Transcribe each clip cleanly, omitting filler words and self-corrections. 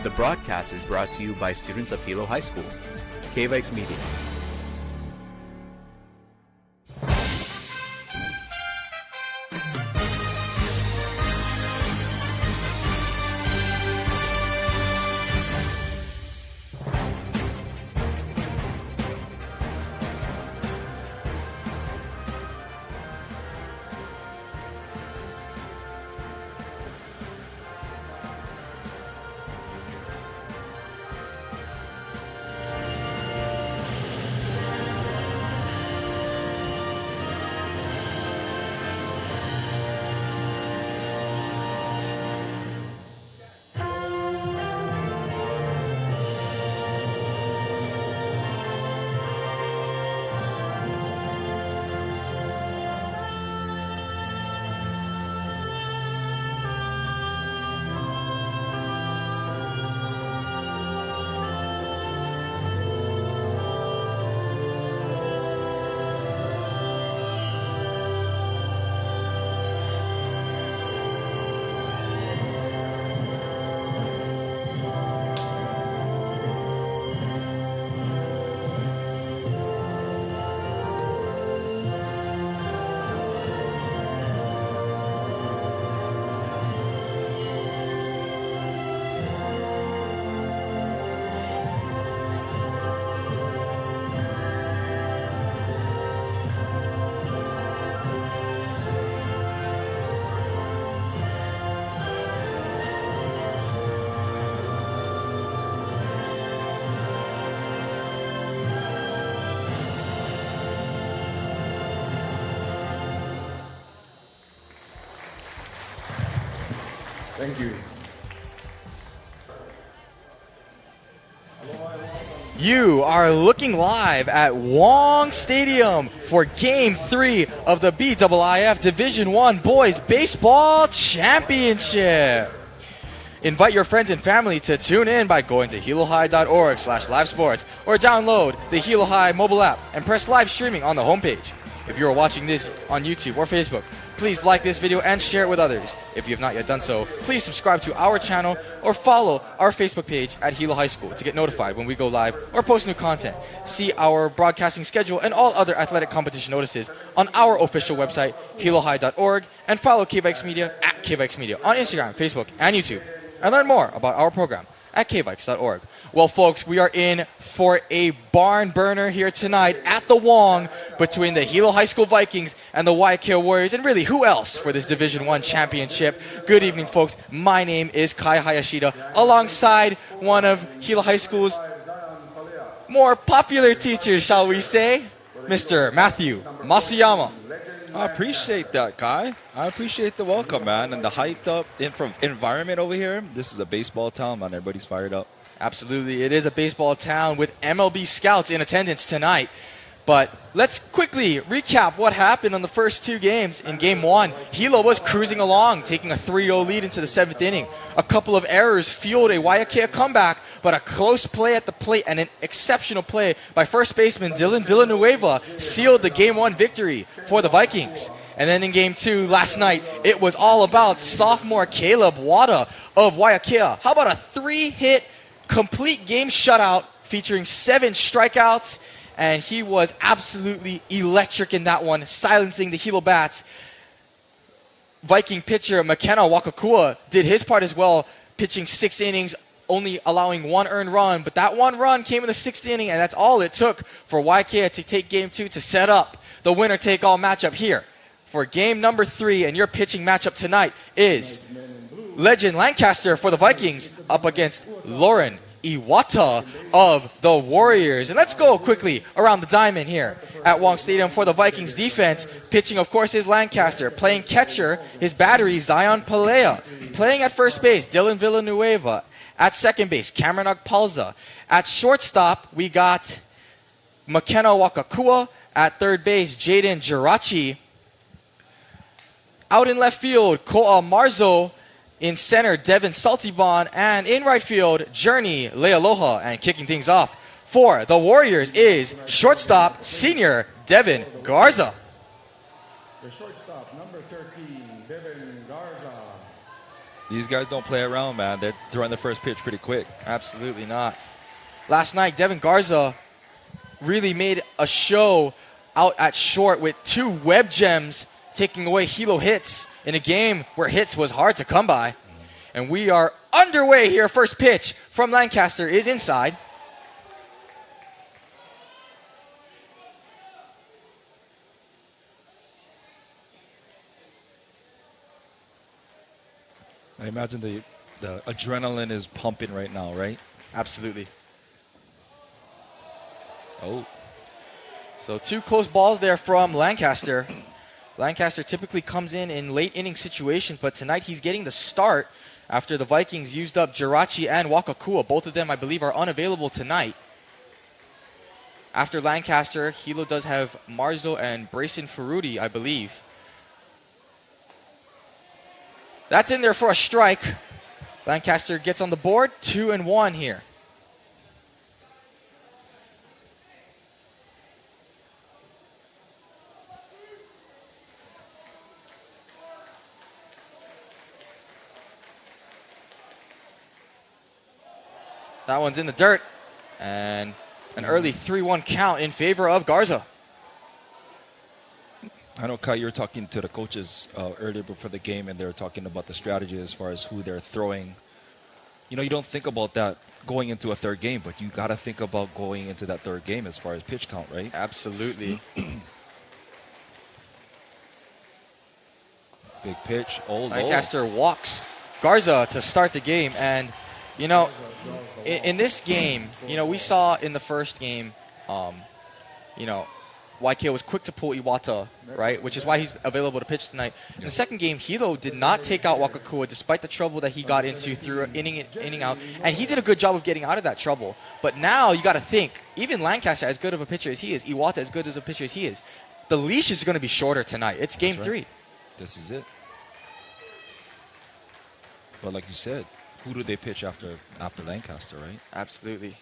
The broadcast is brought to you by students of Hilo High School. KVIKS Media. Thank you. You are looking live at Wong Stadium for Game 3 of the BIIF Division I Boys Baseball Championship. Invite your friends and family to tune in by going to hilohigh.org/livesports or download the Hilo High mobile app and press live streaming on the homepage. If you are watching this on YouTube or Facebook, please like this video and share it with others. If you have not yet done so, please subscribe to our channel or follow our Facebook page at Hilo High School to get notified when we go live or post new content. See our broadcasting schedule and all other athletic competition notices on our official website, hilohigh.org, and follow KVIKS Media at KVIKS Media on Instagram, Facebook, and YouTube. And learn more about our program at kviks.org. Well, folks, we are in for a barn burner here tonight at the Wong between the Hilo High School Vikings and the Waiakea Warriors, and really, who else for this Division I championship? Good evening, folks. My name is Kai Hayashida, alongside one of Hilo High School's more popular teachers, shall we say, Mr. Matthew Masuyama. I appreciate that, Kai. I appreciate the welcome, man, and the hyped up environment over here. This is a baseball town, man. Everybody's fired up. Absolutely. It is a baseball town with MLB scouts in attendance tonight. But let's quickly recap what happened on the first two games. In Game 1, Hilo was cruising along, taking a 3-0 lead into the 7th inning. A couple of errors fueled a Waiakea comeback, but a close play at the plate and an exceptional play by first baseman Dylan Villanueva sealed the Game 1 victory for the Vikings. And then in Game 2 last night, it was all about sophomore Caleb Wada of Waiakea. How about a 3-hit complete game shutout featuring 7 strikeouts? And he was absolutely electric in that one, silencing the Hilo Bats. Viking pitcher McKenna Wakakua did his part as well, pitching 6 innings, only allowing 1 earned run. But that 1 run came in the 6th inning, and that's all it took for Waiakea to take Game 2 to set up the winner-take-all matchup here. For Game number 3, and your pitching matchup tonight is Legend Lancaster for the Vikings up against Lauren Iwata of the Warriors. And let's go quickly around the diamond here at Wong Stadium for the Vikings defense. Pitching, of course, is Lancaster. Playing catcher, his battery, Zion Palea. Playing at first base, Dylan Villanueva. At second base, Cameron Agpalza. At shortstop, we got McKenna Wakakua. At third base, Jaden Jirachi. Out in left field, Koa Marzo. In center, Devin Saltibon. And in right field, Journey Lealoha. And kicking things off for the Warriors is shortstop, senior Devin Garza. The shortstop, number 13, Devin Garza. These guys don't play around, man. They're throwing the first pitch pretty quick. Absolutely not. Last night, Devin Garza really made a show out at short with 2 web gems taking away Hilo hits in a game where hits was hard to come by. And we are underway here. First pitch from Lancaster is inside. I imagine the adrenaline is pumping right now, right? Absolutely. Oh. So 2 close balls there from Lancaster. Lancaster typically comes in late inning situations, but tonight he's getting the start after the Vikings used up Jirachi and Wakakua. Both of them, I believe, are unavailable tonight. After Lancaster, Hilo does have Marzo and Brayson Ferruti, I believe. That's in there for a strike. Lancaster gets on the board, 2-1 here. That one's in the dirt. And an early 3-1 count in favor of Garza. I know, Kai, you were talking to the coaches earlier before the game, and they were talking about the strategy as far as who they're throwing. You know, you don't think about that going into a third game, but you got to think about going into that third game as far as pitch count, right? Absolutely. Big pitch. Oh, low. Lancaster walks Garza to start the game. And, you know, in this game, you know, we saw in the first game, you know, Waiakea was quick to pull Iwata, right? Which is why he's available to pitch tonight. In the second game, Hilo did not take out Wakakua despite the trouble that he got into through inning out. And he did a good job of getting out of that trouble. But now you got to think, even Lancaster, as good of a pitcher as he is, Iwata, as good as a pitcher as he is, the leash is going to be shorter tonight. It's game 3. This is it. But like you said, who do they pitch after Lancaster, right? Absolutely.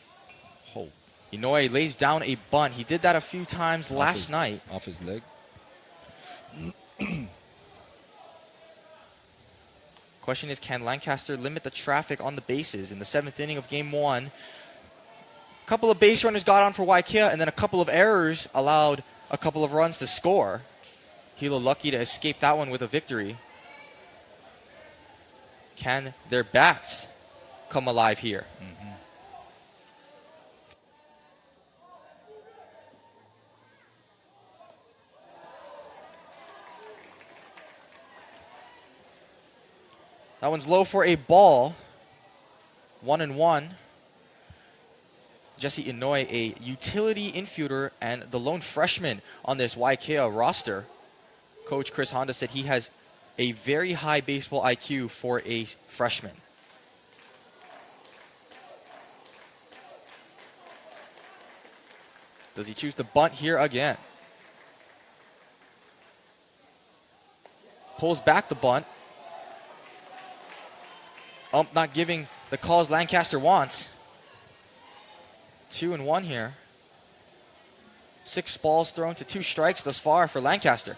Oh. Inoue lays down a bunt. He did that a few times last night. Off his leg. Question is, can Lancaster limit the traffic on the bases in the 7th inning of Game 1? A couple of base runners got on for Waiakea, and then a couple of errors allowed a couple of runs to score. Hilo lucky to escape that one with a victory. Can their bats come alive here? Mm-hmm. That one's low for a ball. 1-1. Jesse Inoue, a utility infielder and the lone freshman on this Waiakea roster. Coach Chris Honda said he has a very high baseball IQ for a freshman. Does he choose to bunt here again? Pulls back the bunt. Ump not giving the calls Lancaster wants. 2-1 here. 6 balls thrown to 2 strikes thus far for Lancaster.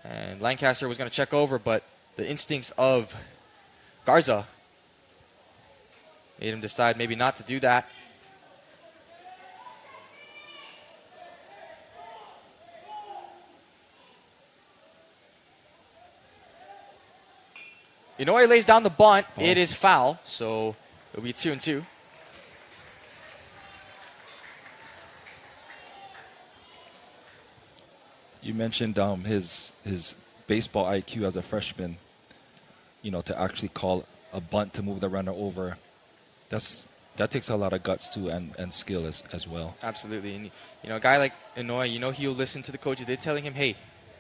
And Lancaster was going to check over, but the instincts of Garza made him decide maybe not to do that. Inoue lays down the bunt. Oh. It is foul, so it'll be 2-2. You mentioned his baseball IQ as a freshman. You know, to actually call a bunt to move the runner over. That takes a lot of guts too, and skill as well. Absolutely. And, you know, a guy like Inoue, you know, he'll listen to the coaches. They're telling him, hey,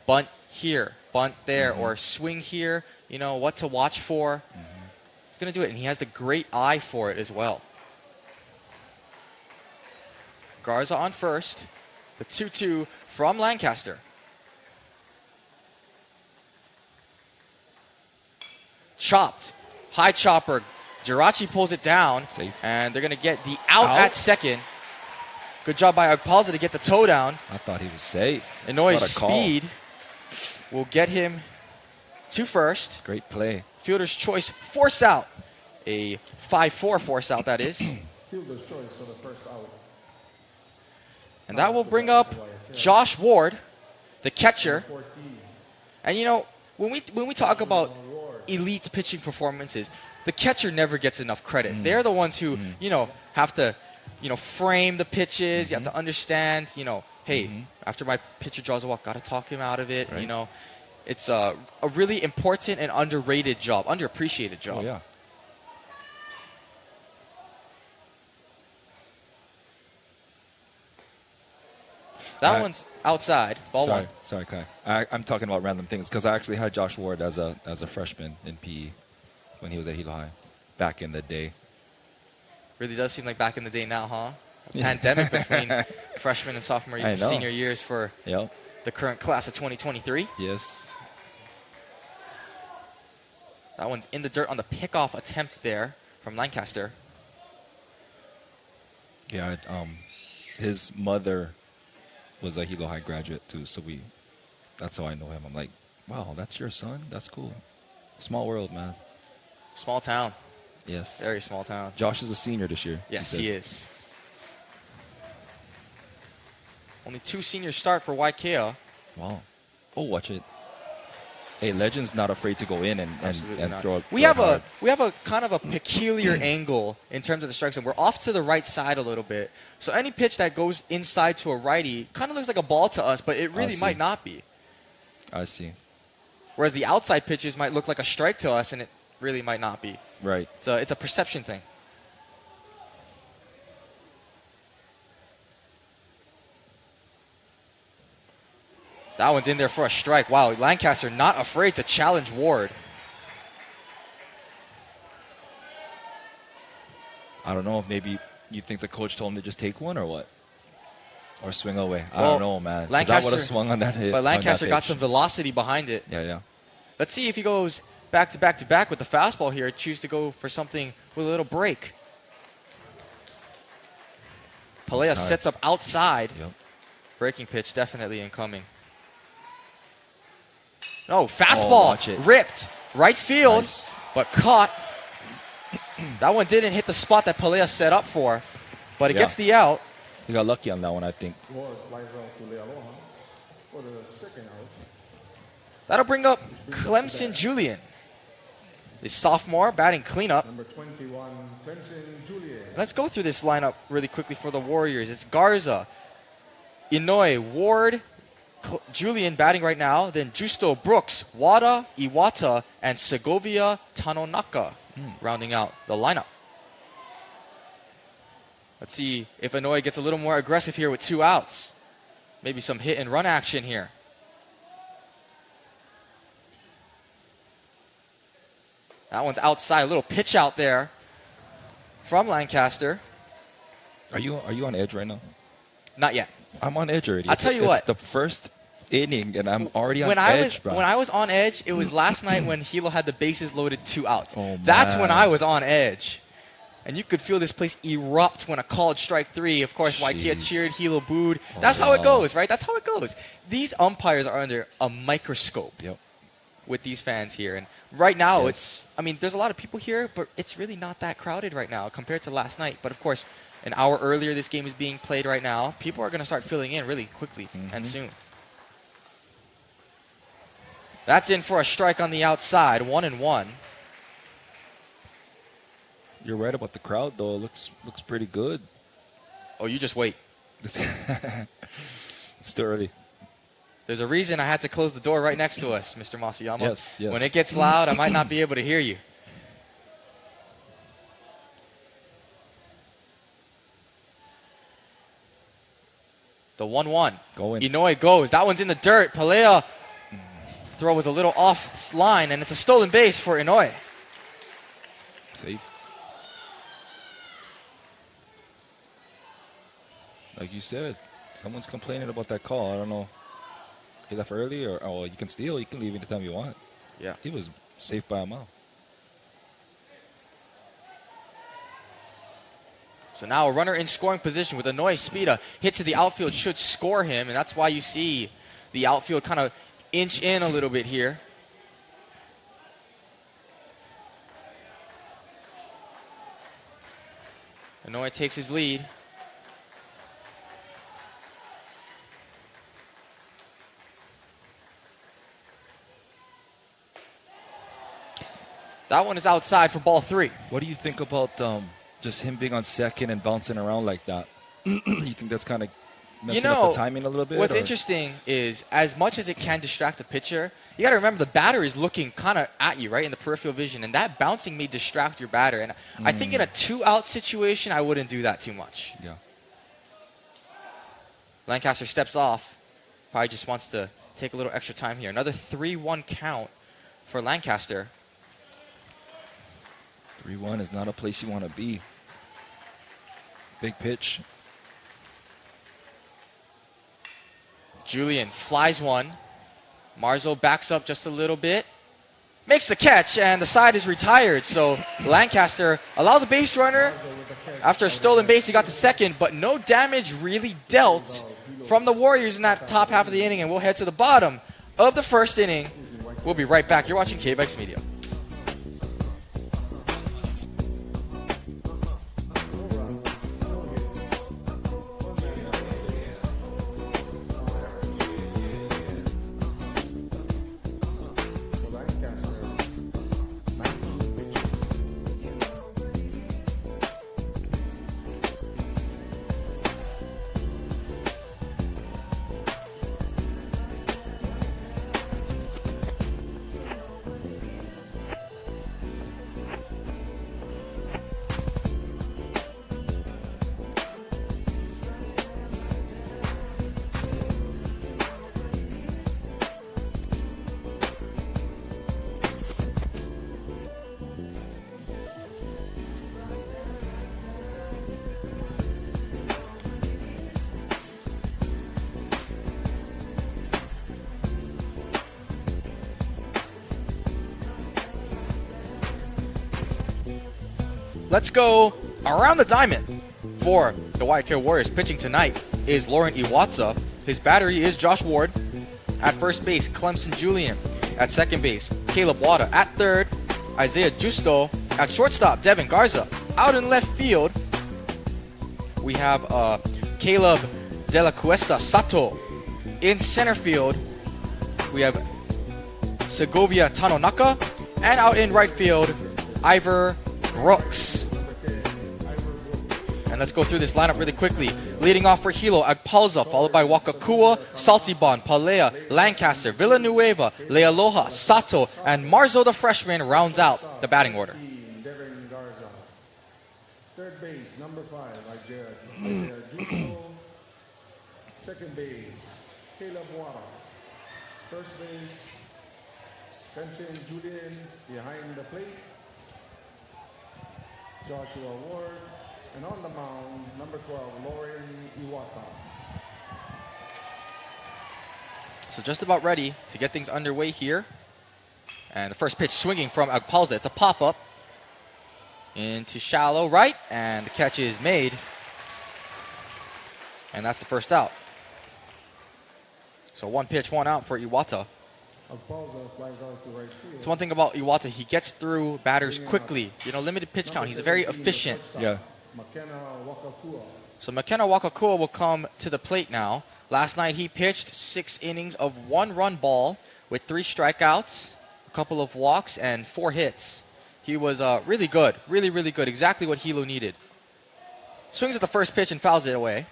bunt here, bunt there, or swing here, you know, what to watch for. He's going to do it, and he has the great eye for it as well. Garza on first. The 2-2 from Lancaster. Chopped. High chopper. Jirachi pulls it down, Safe. and they're going to get the out at second. Good job by Agpalza to get the toe down. I thought he was safe. Inoi's What a call. speed will get him to first. Great play. Fielder's choice, force out. A 5-4 force out, that is. Fielder's choice for the first out. And that will bring up Josh Ward, the catcher. 14. And you know, when we talk about elite pitching performances, the catcher never gets enough credit. They're the ones who, have to, frame the pitches. You have to understand, hey, after my pitcher draws a walk, got to talk him out of it. Right. It's a really important and underrated job, underappreciated job. Oh, yeah. That one's outside. Ball one. Sorry, Kai. I'm talking about random things because I actually had Josh Ward as a freshman in PE when he was at Hilo High back in the day. Really does seem like back in the day now, huh? A pandemic between freshman and sophomore senior years for the current class of 2023. Yes. That one's in the dirt on the pickoff attempt there from Lancaster. Yeah, his mother was a Hilo High graduate too, so that's how I know him. I'm like, wow, that's your son? That's cool. Small world, man. Small town. Yes. Very small town. Josh is a senior this year. Yes, he is. Only 2 seniors start for Waiakea. Wow. Oh, watch it. Hey, Legend's not afraid to go in and throw it. We have a kind of a peculiar angle in terms of the strike zone. We're off to the right side a little bit. So any pitch that goes inside to a righty kind of looks like a ball to us, but it really might not be. I see. Whereas the outside pitches might look like a strike to us, and it really might not be. Right. It's a perception thing. That one's in there for a strike. Wow, Lancaster not afraid to challenge Ward. I don't know. Maybe you think the coach told him to just take one or what? Or swing away. I don't know, man. That would have swung on that hit. But Lancaster got some velocity behind it. Yeah. Let's see if he goes back to back to back with the fastball here. Choose to go for something with a little break. Palea sets up outside. Yep. Breaking pitch definitely incoming. No, fastball ripped. Right field, but caught. That one didn't hit the spot that Palea set up for, but it gets the out. He got lucky on that one, I think. Ward flies out to Lealoha for the second out. That'll bring up Clemson Julian, the sophomore batting cleanup. Number 21, Clemson Julian. Let's go through this lineup really quickly for the Warriors. It's Garza, Inouye, Ward, Julian batting right now, then Justo, Brooks, Wada, Iwata, and Segovia Tanonaka rounding out the lineup. Let's see if Inouye gets a little more aggressive here with 2 outs. Maybe some hit and run action here. That one's outside, a little pitch out there from Lancaster. Are you on edge right now? Not yet. I'm on edge already. I'll tell you what. It's the first inning, and I'm already on edge, bro. When I was on edge, it was last night when Hilo had the bases loaded 2 outs. Oh, That's man. when I was on edge. And you could feel this place erupt when a called strike 3. Of course, Waiakea cheered, Hilo booed. That's how it goes, right? That's how it goes. These umpires are under a microscope with these fans here. And right now, there's a lot of people here, but it's really not that crowded right now compared to last night. But, of course, an hour earlier this game is being played right now. People are going to start filling in really quickly and soon. That's in for a strike on the outside, 1-1. You're right about the crowd, though. It looks pretty good. Oh, you just wait. It's too early. There's a reason I had to close the door right next to us, Mr. Masayama. Yes. When it gets loud, I might not be able to hear you. The 1-1. Going. Inouye goes. That one's in the dirt. Palea throw was a little off line, and it's a stolen base for Inouye. Safe. Like you said, someone's complaining about that call. I don't know. He left early, or you can steal. You can leave anytime you want. Yeah. He was safe by a mile. So now a runner in scoring position with Inoue Spida. Hit to the outfield should score him, and that's why you see the outfield kind of inch in a little bit here. Inoue takes his lead. That one is outside for ball 3. What do you think about just him being on second and bouncing around like that? You think that's kind of messing up the timing a little bit? What's interesting is, as much as it can distract a pitcher, you got to remember the batter is looking kind of at you, right, in the peripheral vision, and that bouncing may distract your batter. And I think in a 2-out situation, I wouldn't do that too much. Yeah. Lancaster steps off. Probably just wants to take a little extra time here. Another 3-1 count for Lancaster. 3-1 is not a place you want to be. Big pitch. Julian flies one. Marzo backs up just a little bit. Makes the catch, and the side is retired. So Lancaster allows a base runner. After a stolen base, he got to second, but no damage really dealt from the Warriors in that top half of the inning, and we'll head to the bottom of the first inning. We'll be right back. You're watching KVIKS Media. Let's go around the diamond for the Waiakea Warriors. Pitching tonight is Lauren Iwata. His battery is Josh Ward. At first base, Clemson Julian. At second base, Caleb Wada. At third, Isaiah Justo. At shortstop, Devin Garza. Out in left field, we have Caleb De La Cuesta Sato. In center field, we have Segovia Tanonaka. And out in right field, Ivor Brooks. And let's go through this lineup really quickly. Leading off for Hilo, Agpalza, followed by Wakakua, Saltibon, Palea, Lancaster, Villanueva, Lealoha, Sato, and Marzo the freshman rounds out the batting order. Devin Garza. Third base, number 5, Isaiah Justo. Second base, Caleb Wada. First base, Clemson Julian behind the plate. Joshua Ward. And on the mound, number 12, Lauren Iwata. So just about ready to get things underway here. And the first pitch swinging from Agpalza. It's a pop-up into shallow right, and the catch is made. And that's the first out. So one pitch, one out for Iwata. Agpalza flies out to right field. It's one thing about Iwata. He gets through batters quickly. You know, limited pitch count. He's very efficient. Yeah. McKenna Wakakua. So McKenna Wakakua will come to the plate now. Last night he pitched 6 innings of 1-run ball with 3 strikeouts, a couple of walks, and 4 hits. He was really good. Really, really good. Exactly what Hilo needed. Swings at the first pitch and fouls it away.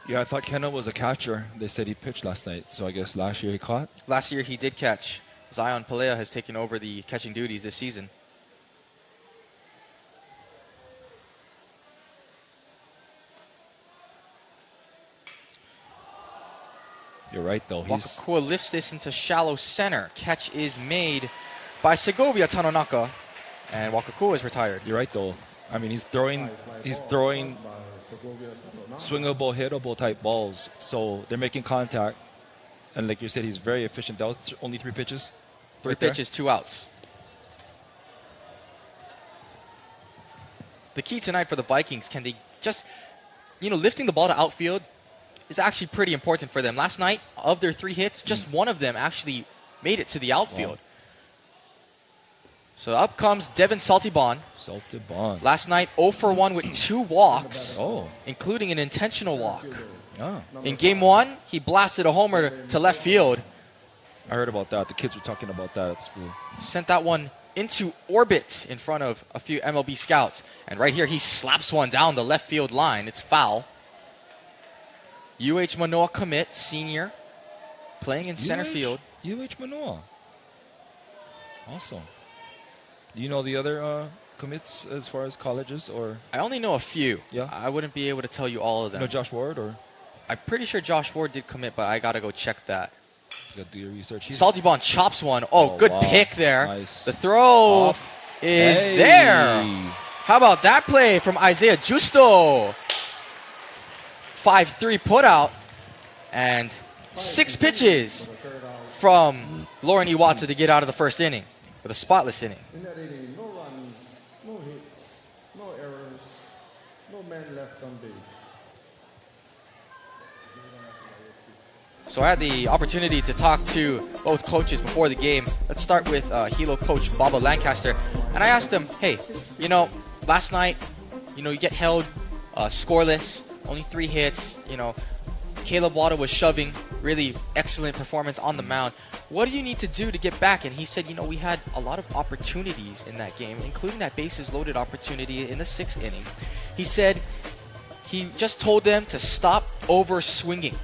Yeah, I thought Kenna was a catcher. They said he pitched last night, so I guess last year he caught. Last year he did catch. Zion Palea has taken over the catching duties this season. You're right, though. Wakakua lifts this into shallow center. Catch is made by Segovia Tanonaka, and Wakakua is retired. You're right, though. I mean, he's throwing swingable, hittable type balls. So they're making contact. And like you said, he's very efficient. That was only 3 pitches? 3 pitches, 2 outs. the key tonight for the Vikings, can they just, lifting the ball to outfield is actually pretty important for them. Last night, of their 3 hits, just one of them actually made it to the outfield. Wow. So up comes Devin Saltibon. Saltibon. Last night, 0 for 1 with 2 walks, Oh. including an intentional walk. Ah. In game 1, he blasted a homer to left field. I heard about that. The kids were talking about that at school. Sent that one into orbit in front of a few MLB scouts. And right here, he slaps one down the left field line. It's foul. UH Manoa commit, senior, playing in center field. UH Manoa. Awesome. Do you know the other commits as far as colleges or? I only know a few. Yeah. I wouldn't be able to tell you all of them. No, Josh Ward or? I'm pretty sure Josh Ward did commit, but I got to go check that. You got to do your research. Saltibon chops one. Oh, good wow. pick there. Nice. The throw is Hey. there. How about that play from Isaiah Justo? 5-3 put out. And 6 pitches from Lauren Iwata to get out of the first inning with a spotless inning. In that inning, no runs, no hits, no errors, no man left on base. So I had the opportunity to talk to both coaches before the game. Let's start with Hilo coach Baba Lancaster. And I asked him, hey, last night, you get held scoreless, only 3 hits. Caleb Wada was shoving, really excellent performance on the mound. What do you need to do to get back? And he said, we had a lot of opportunities in that game, including that bases loaded opportunity in the 6th inning. He said he just told them to stop over swinging,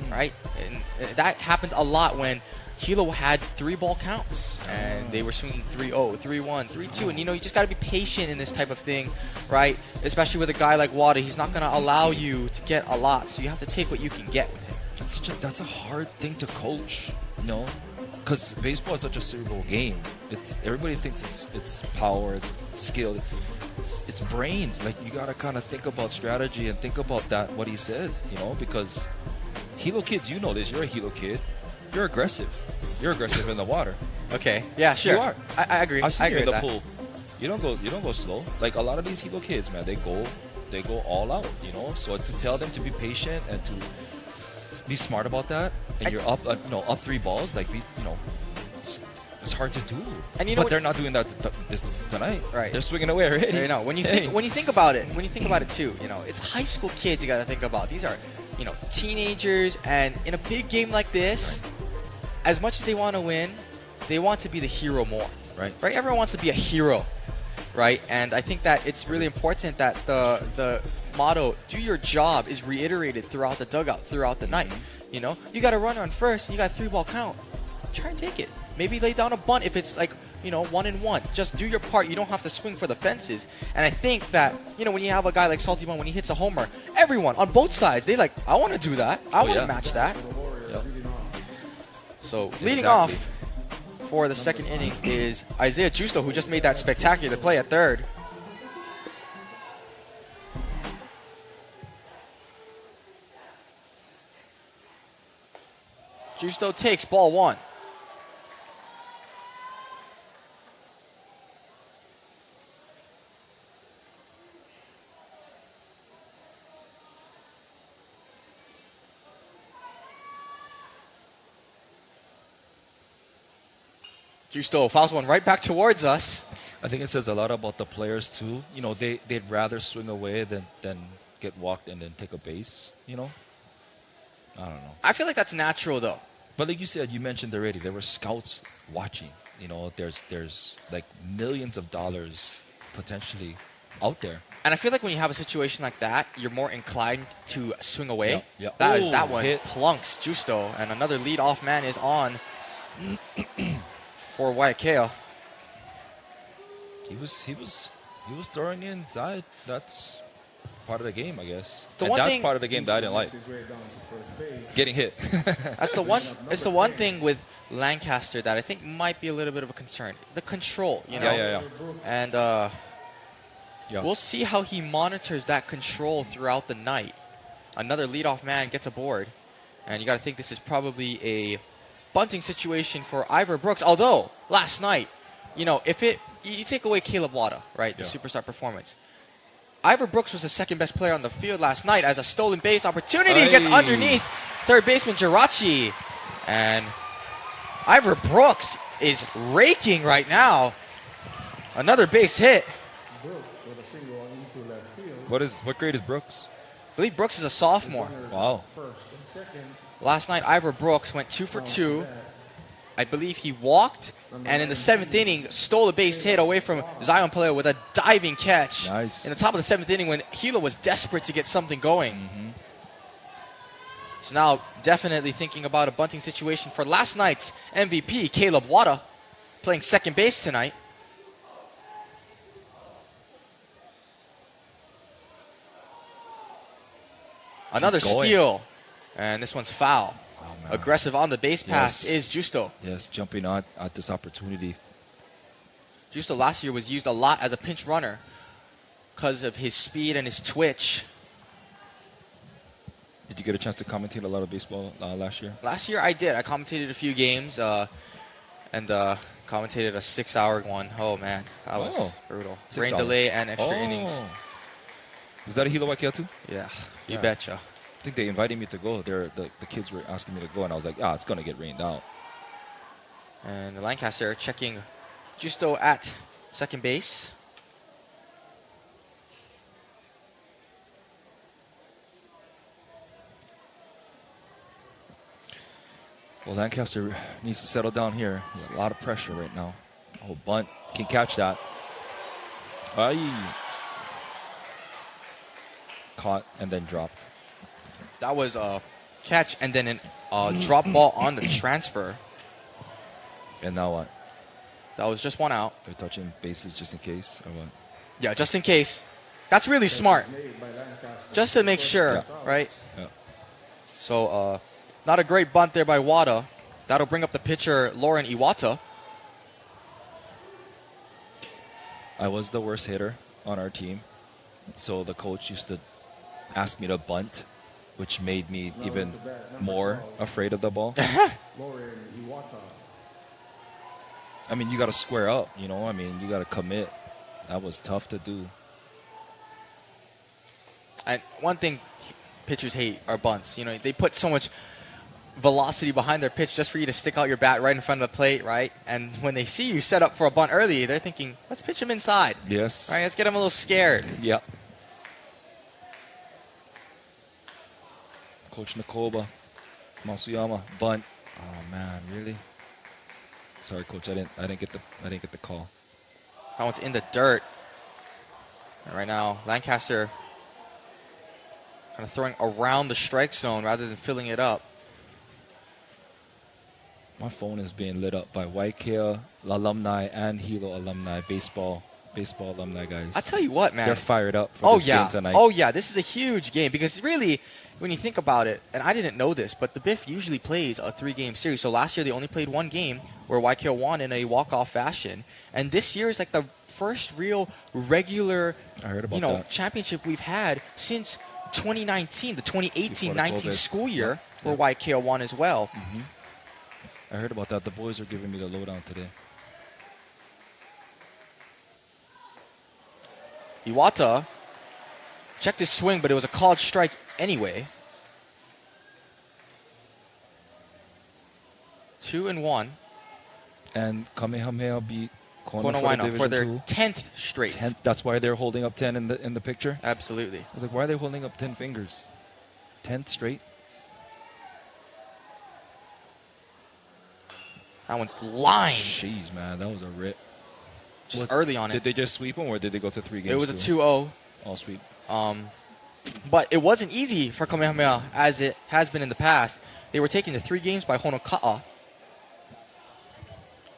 right? And that happened a lot when Hilo had 3 ball counts and they were swinging 3-0, 3-1, 3-2. And you just got to be patient in this type of thing, right? Especially with a guy like Wada. He's not going to allow you to get a lot, so you have to take what you can get with him. That's a hard thing to coach, because baseball is such a cerebral game. Everybody thinks it's power, it's skill, it's brains. Like, you gotta kind of think about strategy and think about that, what he said, because Hilo kids, this. You're a Hilo kid. You're aggressive. You're aggressive in the water. Okay. Yeah, sure. You are. I agree. I've seen you in the with pool. You don't go slow. Like, a lot of these Hilo kids, man, they go all out. So to tell them to be patient and to be smart about that, and you're up 3 balls, like, it's hard to do. And but they're not doing that tonight. Right. They're swinging away already. When you think about it too, it's high school kids you got to think about. These are, teenagers, and in a big game like this, as much as they want to win, they want to be the hero more. Right. Right. Everyone wants to be a hero, right? And I think that it's really important that the motto "Do your job" is reiterated throughout the dugout, throughout the night. You got a runner on first, and you got a 3 ball count. Try and take it. Maybe lay down a bunt if it's like 1-1. Just do your part. You don't have to swing for the fences. And I think that when you have a guy like Saltibon, when he hits a homer, everyone on both sides, they like, I want to do that. I want to match that. Yep. So leading off for the 2nd inning is Isaiah Justo, who just made that spectacular play at 3rd. Justo takes ball 1. Justo fouls one right back towards us. I think it says a lot about the players too. They'd rather swing away than get walked and then take a base. I don't know. I feel like that's natural though. But like you mentioned already, there were scouts watching. There's like millions of dollars potentially out there. And I feel like when you have a situation like that, you're more inclined to swing away. Yep. That one Hit. plunks Justo, and another leadoff man is on for Waiakea. He was throwing inside. That's part of the game, I guess. That's part of the game that I didn't like. His way down to first base. Getting hit. That's the one. It's the one thing with Lancaster that I think might be a little bit of a concern. The control, Yeah. And we'll see how he monitors that control throughout the night. Another leadoff man gets aboard, and you got to think this is probably a bunting situation for Ivor Brooks. Although last night, if you take away Caleb Wada, right, the superstar performance, Ivor Brooks was the second best player on the field last night as a stolen base opportunity gets underneath third baseman Jirachi. And Ivor Brooks is raking right now. Another base hit. Brooks with a single into left field. What grade is Brooks? I believe Brooks is a sophomore. Runners Wow. First and second. Last night, Ivor Brooks went 2 for 2. I believe he walked, and in the 7th inning, stole a base hit away from Zion Paleo with a diving catch. Nice. In the top of the 7th inning when Hilo was desperate to get something going. So now definitely thinking about a bunting situation for last night's MVP, Caleb Wada, playing second base tonight. Another steal, and this one's foul. Oh, Aggressive on the base pass is Justo. Yes, jumping on at this opportunity. Justo last year was used a lot as a pinch runner because of his speed and his twitch. Did you get a chance to commentate a lot of baseball last year? Last year I did. I commentated a few games and commentated a 6-hour one. Oh, man. That was brutal. 6 Rain hours. delay and extra innings. Was that a Hilo Waiakea too? Yeah, you betcha. I think they invited me to go. The kids were asking me to go, and I was like, it's going to get rained out. And the Lancaster checking Justo at second base. Well, Lancaster needs to settle down here. A lot of pressure right now. Oh, bunt. Can catch that. Aye. Caught and then dropped. That was a catch and then a drop ball on the transfer. And now what? That was just one out. They're touching bases just in case, or what? Yeah, just in case. That's really smart. Just to make sure, right? Yeah. So, not a great bunt there by Wada. That'll bring up the pitcher, Lauren Iwata. I was the worst hitter on our team, so the coach used to ask me to bunt, which made me even more afraid of the ball. Lauren Iwata. I mean, you got to square up, you know? I mean, you got to commit. That was tough to do. And one thing pitchers hate are bunts. You know, they put so much velocity behind their pitch just for you to stick out your bat right in front of the plate, right? And when they see you set up for a bunt early, they're thinking, let's pitch him inside. Yes. Right, let's get him a little scared. Yeah. Coach Nakoba, Masuyama, bunt. Oh man, really? Sorry, coach. I didn't get the call. That one's in the dirt. And right now, Lancaster kind of throwing around the strike zone rather than filling it up. My phone is being lit up by Waiakea alumni and Hilo alumni, baseball alumni guys. I tell you what, man. They're fired up for this game tonight. Oh, yeah. This is a huge game because really, when you think about it, and I didn't know this, but the BIIF usually plays a 3-game series. So last year they only played one game where Waiakea won in a walk-off fashion. And this year is like the first real regular championship we've had since 2019, the 2018-19 school year where Waiakea won as well. Mm-hmm. I heard about that. The boys are giving me the lowdown today. Iwata checked his swing, but it was a called strike anyway. 2-1. And Kamehameha beat Kona Waina for their 2. 10th straight. 10th. That's why they're holding up 10 in the picture? Absolutely. I was like, why are they holding up 10 fingers? 10th straight? That one's lined. Jeez, man, that was a rip. Just early on it. Did they just sweep them, or did they go to 3 games? It was a 2-0. All sweep. But it wasn't easy for Kamehameha as it has been in the past. They were taking the 3 games by Honoka'a.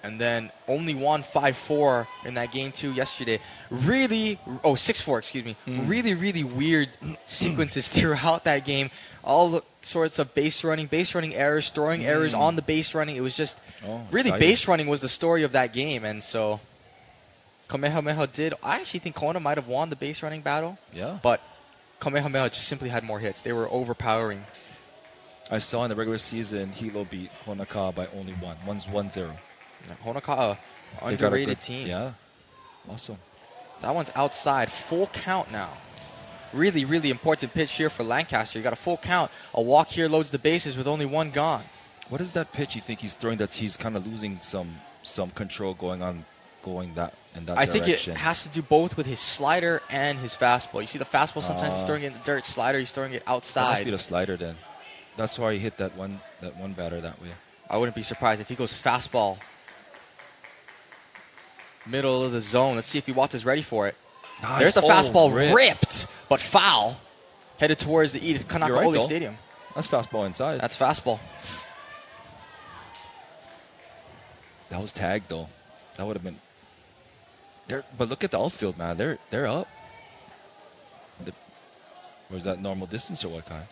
And then only won 5-4 in that game 2 yesterday. 6-4, excuse me. Really, really weird sequences throughout that game. All sorts of base running errors, throwing errors on the base running. It was just really exciting. base running was the story of that game. And so Kamehameha did. I actually think Kona might have won the base running battle. Yeah. But Kamehameha just simply had more hits. They were overpowering. I saw in the regular season, Hilo beat Honoka'a by only 1. One's 1-0. Honoka'a, underrated team. Yeah. Awesome. That one's outside. Full count now. Really, really important pitch here for Lancaster. You got a full count. A walk here loads the bases with only one gone. What is that pitch you think he's throwing that he's kind of losing some control going that in that I direction? think it has to do both with his slider and his fastball. You see the fastball, sometimes he's throwing it in the dirt. Slider, he's throwing it That must outside. be the slider then. That's why he hit that one batter that way. I wouldn't be surprised if he goes fastball. Middle of the zone. Let's see if Iwata's ready for it. Nice. There's the Oh, fastball ripped. ripped, but foul. Headed towards the Edith You're right, Kanakaole though. Stadium. That's fastball inside. That's fastball. That was tagged though. That would have been. But look at the outfield, man. They're up. Or is that normal distance or what, Kai?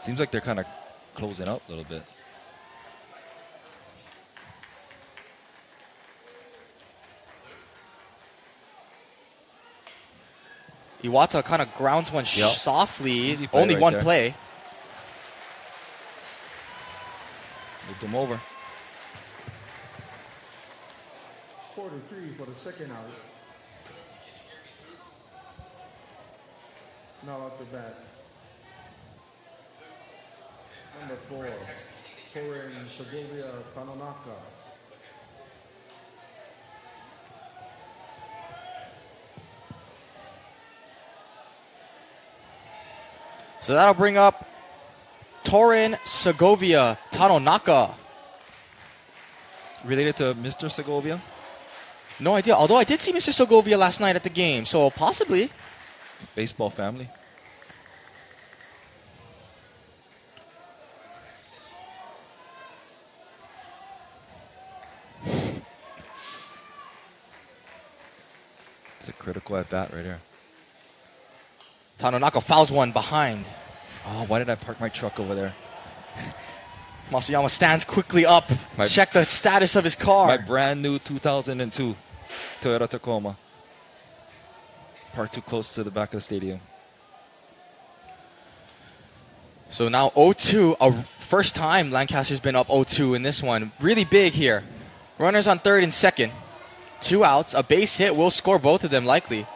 Seems like they're kind of closing up a little bit. Iwata kind of grounds one Yep. softly. Easy play Only right one there. play. Moved them over. 43 for the second out. Now at the bat. Number 4, Torin Segovia Tanonaka. So that'll bring up Torin Segovia Tanonaka. Related to Mr. Segovia? No idea. Although I did see Mr. Segovia last night at the game, so possibly. Baseball family. It's a critical at bat right here. Tanonaka fouls one behind. Oh, why did I park my truck over there? Masuyama stands quickly up. Check the status of his car. My brand new 2002 Toyota Tacoma. Parked too close to the back of the stadium. So now 0-2. A first time Lancaster's been up 0-2 in this one. Really big here. Runners on third and second. 2 outs. A base hit will score both of them likely.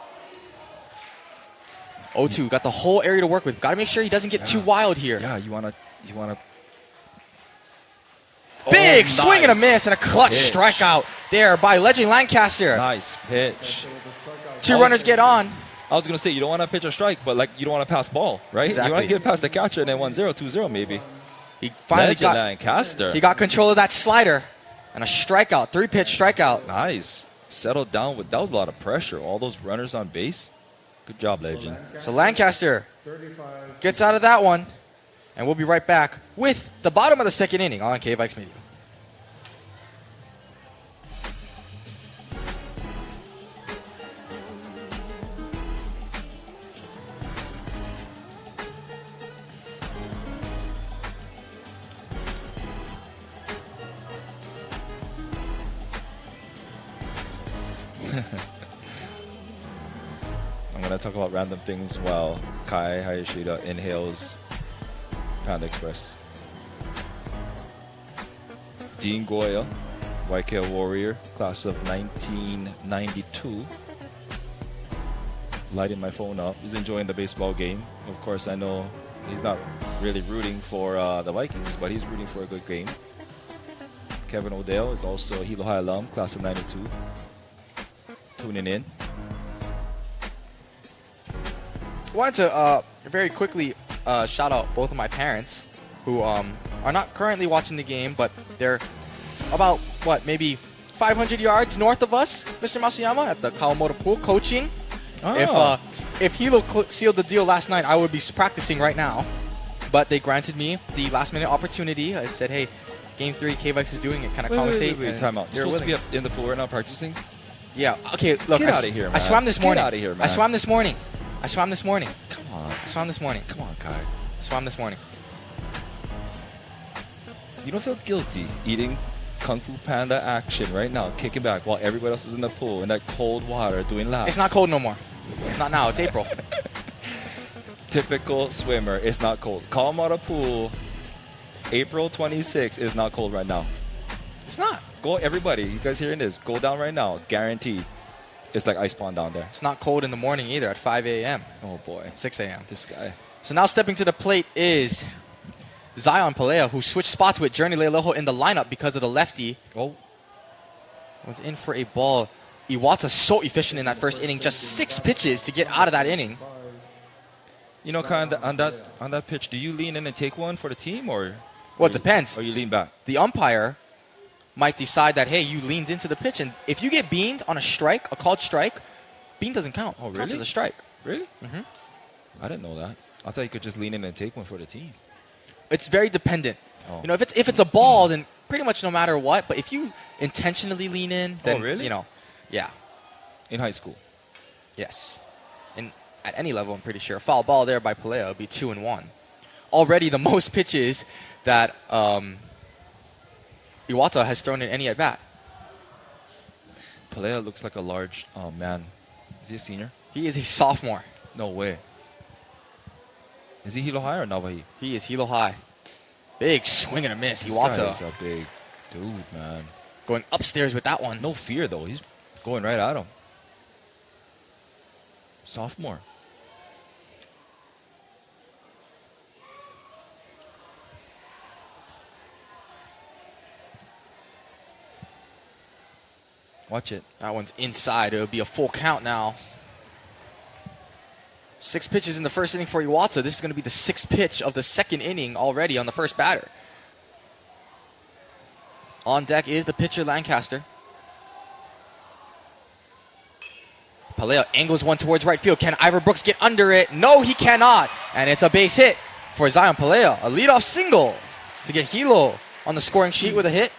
0-2. Got the whole area to work with. Got to make sure he doesn't get too wild here. Yeah, you wanna. Big Oh, swing and a nice miss and a clutch pitch. strikeout there by Legend Lancaster. Nice pitch. 2 runners get on. I was gonna say you don't want to pitch a strike, but like you don't want to pass ball, right? Exactly. You want to get past the catcher and then 1-0, 2-0 maybe. He finally Legend got Lancaster. he got control of that slider and a strikeout. 3-pitch strikeout. Nice. Settled down with that was a lot of pressure. All those runners on base. Good job, Legend. So Lancaster 35. gets out of that one. And we'll be right back with the bottom of the second inning on KVIKS Media. I'm gonna talk about random things while Kai Hayashida inhales Panda Express. Dean Goya, Waiakea Warrior, class of 1992. Lighting my phone up. He's enjoying the baseball game. Of course, I know he's not really rooting for the Vikings, but he's rooting for a good game. Kevin Odell is also a Hilo High alum, class of 92. Tuning in. Wanted to very quickly shout out both of my parents who are not currently watching the game, but they're about, maybe 500 yards north of us, Mr. Masuyama, at the Kawamoto Pool coaching. Oh. If Hilo sealed the deal last night, I would be practicing right now. But they granted me the last-minute opportunity. I said, hey, Game 3, KVIKS is doing it. Can I commentate? Wait, And time out. You're they're supposed to be willing. up in the pool right now practicing? Yeah, okay, look. Get outta here, I man. swam this Get morning. outta here, I man. swam this morning. I swam this morning. Come on. I swam this morning. Come on, Kai. I swam this morning. You don't feel guilty eating Kung Fu Panda action right now, kicking back while everybody else is in the pool in that cold water doing laps. It's not cold no more. Not now. It's April. Typical swimmer. It's not cold. Kawamoto Pool, April 26th is not cold right now. It's not. Go, everybody. You guys hearing this? Go down right now. Guaranteed. It's like ice pond down there. It's not cold in the morning either at 5 a.m. Oh boy, 6 a.m. this guy. So now stepping to the plate is Zion Palea, who switched spots with Journey Lealoho in the lineup because of the lefty. Oh, Was in for a ball. Iwata so efficient in that first inning. Just 6 pitches to get out of that inning. you know, kind of on that pitch, do you lean in and take one for the team, or Well, it depends. or you lean back? The umpire might decide that, hey, you leaned into the pitch. And if you get beaned on a strike, a called strike, bean doesn't count. Oh, It counts really? as a strike. Really? Mhm. I didn't know that. I thought you could just lean in and take one for the team. It's very dependent. Oh. You know, if it's a ball, then pretty much no matter what. But if you intentionally lean in, then, really? you know, yeah. In high school. Yes. And at any level, I'm pretty sure. Foul ball there by Palea would be 2-1. Already the most pitches that Iwata has thrown in any at-bat. Palea looks like a large man. Is he a senior? He is a sophomore. No way. Is he Hilo High or Navahi? He is Hilo High. Big swing and a miss. This guy is Iwata a big dude, man. going upstairs with that one. No fear, though. He's going right at him. Sophomore. Watch it. That one's inside. It would be a full count now. 6 pitches in the first inning for Iwata. This is going to be the 6th pitch of the second inning already on the first batter. On deck is the pitcher, Lancaster. Palea angles one towards right field. Can Ivor Brooks get under it? No, he cannot. And it's a base hit for Zion Palea. A leadoff single to get Hilo on the scoring sheet with a hit.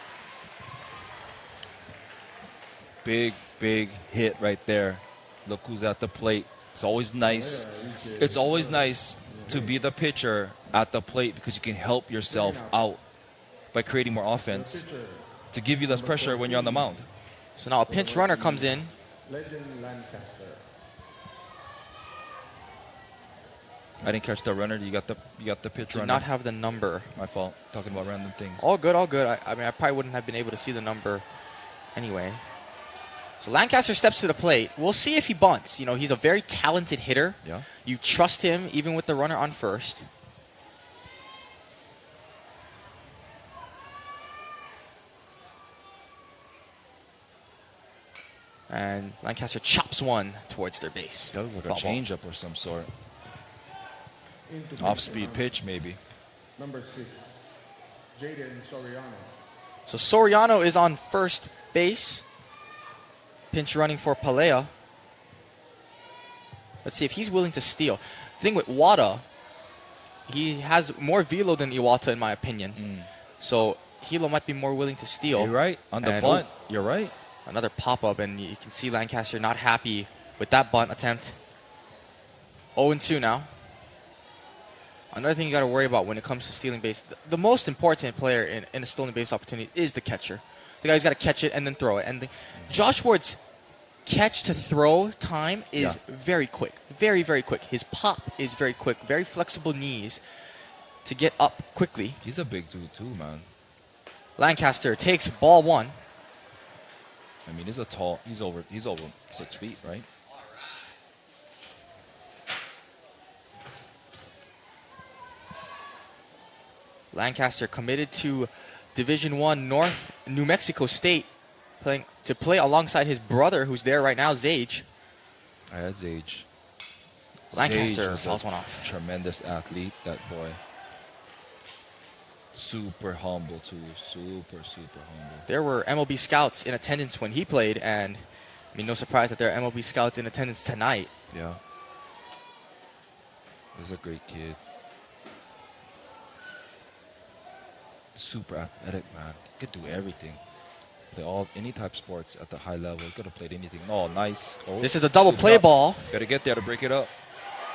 Big, big hit right there. Look who's at the plate. It's always nice. It's always nice to be the pitcher at the plate because you can help yourself out by creating more offense to give you less pressure when you're on the mound. So now a pinch runner comes in. Legend Lancaster. I didn't catch the runner. You got the pitch Do runner. not have the number. My fault. Talking about random things. All good, all good. I mean, I probably wouldn't have been able to see the number anyway. So Lancaster steps to the plate. We'll see if he bunts. You know, he's a very talented hitter. Yeah. You trust him even with the runner on first. And Lancaster chops one towards their base. That was like a Foul ball. changeup of some sort. Into Off-speed pitch, maybe. Number 6, Jaden Soriano. So Soriano is on first base. Pinch running for Palea. Let's see if he's willing to steal. The thing with Wada, he has more velo than Iwata in my opinion. So Hilo might be more willing to steal. You're right. On the And- bunt. You're right. Another pop-up, and you can see Lancaster not happy with that bunt attempt. 0-2 now. Another thing you got to worry about when it comes to stealing base, the most important player in a stolen base opportunity is the catcher. The guy who's got to catch it and then throw it. And Josh Ward's catch to throw time is very quick. Very, very quick. His pop is very quick. Very flexible knees to get up quickly. He's a big dude too, man. Lancaster takes ball 1. I mean, he's over 6 feet, right? Lancaster committed to Division I North New Mexico State, to play alongside his brother, who's there right now, Zage. I had Zage. Lancaster Zage was fouls a one off. tremendous athlete, that boy. Super humble too. Super, super humble. There were MLB scouts in attendance when he played, and I mean, no surprise that there are MLB scouts in attendance tonight. Yeah. He's a great kid. Super athletic, man. Could do everything. Play any type of sports at the high level. Could have played anything. Oh, nice. Oh, This is a double good play job. ball. Gotta get there to break it up.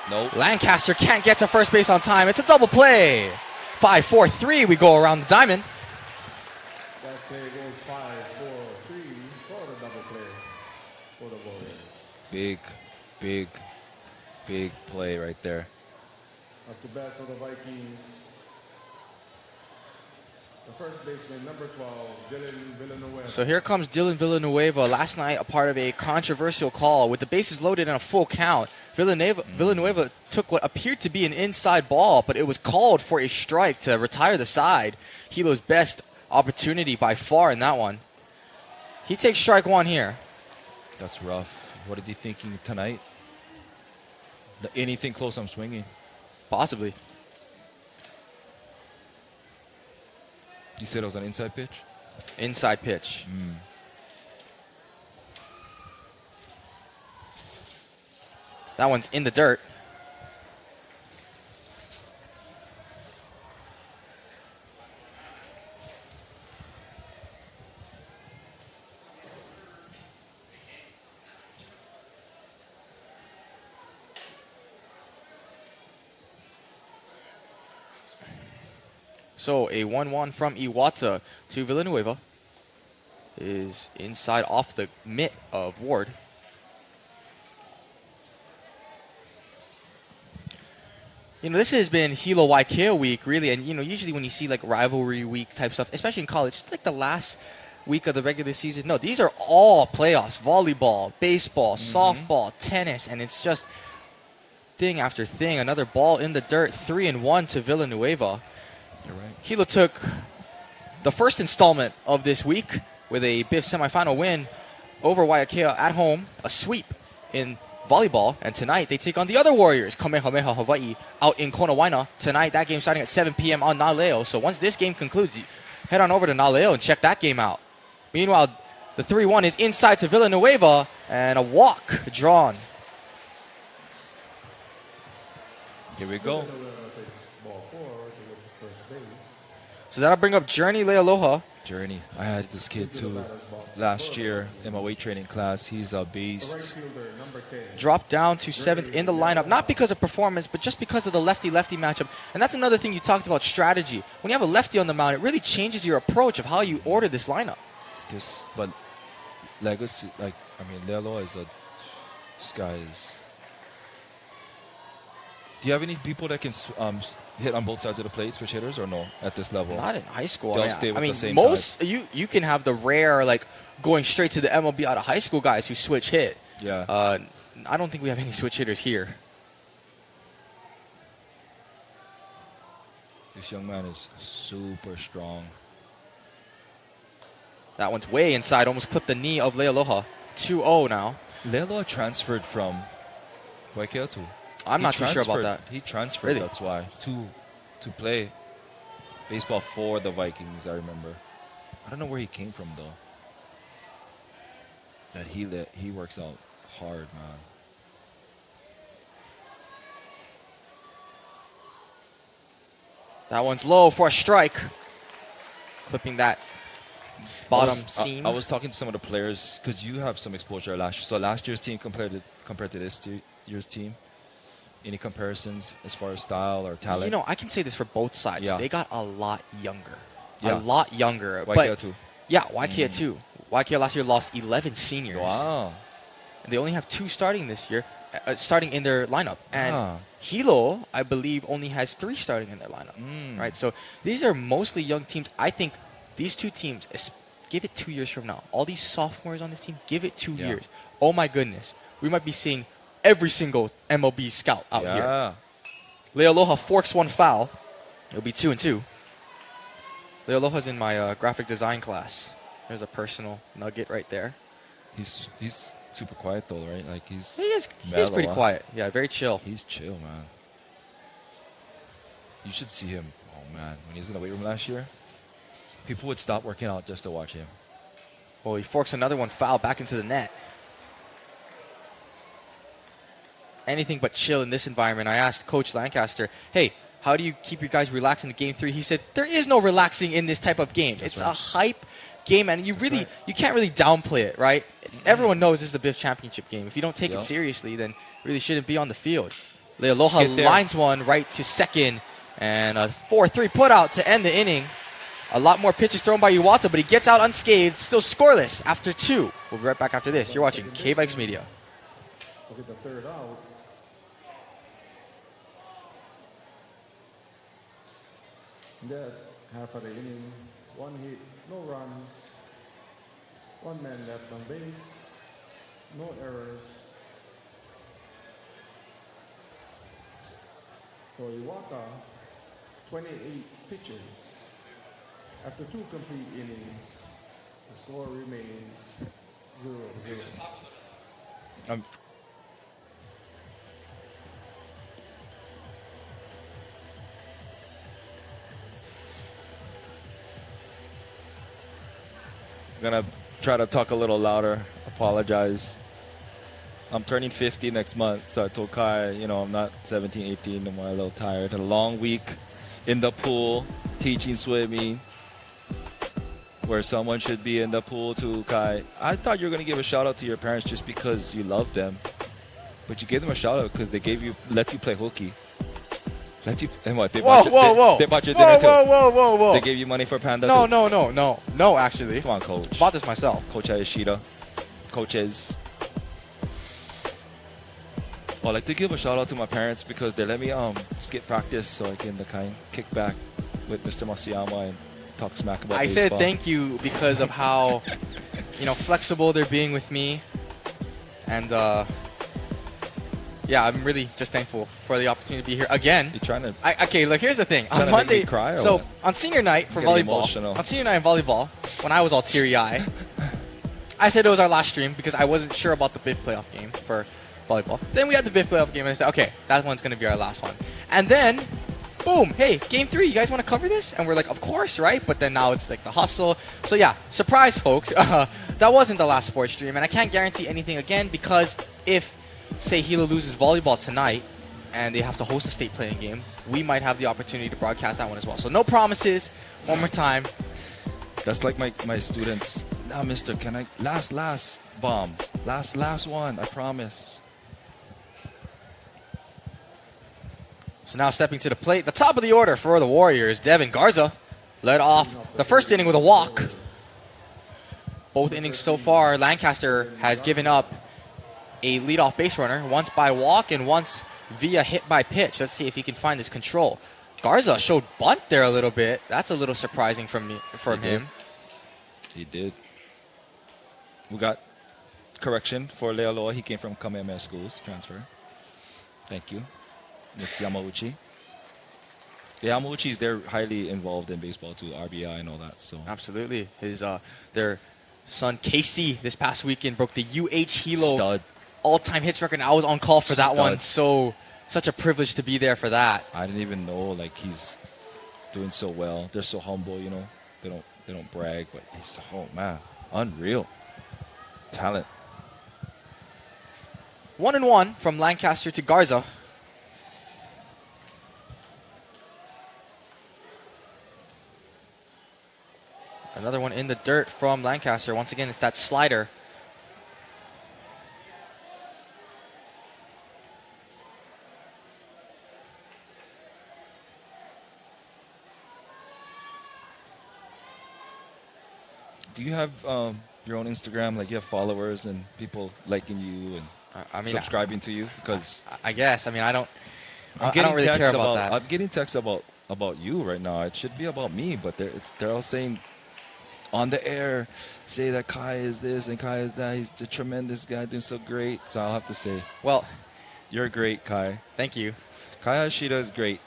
Nope. Lancaster can't get to first base on time. It's a double play. 5-4-3, we go around the diamond. That play goes 5-4-3 for the double play for the Warriors. Big play right there. Up to bat for the Vikings. The first baseman, number 12, Dylan Villanueva. So here comes Dylan Villanueva. Last night, a part of a controversial call. With the bases loaded and a full count, Villanueva took what appeared to be an inside ball, but it was called for a strike to retire the side. Hilo's best opportunity by far in that one. He takes strike one here. That's rough. What is he thinking tonight? Anything close, I'm swinging. Possibly. You said it was an inside pitch? Inside pitch. That one's in the dirt. So a 1-1 from Iwata to Villanueva is inside off the mitt of Ward. You know, this has been Hilo Waiakea week, really, and you know, usually when you see like rivalry week type stuff, especially in college, it's like the last week of the regular season. No, these are all playoffs: volleyball, baseball, softball, tennis, and it's just thing after thing. Another ball in the dirt, 3-1 to Villanueva. You're right. Hilo took the first installment of this week with a BIIF semifinal win over Waiakea at home, a sweep in volleyball, and tonight they take on the other Warriors, Kamehameha Hawaii, out in Konawaina. Tonight, that game starting at 7 p.m. on Naleo. So once this game concludes, you head on over to Naleo and check that game out. Meanwhile, the 3-1 is inside to Villanueva, and a walk drawn. Here we go. Takes ball 4 to the first base. So that'll bring up Journey Lealoha. Journey. I had this kid too last year in my weight training class. He's a The right beast. fielder, number 10. Dropped down to 7th in the lineup, not because of performance, but just because of the lefty-lefty matchup. And that's another thing you talked about, strategy. When you have a lefty on the mound, it really changes your approach of how you order this lineup. But legacy, like, I mean, Lelo is this guy is. Do you have any people that can hit on both sides of the plate, switch hitters, or no at this level? Not in high school. They'll stay with the same most size. you can have the rare like going straight to the MLB out of high school guys who switch hit. Yeah. I don't think we have any switch hitters here. This young man is super strong. That one's way inside, almost clipped the knee of Lealoha. 2-0 now. Lelo transferred from Waiakea too. I'm not too sure about that. He transferred, Really? that's why, to play baseball for the Vikings, I remember. I don't know where he came from, though. That he works out hard, man. That one's low for a strike. Clipping that bottom seam. I was talking to some of the players, because you have some exposure last year. So last year's team compared to this year's team, any comparisons as far as style or talent? You know, I can say this for both sides. Yeah. They got a lot younger. Yeah. A lot younger. Waiakea too. Yeah, Waiakea too. Waiakea last year lost 11 seniors. Wow. And they only have 2 starting this year, starting in their lineup. And Ah. Hilo, I believe, only has 3 starting in their lineup. Right? So these are mostly young teams. I think these 2 teams, give it 2 years from now. All these sophomores on this team, give it 2 Yeah. years. Oh my goodness. We might be seeing every single MLB scout out here. Yeah. Lealoha forks one foul. It'll be 2-2. Lealoha's in my graphic design class. There's a personal nugget right there. He's super quiet, though, right? Like, he's He's mellow, pretty huh? quiet. Yeah, very chill. He's chill, man. You should see him. Oh, man. When he was in the weight room last year, people would stop working out just to watch him. Well, he forks another one foul back into the net. Anything but chill in this environment. I asked Coach Lancaster, hey, how do you keep you guys relaxed in Game 3? He said, there is no relaxing in this type of game. That's it's right. a hype game, and you can't really downplay it, right? Everyone knows this is a BIIF championship game. If you don't take it Yep. seriously, then you really shouldn't be on the field. Lealoha Get there. lines one right to second, and a 4-3 put out to end the inning. A lot more pitches thrown by Iwata, but he gets out unscathed, still scoreless after 2. We'll be right back after this. You're watching KVIKS Media. Look at the third out. That half of the inning, 1 hit, no runs, 1 man left on base, no errors. For Waiakea, 28 pitches. After 2 complete innings, the score remains 0-0. I'm gonna try to talk a little louder. Apologize. I'm turning 50 next month, so I told Kai, you know, I'm not 17, 18 anymore. A little tired. Had a long week in the pool, teaching swimming, where someone should be in the pool too, Kai. I thought you were gonna give a shout out to your parents just because you love them, but you gave them a shout out because they let you play hooky. And what? They bought your dinner too. Whoa. They gave you money for Panda No, too? no, actually. Come on, Coach. Bought this myself. Coach Ayashida. Coaches. Well, I'd like to give a shout out to my parents because they let me skip practice so I can kick back with Mr. Masuyama and talk smack about baseball. I said thank you because of how flexible they're being with me, and yeah, I'm really just thankful for the opportunity to be here again. You're trying to. Okay, look, here's the thing. Trying On to Monday, make me cry or so what? on senior night for Getting volleyball, emotional. when I was all teary-eyed, I said it was our last stream because I wasn't sure about the BIIF playoff game for volleyball. Then we had the BIIF playoff game, and I said, okay, that one's going to be our last one. And then, boom, hey, game 3, you guys want to cover this? And we're like, of course, right? But then now it's like the hustle. So yeah, surprise, folks. That wasn't the last sports stream, and I can't guarantee anything again because if, say, Hilo loses volleyball tonight and they have to host a state playing game, we might have the opportunity to broadcast that one as well. So no promises. One more time. That's like my students. Now, mister, can I last bomb? Last one, I promise. So now stepping to the plate, the top of the order for the Warriors, Devin Garza led off the first inning with a walk. Both innings so far, Lancaster has given up a leadoff base runner, once by walk and once via hit by pitch. Let's see if he can find his control. Garza showed bunt there a little bit. That's a little surprising from him. He did. We got correction for Lealoa. He came from Kamehameha Schools, transfer. Thank you. Miss Yamauchi. Yeah, Yamauchi's, they're highly involved in baseball too, RBI and all that. So Absolutely. Their son Casey this past weekend broke the Hilo stud. all-time hits record, and I was on call for that Stud. one. So such a privilege to be there for that. I didn't even know he's doing so well. They're so humble, They don't brag, but he's unreal talent. 1-1 from Lancaster to Garza. Another one in the dirt from Lancaster. Once again, it's that slider. Do you have your own Instagram? Like you have followers and people liking you and subscribing to you? Because I guess. I don't getting really care texts about that. I'm getting texts about you right now. It should be about me, but they're all saying on the air, say that Kai is this and Kai is that. He's a tremendous guy, doing so great. So I'll have to say, Well, you're great, Kai. thank you. Kai Hashida is great.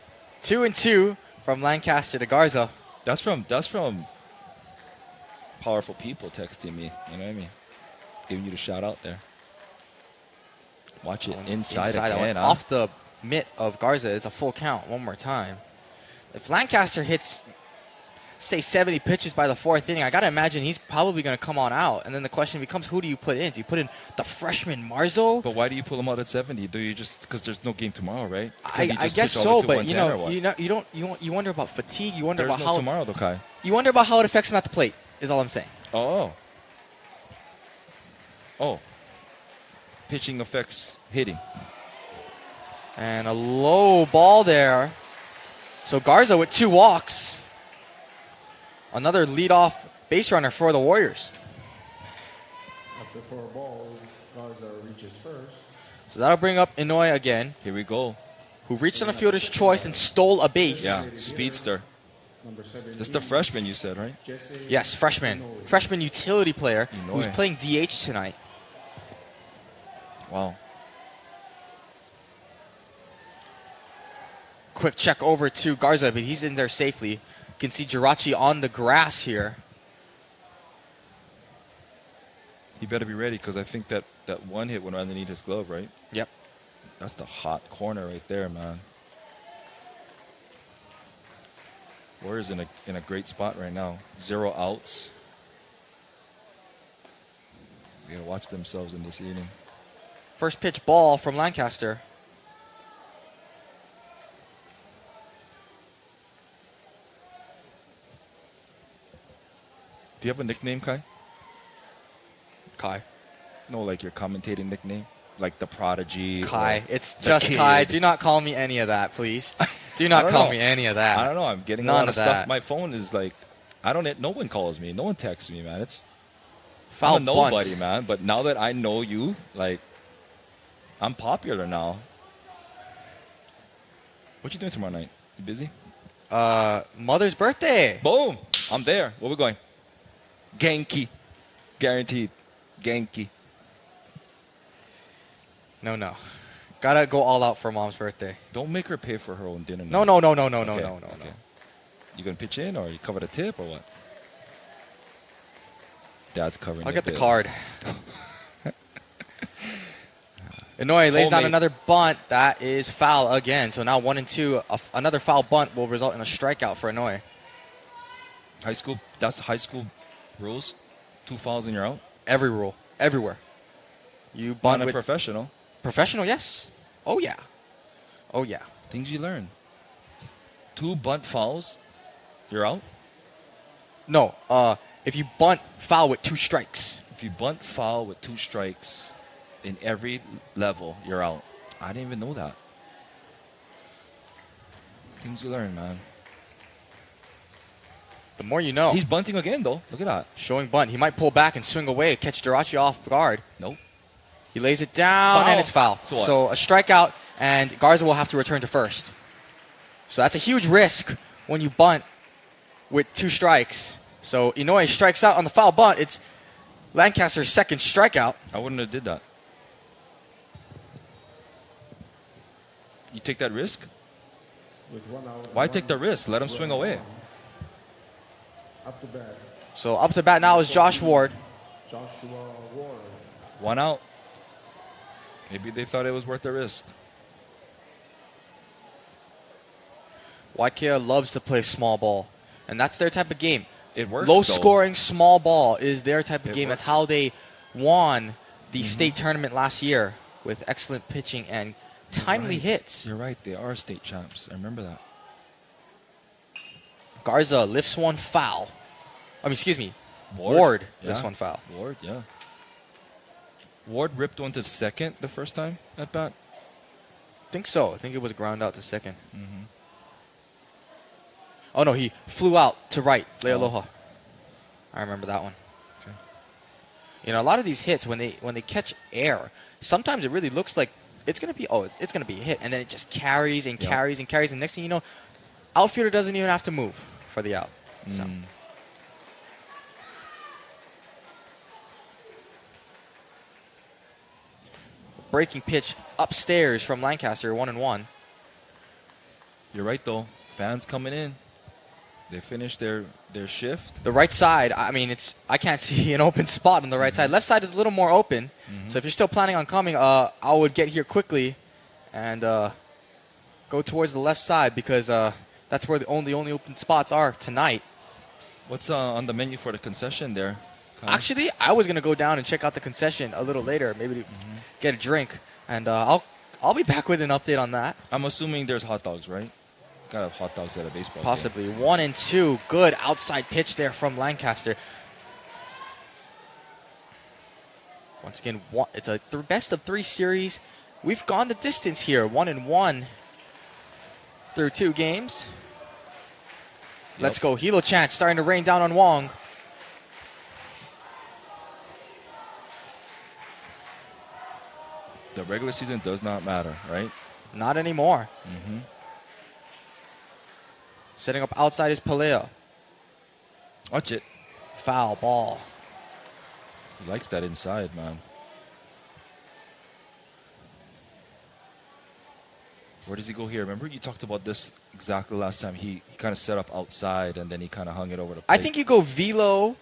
2-2 from Lancaster to Garza. That's from powerful people texting me. You know what I mean? Giving you the shout out there. Watch it inside again. Huh? Off the mitt of Garza is a full count. One more time. If Lancaster hits, say, 70 pitches by the 4th inning, I got to imagine he's probably going to come on out. And then the question becomes, who do you put in? Do you put in the freshman Marzo? But why do you pull him out at 70? Do you just because there's no game tomorrow, right? I guess so, but you wonder about fatigue. You wonder there's about no how tomorrow, though, Kai. You wonder about how it affects him at the plate. Is all I'm saying. Oh. Pitching affects hitting. And a low ball there. So Garza with 2 walks. Another leadoff base runner for the Warriors. After 4 balls, Garza reaches first. So that'll bring up Inouye again, Here we go. who reached on a fielder's choice and stole a base. Yeah, speedster. Number 17. This is the freshman you said, right? Jesse Yes, freshman. Inoue. Freshman utility player who's Inoue. playing DH tonight. Wow. Quick check over to Garza, but he's in there safely. You can see Jirachi on the grass here. He better be ready because I think that one hit went underneath his glove, right? Yep. That's the hot corner right there, man. Warriors in a great spot right now. 0 outs. They gotta watch themselves in this inning. First pitch ball from Lancaster. Do you have a nickname, Kai? Kai. No, like your commentating nickname, like the Prodigy. Kai. or It's the just Kid. Kai. Do not call me any of that, please. Do I not don't call know. me any of that. I don't know. I'm getting None a lot of of stuff. that. My phone is like, no one calls me. No one texts me, man. Foul I'm a nobody, bunt. man. But now that I know you, like, I'm popular now. What you doing tomorrow night? You busy? Mother's birthday. Boom! I'm there. Where we going? Genki. Guaranteed. Genki. No. Gotta go all out for mom's birthday. Don't make her pay for her own dinner. No. now. No. You gonna pitch in or you cover the tip or what? Dad's covering I'll the get the bill. card. Inoue lays down Homemade. another bunt. That is foul again. So now 1-2. Another foul bunt will result in a strikeout for Inoue. High school. That's high school rules. 2 fouls and you're out. Every rule. Everywhere. You bunt On a with professional. professional, yes. Oh, yeah. Things you learn. 2 bunt fouls, you're out. No, if you bunt foul with 2 strikes. If you bunt foul with 2 strikes in every level, you're out. I didn't even know that. Things you learn, man. The more you know. He's bunting again, though. Look at that. Showing bunt. He might pull back and swing away, catch Jirachi off guard. Nope. He lays it down, Foul. and it's foul. So what? So a strikeout, and Garza will have to return to first. So that's a huge risk when you bunt with 2 strikes. So Inoue strikes out on the foul bunt. It's Lancaster's second strikeout. I wouldn't have did that. You take that risk? with 1 out. and Why 1 take the risk? Let him swing away. Up to bat, So up to bat now is Josh Ward. Joshua Ward. 1 out. Maybe they thought it was worth the risk. Waiakea loves to play small ball, and that's their type of game. It works. Low though. scoring small ball is their type of It game. works. That's how they won the state tournament last year with excellent pitching and timely Right. hits. You're right. They are state champs. I remember that. Garza lifts one foul. Ward lifts Yeah. one foul. Ward, yeah. Ward ripped one to second the first time at bat. I think so. I think it was ground out to second. Oh no, he flew out to right. Lay Oh. aloha. I remember that one. Okay. You know, a lot of these hits when they catch air, sometimes it really looks like it's gonna be it's gonna be a hit, and then it just carries and Yeah. carries and carries, and next thing you know, outfielder doesn't even have to move for the out. So. Breaking pitch upstairs from Lancaster, 1-1. You're right, though. Fans coming in. They finished their shift. The right side, I mean, I can't see an open spot on the right side. Left side is a little more open. So if you're still planning on coming, I would get here quickly and go towards the left side because that's where the only open spots are tonight. What's on the menu for the concession there? Kyle? Actually, I was going to go down and check out the concession a little later, maybe to get a drink. And I'll be back with an update on that. I'm assuming there's hot dogs, right? Gotta have hot dogs at a baseball game. Possibly. 1-2. Good outside pitch there from Lancaster. Once again, it's a best of 3 series. We've gone the distance here. 1-1 through 2 games. Let's go. Hilo chant starting to rain down on Wong. The regular season does not matter, right? Not anymore. Setting up outside is Pelea. Watch it. Foul ball. He likes that inside, man. Where does he go here? Remember you talked about this exactly last time. He kind of set up outside and then he kind of hung it over the plate. I think you go velo.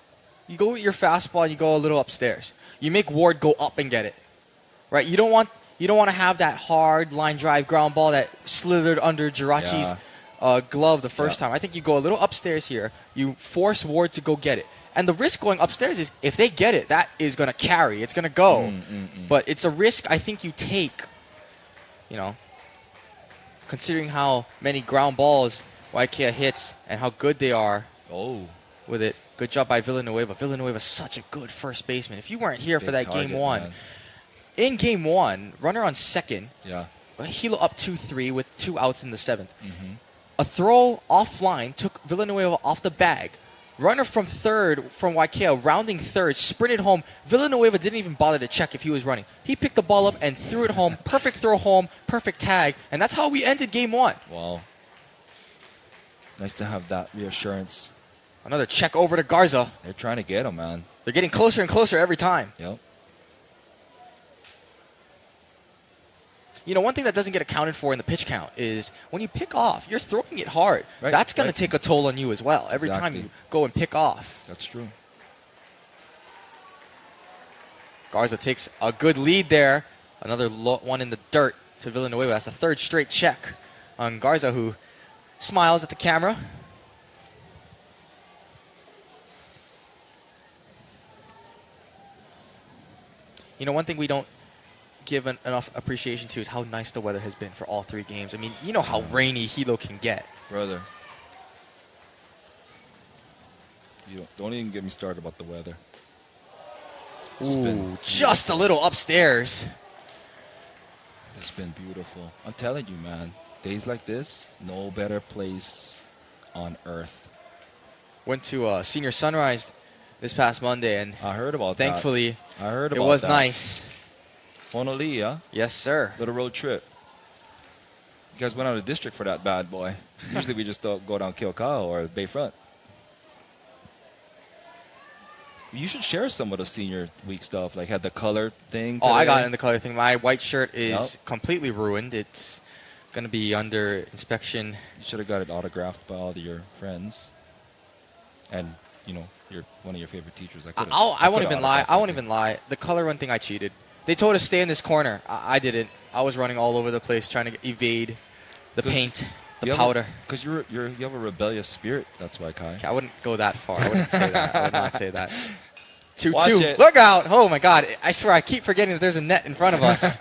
You go with your fastball and you go a little upstairs. You make Ward go up and get it. Right? You don't want to have that hard line drive ground ball that slithered under Jirachi's glove the first time. I think you go a little upstairs here. You force Ward to go get it. And the risk going upstairs is if they get it, that is going to carry. It's going to go. But it's a risk I think you take, considering how many ground balls Waiakea hits and how good they are with it. Good job by Villanueva. Villanueva's such a good first baseman. If you weren't here for that target, game one, man. In game one, runner on second, Yeah. Hilo up 2-3 with 2 outs in the 7th. A throw offline took Villanueva off the bag. Runner from third from Waiakea, rounding third, sprinted home. Villanueva didn't even bother to check if he was running. He picked the ball up and threw it home. Perfect throw home, perfect tag. And that's how we ended game one. Wow. Nice to have that reassurance. Another check over to Garza. They're trying to get him, man. They're getting closer and closer every time. Yep. One thing that doesn't get accounted for in the pitch count is when you pick off, you're throwing it hard. Right, That's going to take a toll on you as well. Every time you go and pick off. That's true. Garza takes a good lead there. Another one in the dirt to Villanueva. That's a third straight check on Garza, who smiles at the camera. One thing we don't give enough appreciation to is how nice the weather has been for all 3 games. I mean, you know how rainy Hilo can get. Brother. Don't even get me started about the weather. Ooh, just a little upstairs. It's been beautiful. I'm telling you, man. Days like this, no better place on earth. Went to Senior Sunrise this past Monday, and I heard about thankfully, that. I heard about it was that. nice. Honolulu, Yes, sir. little road trip. You guys went out of district for that bad boy. Usually we just go down Keokau or Bayfront. You should share some of the senior week stuff, like had the color thing. Oh, I today. got in the color thing. My white shirt is completely ruined. It's going to be under inspection. You should have got it autographed by all of your friends. And, you're one of your favorite teachers. I won't even lie. I won't even lie. The color run thing, I cheated. They told us to stay in this corner. I didn't. I was running all over the place trying to evade the paint, the powder. Because you have a rebellious spirit. That's why, Kai. I wouldn't go that far. I wouldn't say that. I would not say that. 2-2. Watch it. Look out. Oh, my God. I swear, I keep forgetting that there's a net in front of us.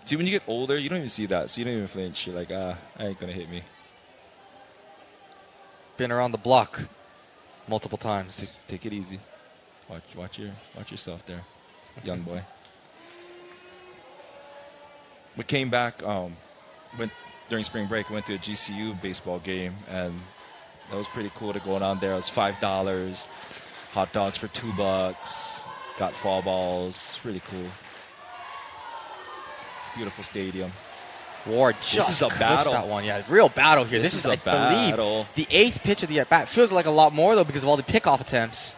See, when you get older, you don't even see that. So you don't even flinch. You're like, I ain't going to hit me. Been around the block multiple times. Take it easy. Watch yourself there, young boy. We came back went during spring break. Went to a GCU baseball game, and that was pretty cool to go on there. It was $5, hot dogs for $2. Got fall balls. It's really cool. Beautiful stadium. Ward just is a clips battle. that one. Yeah, real battle here. This is a I battle. believe, the 8th pitch of the at-bat. Feels like a lot more, though, because of all the pickoff attempts.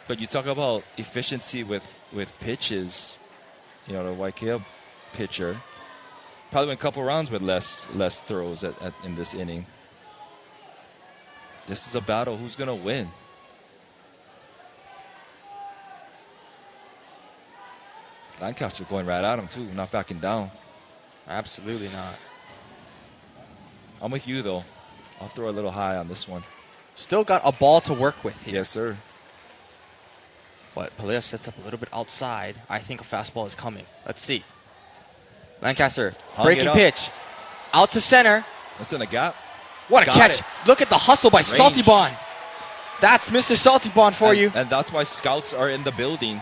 But you talk about efficiency with pitches. The Waiakea pitcher probably went a couple rounds with less throws in this inning. This is a battle. Who's going to win? Lancaster going right at him, too. Not backing down. Absolutely not. I'm with you, though. I'll throw a little high on this one. Still got a ball to work with here. Yes, sir. But Pelea sets up a little bit outside. I think a fastball is coming. Let's see. Lancaster, breaking pitch. Out to center. That's in the gap. What a catch. It. Look at the hustle by Salty Bond. That's Mr. Salty Bond for you. And that's why scouts are in the building.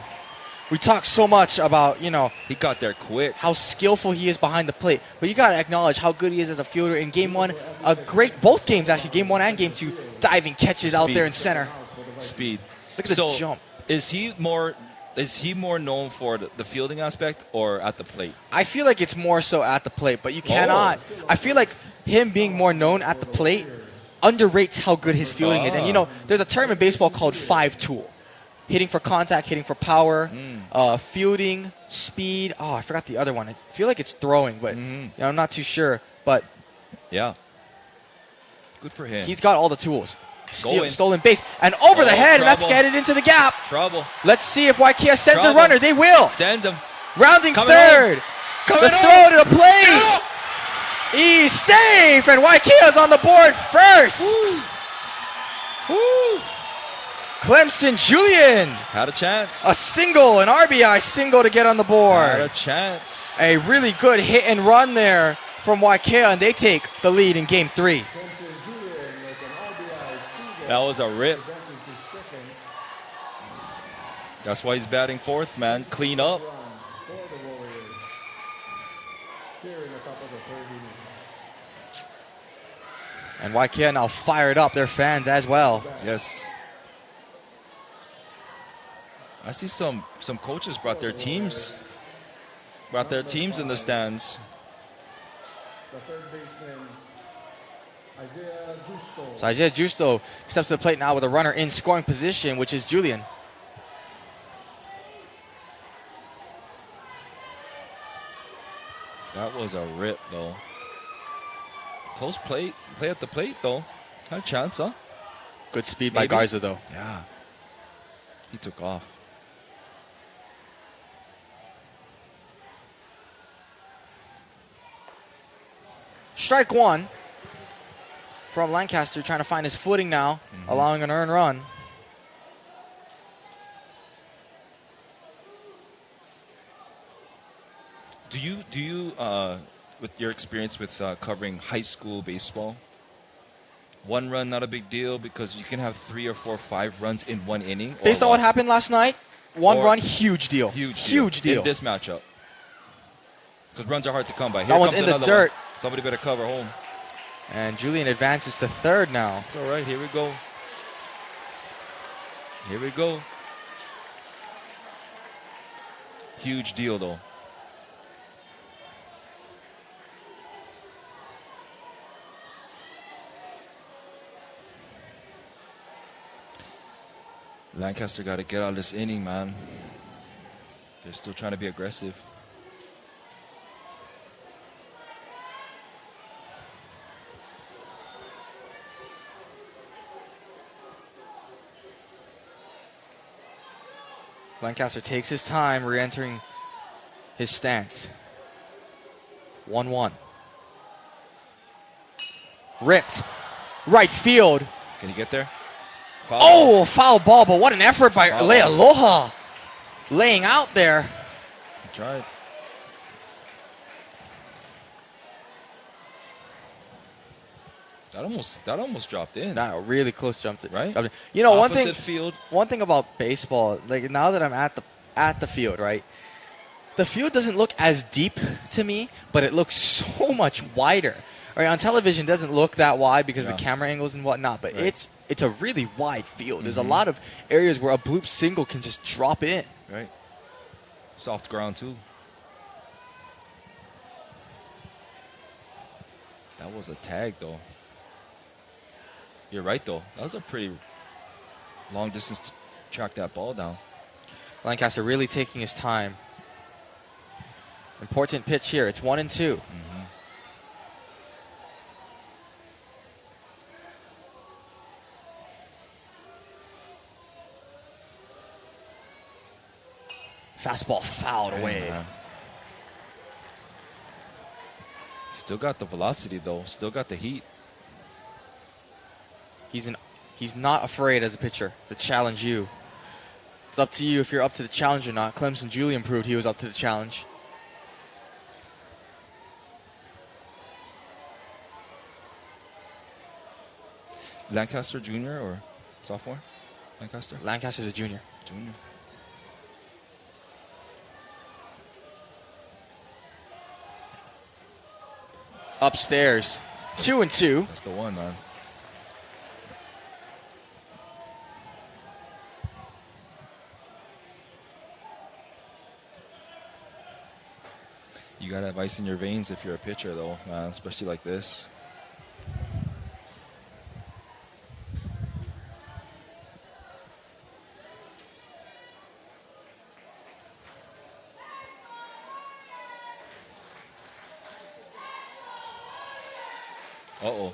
We talk so much about, he got there quick. How skillful he is behind the plate. But you got to acknowledge how good he is as a fielder in Game 1. Both games, actually, Game 1 and Game 2, diving catches out there in center. Speed. Look at the jump. Is he more known for the fielding aspect or at the plate? I feel like it's more so at the plate, but you cannot. I feel like him being more known at the plate underrates how good his fielding is. And, you know, there's a term in baseball called 5-tool. Hitting for contact, hitting for power, fielding, speed. Oh, I forgot the other one. I feel like it's throwing, but you know, I'm not too sure. But Yeah. Good for him. he's got all the tools. Going. Stolen base. And over the head, and that's trouble. headed into the gap. Trouble. Let's see if Waiakea sends Trouble. the runner. They will. Send him. Rounding Coming third. Coming The throw to the plate. He's safe, and Waikea's on the board first. Woo. Clemson Julian. Had a chance. A single, an RBI single to get on the board. Had a chance. A really good hit and run there from Waiakea, and they take the lead in Game 3. Clemson Julian with an RBI single. That was a rip. Advancing to second. That's why he's batting fourth, man. Clean up. Run for the Warriors. Here in the top of the third inning. And Waiakea now fired up, their fans as well. Yes. I see some coaches brought their teams in the stands. The third baseman, Isaiah Justo. So Isaiah Justo steps to the plate now with a runner in scoring position, which is Julian. That was a rip, though. Close play at the plate, though. Had a chance, huh? Good speed by Maybe. Garza, though. Yeah. He took off. Strike one from Lancaster, trying to find his footing now, allowing an earned run. Do you with your experience with covering high school baseball, one run not a big deal because you can have 3 or 4 or 5 runs in one inning? Based on what happened last night, one Or- run, huge deal. Huge deal in this matchup. Because runs are hard to come by. Here That one's comes in the another dirt. one. Somebody better cover home. And Julian advances to third now. It's all right. Here we go. Here we go. Huge deal, though. Lancaster got to get out of this inning, man. They're still trying to be aggressive. Lancaster takes his time re-entering his stance. 1-1. Ripped. Right field. Can he get there? Foul. Oh, foul ball, but what an effort by Foul. Lea Aloha. Laying out there. He tried. That almost dropped in. That really close jumped it. Right? Jumped it. You know, Opposite field. one thing about baseball, like now that I'm at the field, right? The field doesn't look as deep to me, but it looks so much wider. Right? On television, it doesn't look that wide because of the camera angles and whatnot, but Right. it's a really wide field. There's a lot of areas where a bloop single can just drop in. Right. Soft ground, too. That was a tag, though. You're right, though. That was a pretty long distance to track that ball down. Lancaster really taking his time. Important pitch here. It's 1-2. Fastball fouled away. Man. Still got the velocity, though. Still got the heat. He's not afraid as a pitcher to challenge you. It's up to you if you're up to the challenge or not. Clemson Julian proved he was up to the challenge. Lancaster junior or sophomore? Lancaster? Lancaster's a junior. Junior. Upstairs. 2-2. That's the one, man. You gotta have ice in your veins if you're a pitcher, though, man, especially like this. Uh-oh.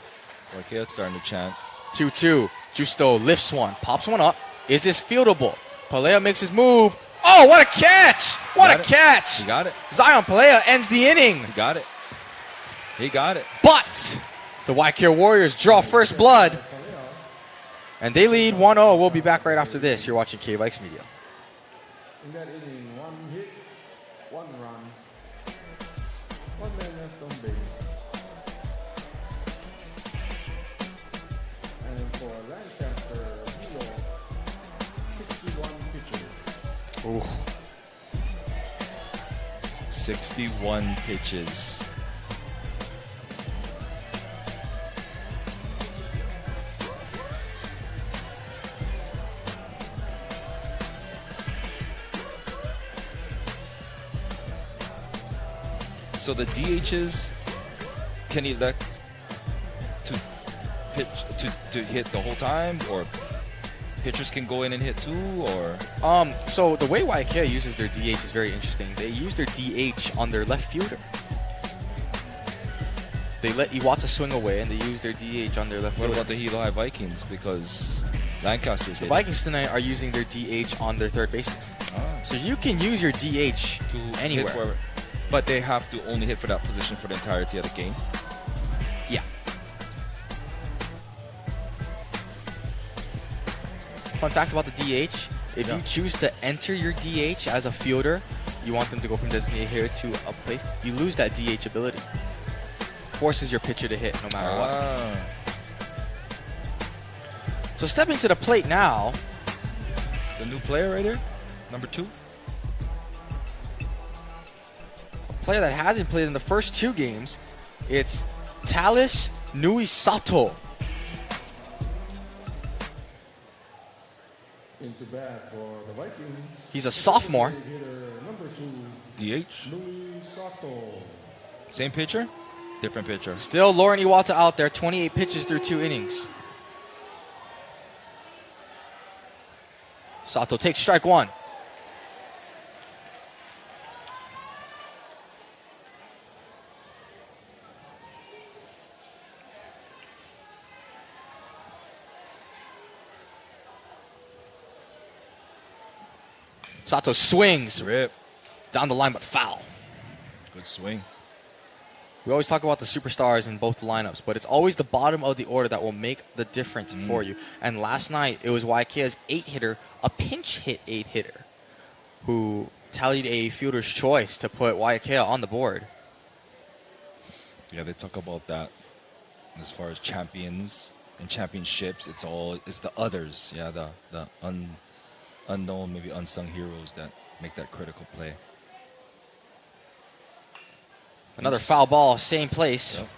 Waiakea starting to chant. 2-2. Justo lifts one, pops one up. Is this fieldable? Pelea makes his move. Oh, what a catch! What a catch! He got it. Zion Pelea ends the inning. He got it. He got it. But the Waiakea Warriors draw first blood. And they lead 1-0. We'll be back right after this. You're watching KVIKS Media. In that inning, 1 hit, 1 run, 1 man left on base. And for Lancaster, Hilo, 61 pitches. Ooh. 61 pitches. So the DHs can elect to pitch to hit the whole time, or pitchers can go in and hit too, or So the way Waiakea uses their DH is very interesting. They use their DH on their left fielder. They let Iwata swing away, and they use their DH on their left what fielder. about the Hilo High Vikings? Because Lancaster's The hitting. Vikings tonight are using their DH on their third baseman. So you can use your DH to anywhere. hit wherever. But they have to only hit for that position for the entirety of the game. Yeah. Fun fact about the DH, if you choose to enter your DH as a fielder, you want them to go from designated hitter to a place, you lose that DH ability. Forces your pitcher to hit no matter what. So stepping to the plate now. The new player right here, number 2. Player that hasn't played in the first 2 games, it's Talis Nui Sato. Into bat for the Vikings. He's a sophomore. Hitter number 2, DH. Luis Sato. Same pitcher, different pitcher. Still Lauren Iwata out there, 28 pitches through 2 innings. Sato takes strike 1. Sato swings Rip. down the line, but foul. Good swing. We always talk about the superstars in both lineups, but it's always the bottom of the order that will make the difference for you. And last night, it was Waikea's 8-hitter, a pinch hit 8-hitter, who tallied a fielder's choice to put Waiakea on the board. Yeah, they talk about that as far as champions and championships. It's the others. Yeah, the unknown, maybe unsung heroes that make that critical play. Another foul ball, same place. Yep.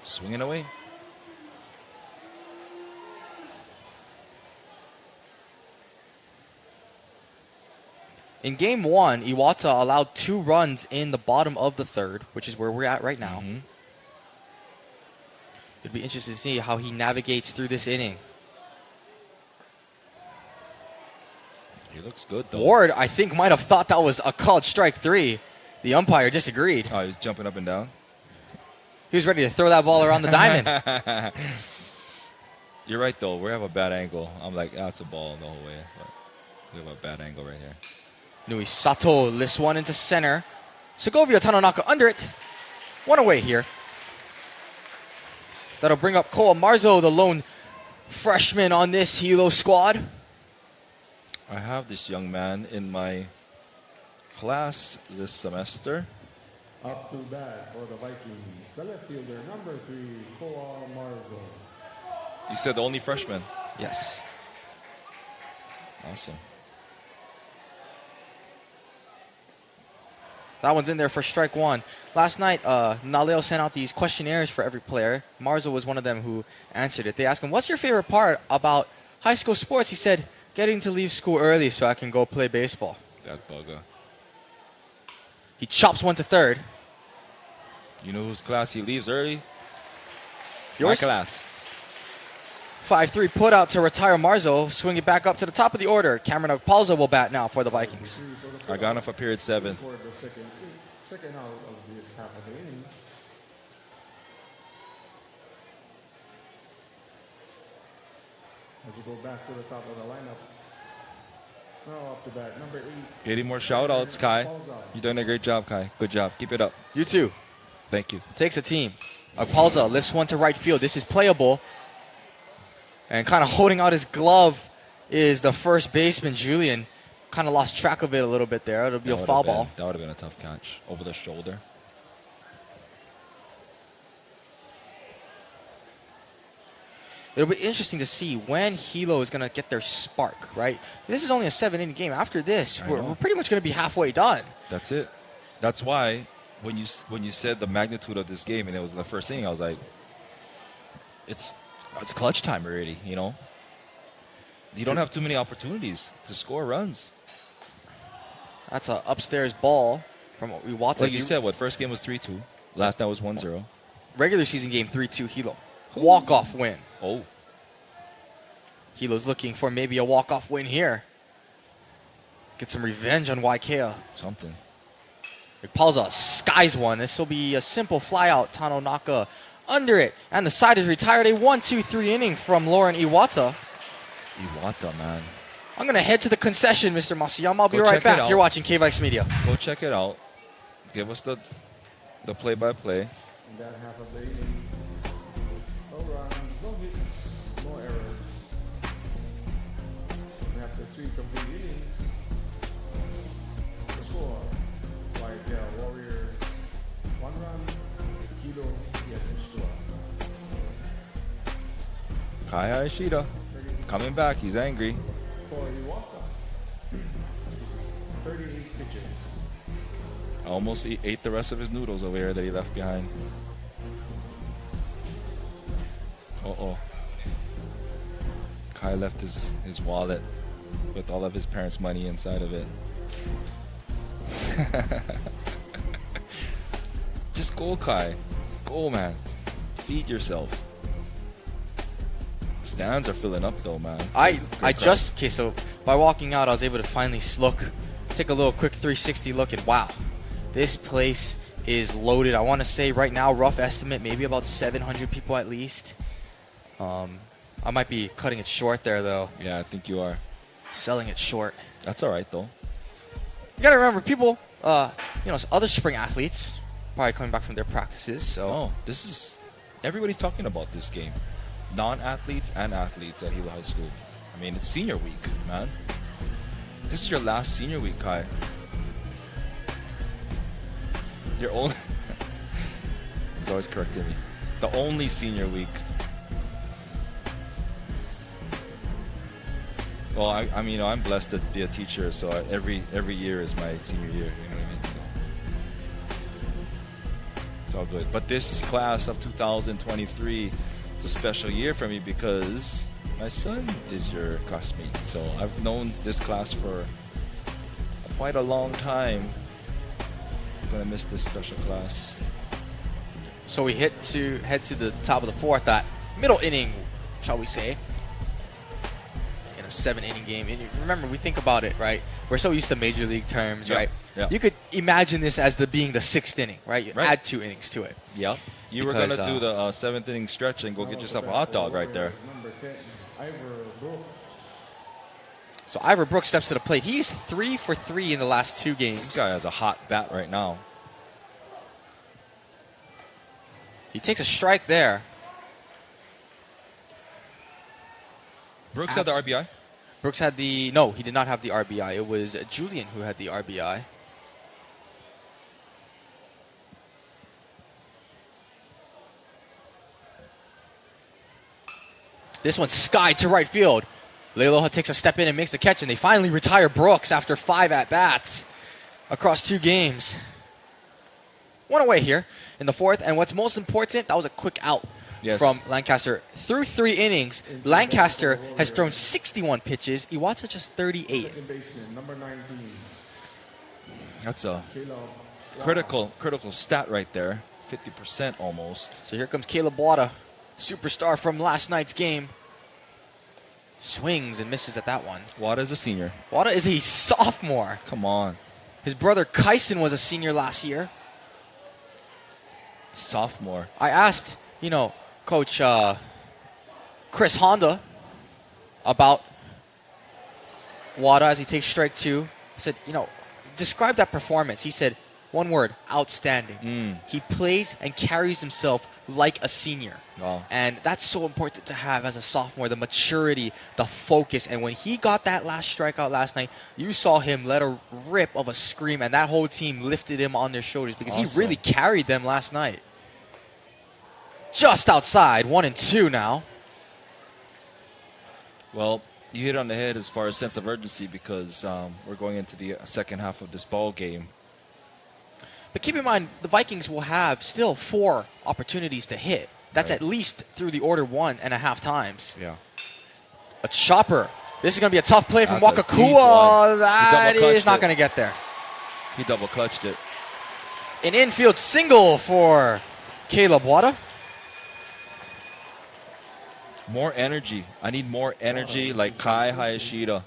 Swinging away. In game 1, Iwata allowed 2 runs in the bottom of the 3rd, which is where we're at right now. It'd be interesting to see how he navigates through this inning. He looks good, though. Ward, I think, might have thought that was a called strike 3. The umpire disagreed. Oh, he was jumping up and down. He was ready to throw that ball around the diamond. You're right, though. We have a bad angle. I'm like, that's a ball the whole way. But we have a bad angle right here. Nui Sato lifts one into center. Segovia Tanonaka under it. One away here. That'll bring up Koa Marzo, the lone freshman on this Hilo squad. I have this young man in my class this semester. Up to bat for the Vikings, the left fielder number 3, Koa Marzo. You said the only freshman. Yes. Awesome. That one's in there for strike 1. Last night, Naleo sent out these questionnaires for every player. Marzo was one of them who answered it. They asked him, what's your favorite part about high school sports? He said, getting to leave school early so I can go play baseball. That bugger. He chops one to third. You know whose class he leaves early? Yours? My class. 5-3 put out to retire Marzo. Swing it back up to the top of the order. Cameron Okpalza will bat now for the Vikings. I got him for period 7. For the second out of this half of the inning. as we go back to the top of the lineup. Now up to bat, number 8. Getting more shout-outs, Kai. Pausa. You're doing a great job, Kai. Good job. Keep it up. You too. Thank you. Takes a team. Palza lifts one to right field. This is playable. And kind of holding out his glove is the first baseman, Julian. Kind of lost track of it a little bit there. It'll be a foul ball. That would have been a tough catch over the shoulder. It'll be interesting to see when Hilo is going to get their spark, right? This is only a 7-inning game. After this, we're pretty much going to be halfway done. That's it. That's why when you said the magnitude of this game and it was the first inning, I was like, it's clutch time already, you know? You don't have too many opportunities to score runs. That's an upstairs ball from Iwata. Like you said, first game was 3-2. Last night was 1-0. Regular season game, 3-2 Hilo. Walk-off win. Oh. Hilo's looking for maybe a walk-off win here. Get some revenge on Waiakea. Something. Pauza skies one. This will be a simple fly-out. Tanonaka under it. And the side is retired. A 1-2-3 inning from Lauren Iwata. Iwata, man. I'm going to head to the concession, Mr. Masayama. I'll be Go right check it back. out. You're watching KVIKS Media. Go check it out. Give us the play-by-play. In that half of the inning, no runs, no hits, no errors. And after 3 complete innings, the score, Waiakea Warriors, 1 run, Hilo yet to score. Kai Ishida coming back. He's angry. For Iwata, 38 pitches. Almost ate the rest of his noodles over here that he left behind. Uh-oh. Kai left his wallet with all of his parents' money inside of it. Just go, Kai. Go, man. Feed yourself. Stands are filling up, though, man. So by walking out, I was able to finally take a little quick 360 look, and wow, this place is loaded. I want to say right now, rough estimate, maybe about 700 people at least. I might be cutting it short there, though. Yeah, I think you are. Selling it short. That's all right, though. You got to remember, people, other spring athletes probably coming back from their practices. So Everybody's talking about this game. Non-athletes and athletes at Hilo High School. I mean, it's senior week, man. This is your last senior week, Kai. Your only... He's always correcting me. The only senior week. Well, I mean, I'm blessed to be a teacher, so every year is my senior year. You know what I mean? So it's all good. But this class of 2023 is a special year for me because my son is your classmate. So I've known this class for quite a long time. I'm gonna miss this special class. So we head to the top of the 4th, that middle inning, shall we say, in a 7-inning game. And remember, we think about it, right? We're so used to major league terms, right? Yeah. You could imagine this as being the 6th inning, right? You add 2 innings to it. Yeah. You were gonna do the 7th inning stretch and go get yourself a hot dog right there. Number 10, Ivor Brooks. So Ivor Brooks steps to the plate. He's 3 for 3 in the last 2 games. This guy has a hot bat right now. He takes a strike there. Brooks had the RBI? Brooks had no, he did not have the RBI. It was Julian who had the RBI. This one's skied to right field. Leiloha takes a step in and makes the catch, and they finally retire Brooks after 5 at-bats across 2 games. 1 away here in the 4th, and what's most important, that was a quick out from Lancaster. Through 3 innings, Lancaster has thrown 61 pitches. Iwata just 38. Second baseman, number 19. That's a Caleb. critical stat right there. 50% almost. So here comes Caleb Wada, superstar from last night's game. Swings and misses at that one. Wada's a senior. Wada is a sophomore. Come on. His brother Kyson was a senior last year. Sophomore. I asked, Coach Chris Honda, about Wada as he takes strike 2. I said, describe that performance. He said, one word, outstanding. He plays and carries himself like a senior. Wow. And that's so important to have as a sophomore, the maturity, the focus. And when he got that last strikeout last night, you saw him let a rip of a scream, and that whole team lifted him on their shoulders because he really carried them last night. Just outside, 1-2 now. Well, you hit on the head as far as sense of urgency because we're going into the second half of this ball game. But keep in mind, the Vikings will have still 4 opportunities to hit. That's at least through the order 1.5 times. Yeah. A chopper. This is going to be a tough play from That's a deep Wakakua. one. That He double is not clutched going to get there. He double clutched it. An infield single for Caleb Wada. More energy. I need more energy like Kai Hayashida.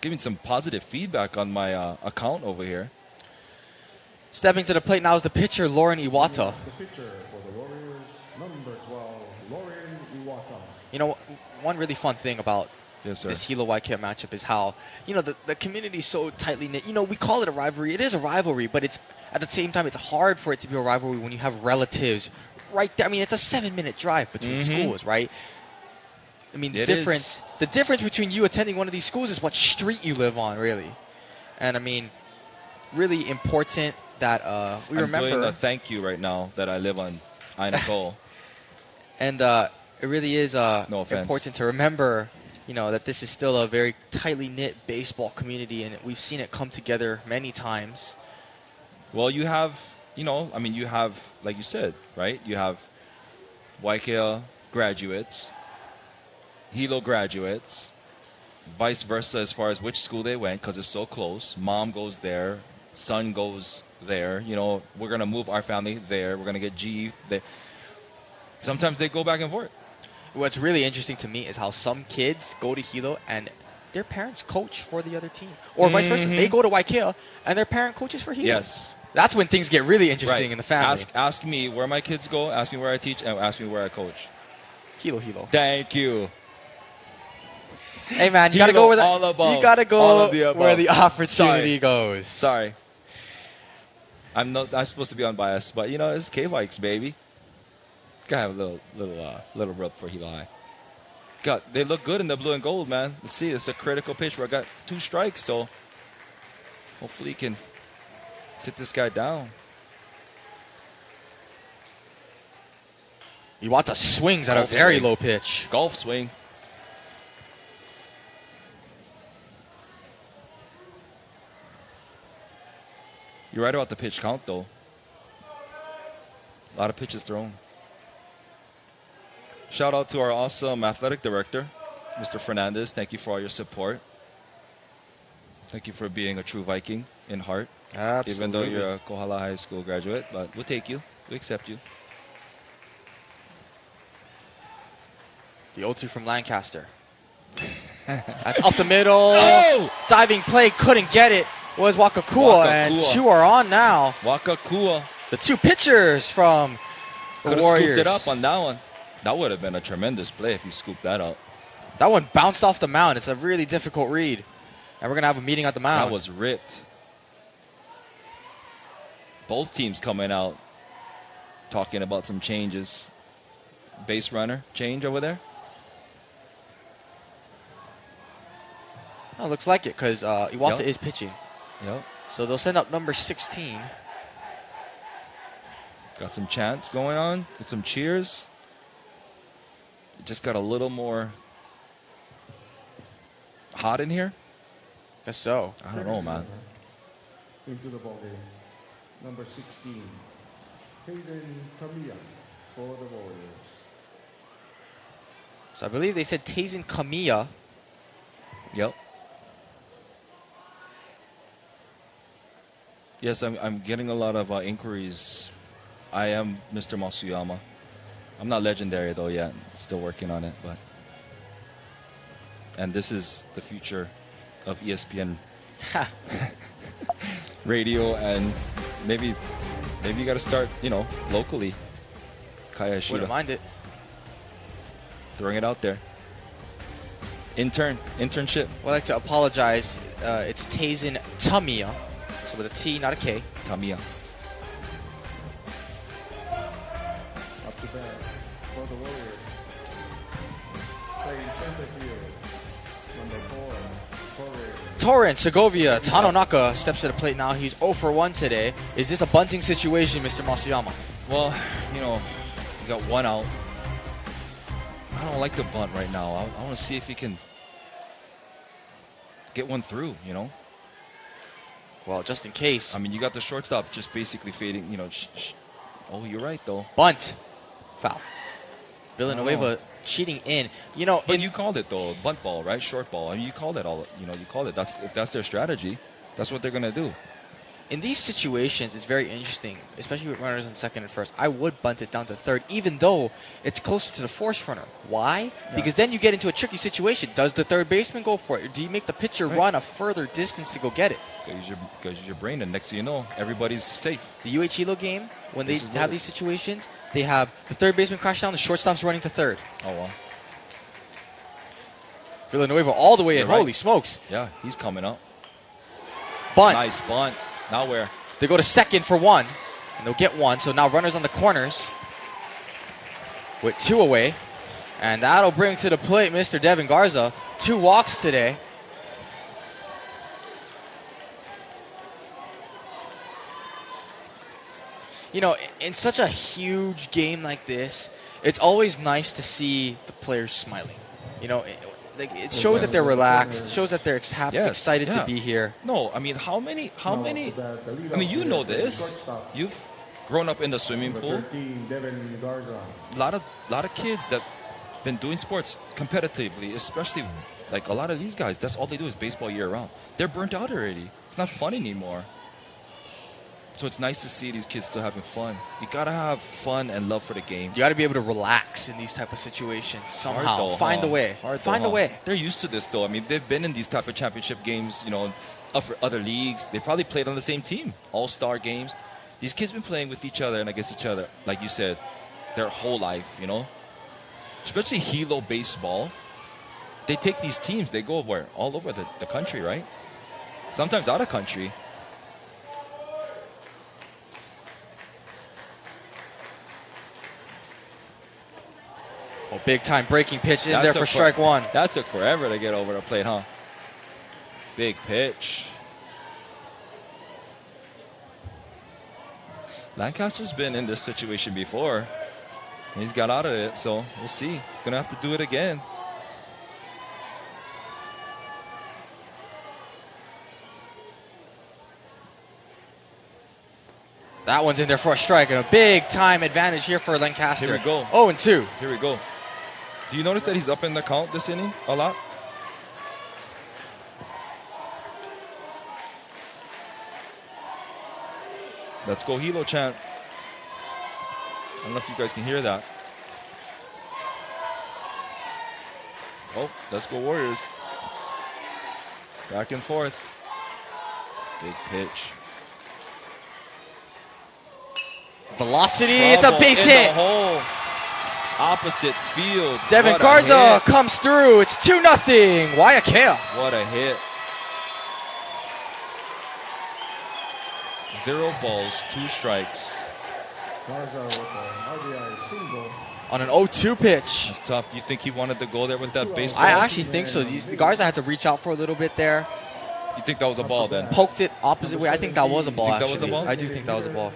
Giving some positive feedback on my account over here. Stepping to the plate now is the pitcher, Lauren Iwata. The pitcher for the Warriors, number 12, Lauren Iwata. One really fun thing about Yes, sir. this Hilo Waiakea matchup is how, the community is so tightly knit. We call it a rivalry. It is a rivalry, but it's at the same time, it's hard for it to be a rivalry when you have relatives right there. I mean, it's a 7-minute drive between schools, right? I mean, the difference between you attending one of these schools is what street you live on, really. And I mean, really important that we remember. I'm doing a thank you right now that I live on Ainacole. And it really is No offense. important to remember, that this is still a very tightly knit baseball community, and we've seen it come together many times. Well, you have, you have, like you said, right? You have Waiakea graduates, Hilo graduates, vice versa as far as which school they went because it's so close. Mom goes there, son goes there. We're going to move our family there. We're going to get G there. Sometimes they go back and forth. What's really interesting to me is how some kids go to Hilo and their parents coach for the other team. Or vice versa. They go to Waiakea and their parent coaches for Hilo. Yes. That's when things get really interesting in the family. Ask me where my kids go, ask me where I teach, and ask me where I coach. Hilo. Thank you. Hey man, you gotta go where the opportunity goes. Sorry. I'm supposed to be unbiased, but it's KVIKS, baby. Gotta have a little rub for Hilo High. God, they look good in the blue and gold, man. Let's see, it's a critical pitch where I got 2 strikes, so hopefully he can sit this guy down. Iwata swings at a very low pitch. Golf swing. You're right about the pitch count, though. A lot of pitches thrown. Shout out to our awesome athletic director, Mr. Fernandez. Thank you for all your support. Thank you for being a true Viking in heart. Absolutely. Even though you're a Kohala High School graduate, but we'll take you. We accept you. The 0-2 from Lancaster. That's up the middle. Oh! Diving play, couldn't get it. Was Wakakua, and 2 are on now. Wakakua. The 2 pitchers from the Could have Warriors. scooped it up on that one. That would have been a tremendous play if you scooped that up. That one bounced off the mound. It's a really difficult read. And we're going to have a meeting at the mound. That was ripped. Both teams coming out talking about some changes. Base runner change over there. Oh, looks like it because Iwata is pitching. Yep. So they'll send up number 16. Got some chants going on. Get some cheers. It just got a little more hot in here. Guess so. I don't know, man. Into the ballgame, number 16, Tazen Tamiya for the Warriors. So I believe they said Tazen Kamiya. Yep. Yes, I'm getting a lot of inquiries. I am Mr. Masuyama. I'm not legendary though yet. Still working on it, but. And this is the future of ESPN radio, and maybe you got to start, locally. Kaya Shida. Wouldn't mind it. Throwing it out there. Internship. Well, I'd like to apologize. It's Tazen Tamiya. So with a T, not a K. Tamiya. Up to bat for the Warriors. Playing center field. Number 4, Torrent, Segovia, Tanonaka steps to the plate now. He's 0 for 1 today. Is this a bunting situation, Mr. Masuyama? Well, you got one out. I don't like the bunt right now. I want to see if he can get one through, Well, just in case. I mean, you got the shortstop just basically fading, Oh, you're right, though. Bunt. Foul. Villanueva cheating in. But you called it, though. Bunt ball, right? Short ball. I mean, you called it all. You called it. If that's their strategy, that's what they're going to do. In these situations, it's very interesting, especially with runners in second and first. I would bunt it down to third, even though it's closer to the force runner. Why? Yeah. Because then you get into a tricky situation. Does the third baseman go for it? Or do you make the pitcher run a further distance to go get it? Use your brain, and next thing you know, everybody's safe. The UH Hilo game, when they This is have what- these situations, they have the third baseman crash down, the shortstop's running to third. Oh, well. Villanueva all the way in. You're right. Holy smokes. Yeah, he's coming up. Bunt. Nice bunt. Now where? They go to second for 1, and they'll get 1. So now runners on the corners with 2 away. And that'll bring to the plate Mr. Devin Garza. 2 walks today. In such a huge game like this, it's always nice to see the players smiling. It shows that they're relaxed. It shows that they're happy, Yes, excited yeah. to be here. No, I mean, how many? I mean, you know this. You've grown up in the swimming number pool. 13, Devin Garza. A lot of kids that been doing sports competitively, especially like a lot of these guys. That's all they do is baseball year round. They're burnt out already. It's not fun anymore. So it's nice to see these kids still having fun. You gotta have fun and love for the game. You got to be able to relax in these type of situations somehow. Hard though, Find huh? a way. Hard though, Find a huh? way. They're used to this though. I mean, they've been in these type of championship games, for other leagues. They probably played on the same team, all-star games. These kids been playing with each other and against each other, like you said, their whole life, Especially Hilo baseball. They take these teams, they go where? All over the country, right? Sometimes out of country. Oh, big time breaking pitch in That there took for strike 1. That took forever to get over the plate, huh? Big pitch. Lancaster's been in this situation before. He's got out of it, so we'll see. He's going to have to do it again. That one's in there for a strike, and a big time advantage here for Lancaster. Here we go. 0-2. Here we go. Do you notice that he's up in the count this inning a lot? Let's go Hilo chant. I don't know if you guys can hear that. Oh, let's go Warriors. Back and forth. Big pitch. Velocity, it's a base in hit. The hole. Opposite field. Devin What a Garza hit. comes through. It's 2-0. Waiakea. What a hit. 0 balls, 2 strikes. Garza with an RBI single. On an 0-2 pitch. That's tough. Do you think he wanted to go there with that baseball? I actually think so. The Garza had to reach out for a little bit there. You think that was a ball then? Poked it opposite way. I think that was a ball, Think that was actually. a ball? I do think that was a ball.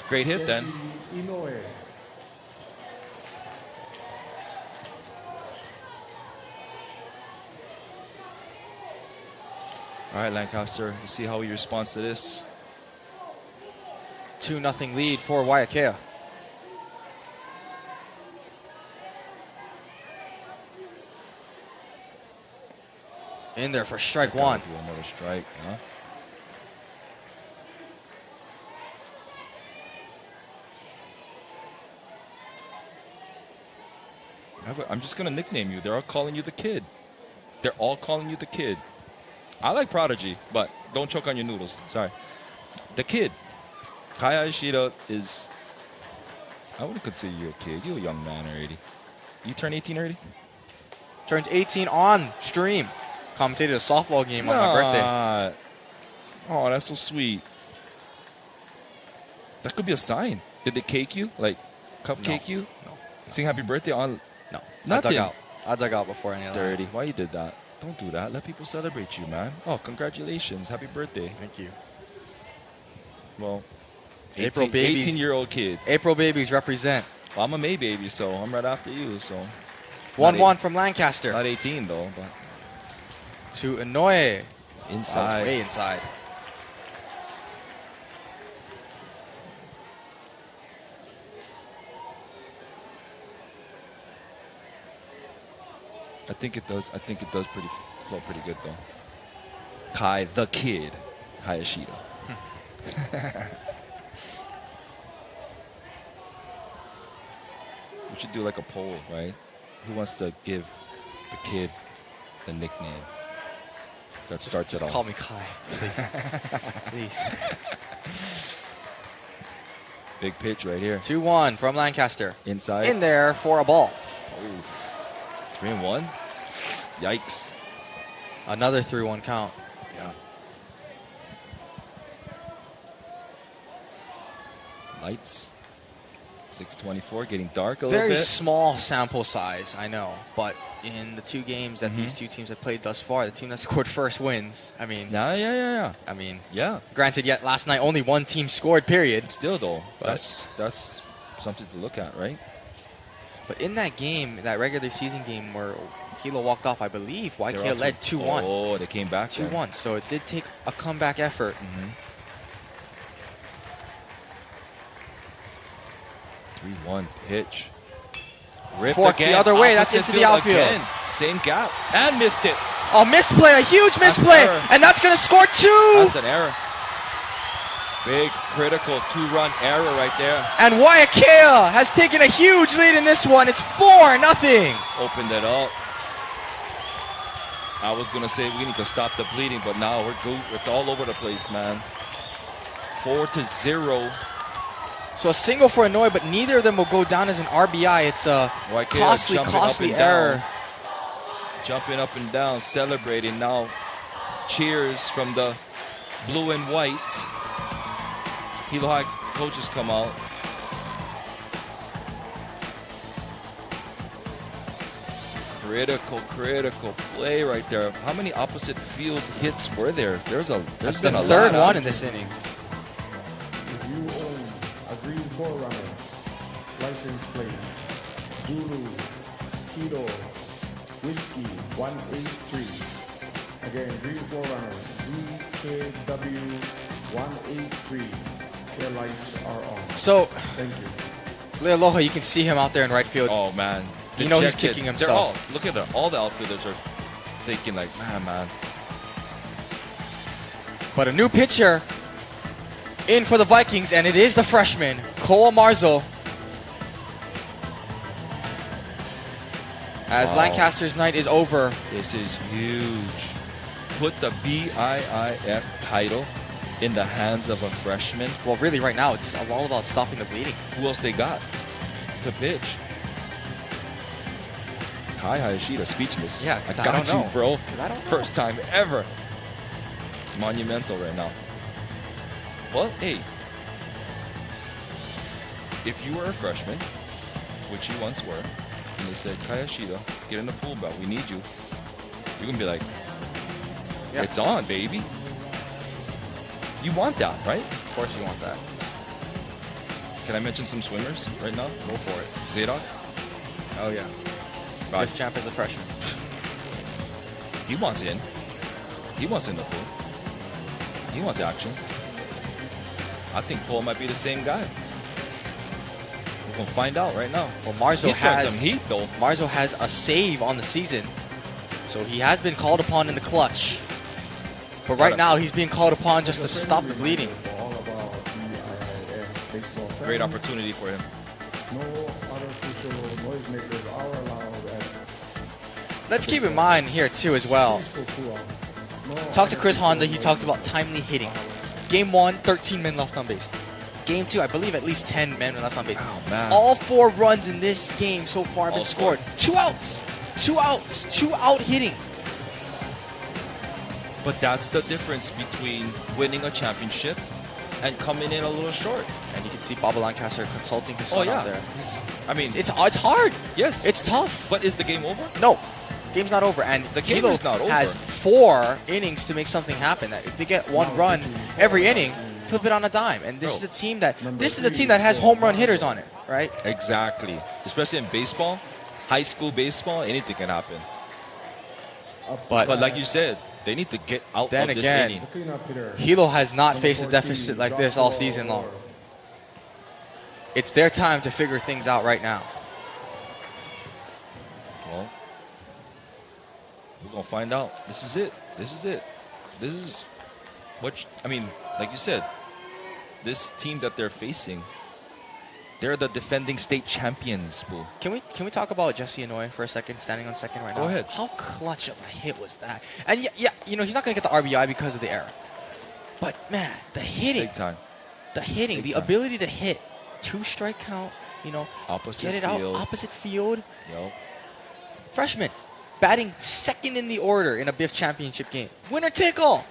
Great hit then. Jesse Inoue. All right, Lancaster. Let's see how he responds to this. 2-0 lead for Waiakea. In there for strike 1. Do another strike, huh? I'm just going to nickname you. They're all calling you the kid. They're all calling you the kid. I like Prodigy, but don't choke on your noodles. Sorry. The kid. Kaya Ishida is... I wouldn't consider you a kid. You're a young man already. You turn 18 already? turns 18 on stream. Commentated a softball game on my birthday. Oh, that's so sweet. That could be a sign. Did they cake you? Like, cupcake you? No. Sing happy birthday on... No. Nothing. I dug out before any of that. Dirty. Why you did that? Don't do that. Let people celebrate you, man. Oh, congratulations. Happy birthday. Thank you. Well, April babies. 18-year-old kid. April babies represent. Well, I'm a May baby, so I'm right after you. So 1-1 from Lancaster. Not 18, though, but... To Inoue. Inside. Way inside. I think it does. Flow pretty good though. Kai the Kid Hayashida. We should do like a poll, right? Who wants to give the kid the nickname that starts Just it all? call me Kai, please. Please. Big pitch right here. 2-1 from Lancaster. Inside. In there for a ball. Oh. 3-1. Yikes. Another 3-1 count. Yeah. Lights. 6:24, getting dark a little Very bit. small sample size, I know. But in the two games that these two teams have played thus far, the team that scored first wins. I mean, Yeah. I mean, Yeah. granted, yet last night only one team scored, period. Still though, But- that's something to look at, right? But in that game, that regular season game where Hilo walked off, I believe, They're Waiakea up led to- 2-1. Oh, they came back. 2-1. So it did take a comeback effort. 3-1 pitch. Ripped Forked again. the other way. That's Opposite into the outfield. Again. Same gap. And missed it. A misplay, a huge That's an misplay. error. And that's going to score 2. That's an error. Big, critical 2-run error right there. And Waiakea has taken a huge lead in this one. It's 4-0. Opened it up. I was going to say we need to stop the bleeding, but now we're good. It's all over the place, man. 4-0. So a single for Inoue, but neither of them will go down as an RBI. It's a Waiakea jumping up costly and error. down. Jumping up and down, celebrating now. Cheers from the blue and white. Hilo High coaches come out. Critical play right there. How many opposite field hits were there? There's That's been the a third lot, one in this inning. If you own a green 4Runner, license plate, Zulu, Kilo, Whiskey 183. Again, green 4Runner, ZKW 183. Their lights are on. So, Thank you. Lealoha, you can see him out there in right field. Oh man, You know he's Dejected. kicking They're himself. look at that. All the outfielders are thinking like, man. But a new pitcher in for the Vikings, and it is the freshman, Cole Marzo. As Wow. Lancaster's night is over. This is huge. Put the BIIF title in the hands of a freshman. Well, really, right now, it's all about stopping the bleeding. Who else they got to pitch? Kai Hayashida, speechless. Yeah, I 'cause I got don't you, know. bro. 'Cause I don't know. First time ever. Monumental right now. Well, hey, if you were a freshman, which you once were, and they said, Kai Hayashida, get in the pool belt, we need you. You're gonna be like, Yeah. it's on, baby. You want that, right? Of course you want that. Can I mention some swimmers right now? Go for it. Zadok? Oh, yeah. Right. BIIF champ is a freshman. He wants in. He wants in the pool. He wants action. I think Cole might be the same guy. We're gonna find out right now. Well, Marzo He's throwing has some heat though. Marzo has a save on the season, so he has been called upon in the clutch. But right now, he's being called upon just to stop the bleeding. For all of our BIIF baseball fans, Great opportunity for him. No artificial noisemakers are allowed at Let's keep in mind here, too, as well. Please go cool. No Talk to Chris Honda. artificial He talked about timely hitting. Game 1, 13 men left on base. Game 2, I believe at least 10 men left on base. Oh, man. All 4 runs in this game so far have been All scored. 2 outs. 2 outs, 2 out hitting. But that's the difference between winning a championship and coming in a little short. And you can see Bob Lancaster consulting his son out there. I mean, It's hard. yes, It's tough. but is the game over? No, game's not over. And The game Hilo is not over. has 4 innings to make something happen. If they get 1 run every inning, flip it on a dime. And this is a team that has home run hitters on it, right? Exactly. Especially in baseball, high school baseball, anything can happen. But But like you said, they need to get out Then of this again, inning. The cleanup hitter. Hilo has not Number faced a 14, deficit like Joshua this all season long. Ward. It's their time to figure things out right now. Well, we're going to find out. This is it. This is it. This is what, I mean, like you said, this team that they're facing, they're the defending state champions, Boo. Can we talk about Jesse Inouye for a second, standing on second right now? Go ahead. How clutch of a hit was that? And yeah, he's not going to get the RBI because of the error. But man, the hitting, Big time. Big the time. ability to hit 2 strike count, Opposite get it field. out opposite field. Yup. Freshman, batting second in the order in a BIIF championship game. Winner take all.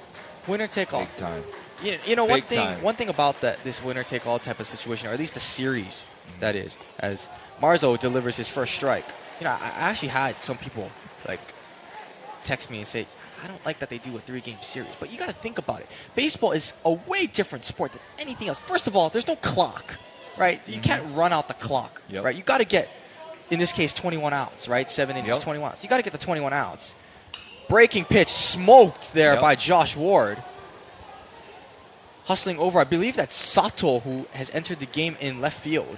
Winner take all. Big time. One Big time. thing about this winner take all type of situation, or at least the series that is, as Marzo delivers his first strike. I actually had some people like text me and say, I don't like that they do a 3-game series, but you got to think about it. Baseball is a way different sport than anything else. First of all, there's no clock, right? You can't run out the clock, Yep. right? You got to get, in this case, 21 outs, right? 7 innings, Yep. 21 outs. You got to get the 21 outs. Breaking pitch smoked there Yep. by Josh Ward. Hustling over, I believe that's Sato, who has entered the game in left field.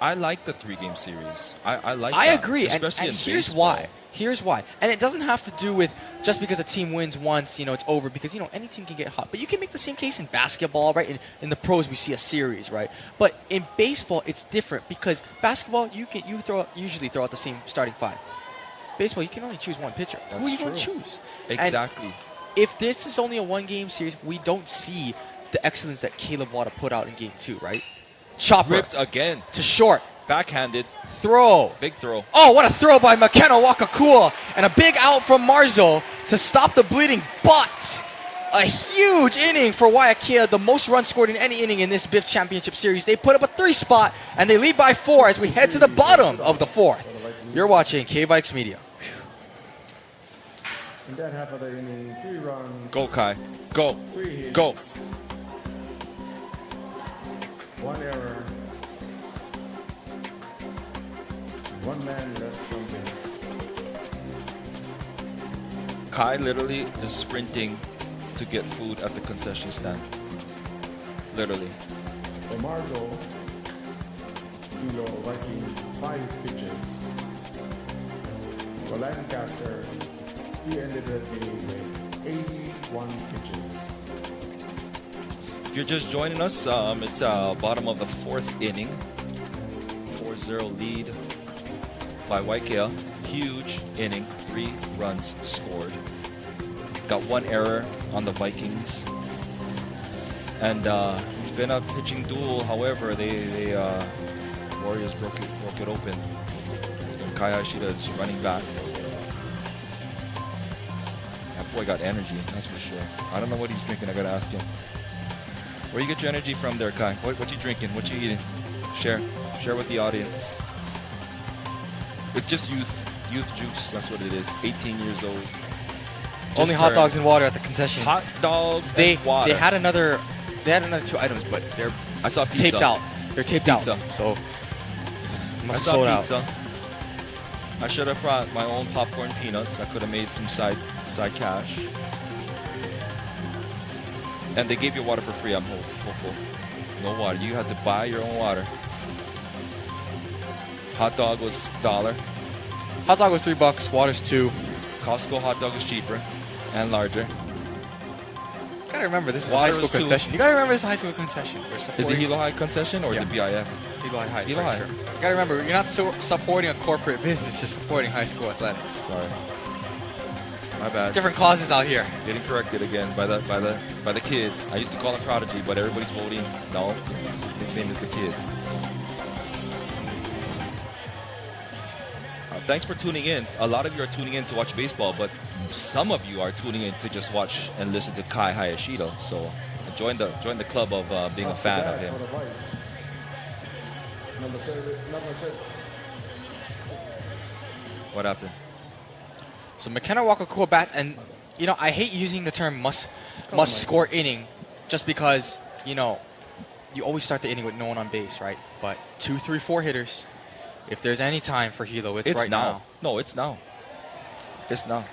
I like the 3-game series. I like I that, agree, and especially in here's baseball. why. Here's why. And it doesn't have to do with just because a team wins once, it's over, because, any team can get hot. But you can make the same case in basketball, right? In the pros, we see a series, right? But in baseball, it's different because basketball, you usually throw out the same starting 5. Baseball, you can only choose one pitcher. Who That's are you going to true. choose? Exactly. And if this is only a 1-game series, we don't see the excellence that Caleb Wada put out in Game 2, right? Chopper Ripped again. to short. Backhanded. Throw. Big throw. Oh, what a throw by McKenna Wakakua. And a big out from Marzo to stop the bleeding. But a huge inning for Waiakea, the most runs scored in any inning in this BIIF Championship Series. They put up a 3 spot, and they lead by 4 as we head to the bottom of the 4th. You're watching KVIKS Media. In that half of the inning, 3 runs. Go, Kai. Go. 3 hits. Go. 1 error. 1 man left from base. Kai literally is sprinting to get food at the concession stand. Literally. For Marzo, Hilo Viking 5 pitches. For Lancaster, he ended the game with 81 pitches. If you're just joining us, it's bottom of the 4th inning. 4-0 lead by Waiakea. Huge inning, 3 runs scored. Got 1 error on the Vikings. And it's been a pitching duel. However, they Warriors broke it open. And Kai Ashida is running back. That boy got energy, that's for sure. I don't know what he's drinking. I gotta ask him. Where you get your energy from there, Kai? What you drinking? What you eating? Share with the audience. It's just youth juice. That's what it is. 18 years old. Just Only hot turned. dogs and water at the concession. Hot dogs They and water. had another 2 items, but they're I saw pizza. taped out. They're taped Pizza. out. So I must saw sold out. pizza. I should have brought my own popcorn peanuts. I could have made some side cash. And they gave you water for free. I'm hopeful. No water. You had to buy your own water. Hot dog was $1. Hot dog was $3. Water's $2. Costco hot dog is cheaper and larger. You gotta remember this is Water a high school is $2. concession. You gotta remember this is a high school concession. We're Is it supporting Hilo High concession or is Yeah. it BIF? Hilo High. Hilo right, High. sure. You gotta remember, you're not supporting a corporate business, you're supporting high school athletics. Sorry. My bad. Different causes out here. Getting corrected again by the kid. I used to call him Prodigy, but everybody's voting. No, his nickname is the kid. Hot thanks for tuning in. A lot of you are tuning in to watch baseball, but some of you are tuning in to just watch and listen to Kai Hayashida. So join the club of being a fan of him. Number 6. What happened? So McKenna Wakakua bats, and I hate using the term must score inning, just because you always start the inning with no one on base, right? But 2, 3, 4 hitters. If there's any time for Hilo, it's right now. No, it's now. It's now.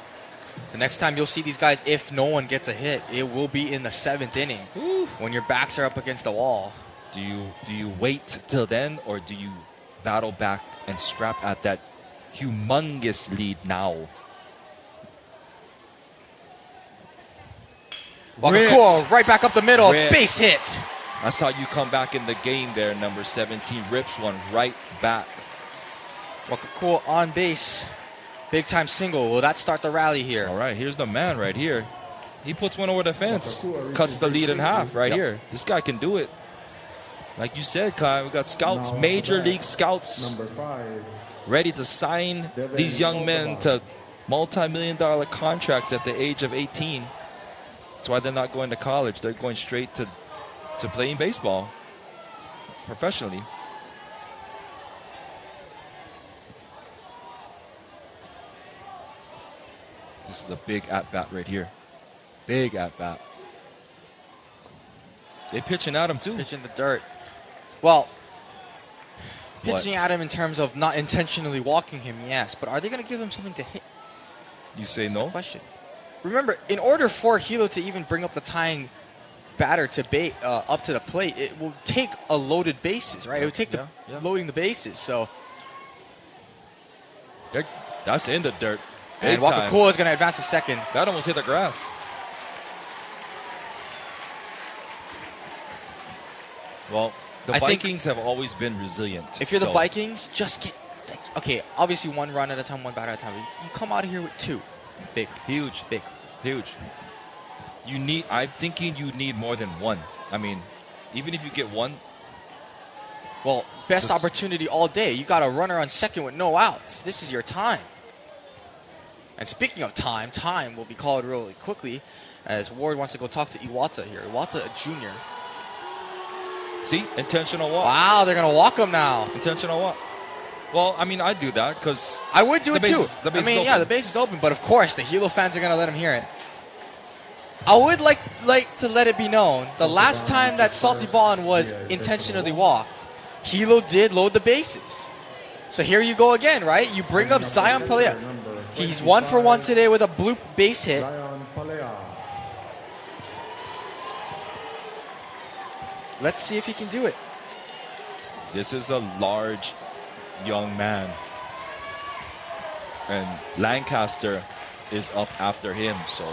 The next time you'll see these guys, if no one gets a hit, it will be in the 7th inning. Woo. When your backs are up against the wall. Do you wait till then, or do you battle back and scrap at that humongous lead now? Wakakua right back up the middle, Ripped. base hit. That's how you come back in the game there, number 17. Rips one right back. Wakakua on base. Big time single. Will that start the rally here? All right, here's the man right here. He puts one over the fence. Wakakua Cuts the lead in half right Yep. here. This guy can do it. Like you said, Kai, we got scouts, Now major back, league scouts, Number 5. ready to sign Devin these young men Saltaba. to multi-million-dollar contracts at the age of 18. That's why they're not going to college. They're going straight to playing baseball professionally. This is a big at-bat right here. Big at-bat. They pitching at him too. Pitch in the dirt. Well, What? pitching at him in terms of not intentionally walking him, yes. But are they going to give him something to hit? You say That's the no? question. Remember, in order for Hilo to even bring up the tying batter to up to the plate, it will take a loaded bases, right? It would take Yeah, yeah. loading the bases. So, That's in the dirt. and Big time. Wakakua is going to advance to second. That almost hit the grass. Well, the I think- Vikings have always been resilient. If you're the so- Vikings, just get okay. Obviously, one run at a time, one batter at a time. You come out of here with 2, big, Huge. big. Huge. I'm thinking you need more than one. I mean, even if you get one, Well, best Just- opportunity all day. You got a runner on second with no outs. This is your time. And speaking of time will be called really quickly, as Ward wants to go talk to Iwata here. Iwata, a junior. see, intentional walk. Wow, they're gonna walk him now. Intentional walk. Well, I mean, I do that because I would do The it base too. is- the base I mean, is yeah, open. the base is open, but of course the Hilo fans are gonna let him hear it. I would like to let it be known the last time that Salty Bond was intentionally walked, Hilo did load the bases. So here you go again, right? You bring up Zion Palea. He's 1 for 1 today with a bloop base hit. Zion Palea. Let's see if he can do it. this is a large young man. And Lancaster is up after him. So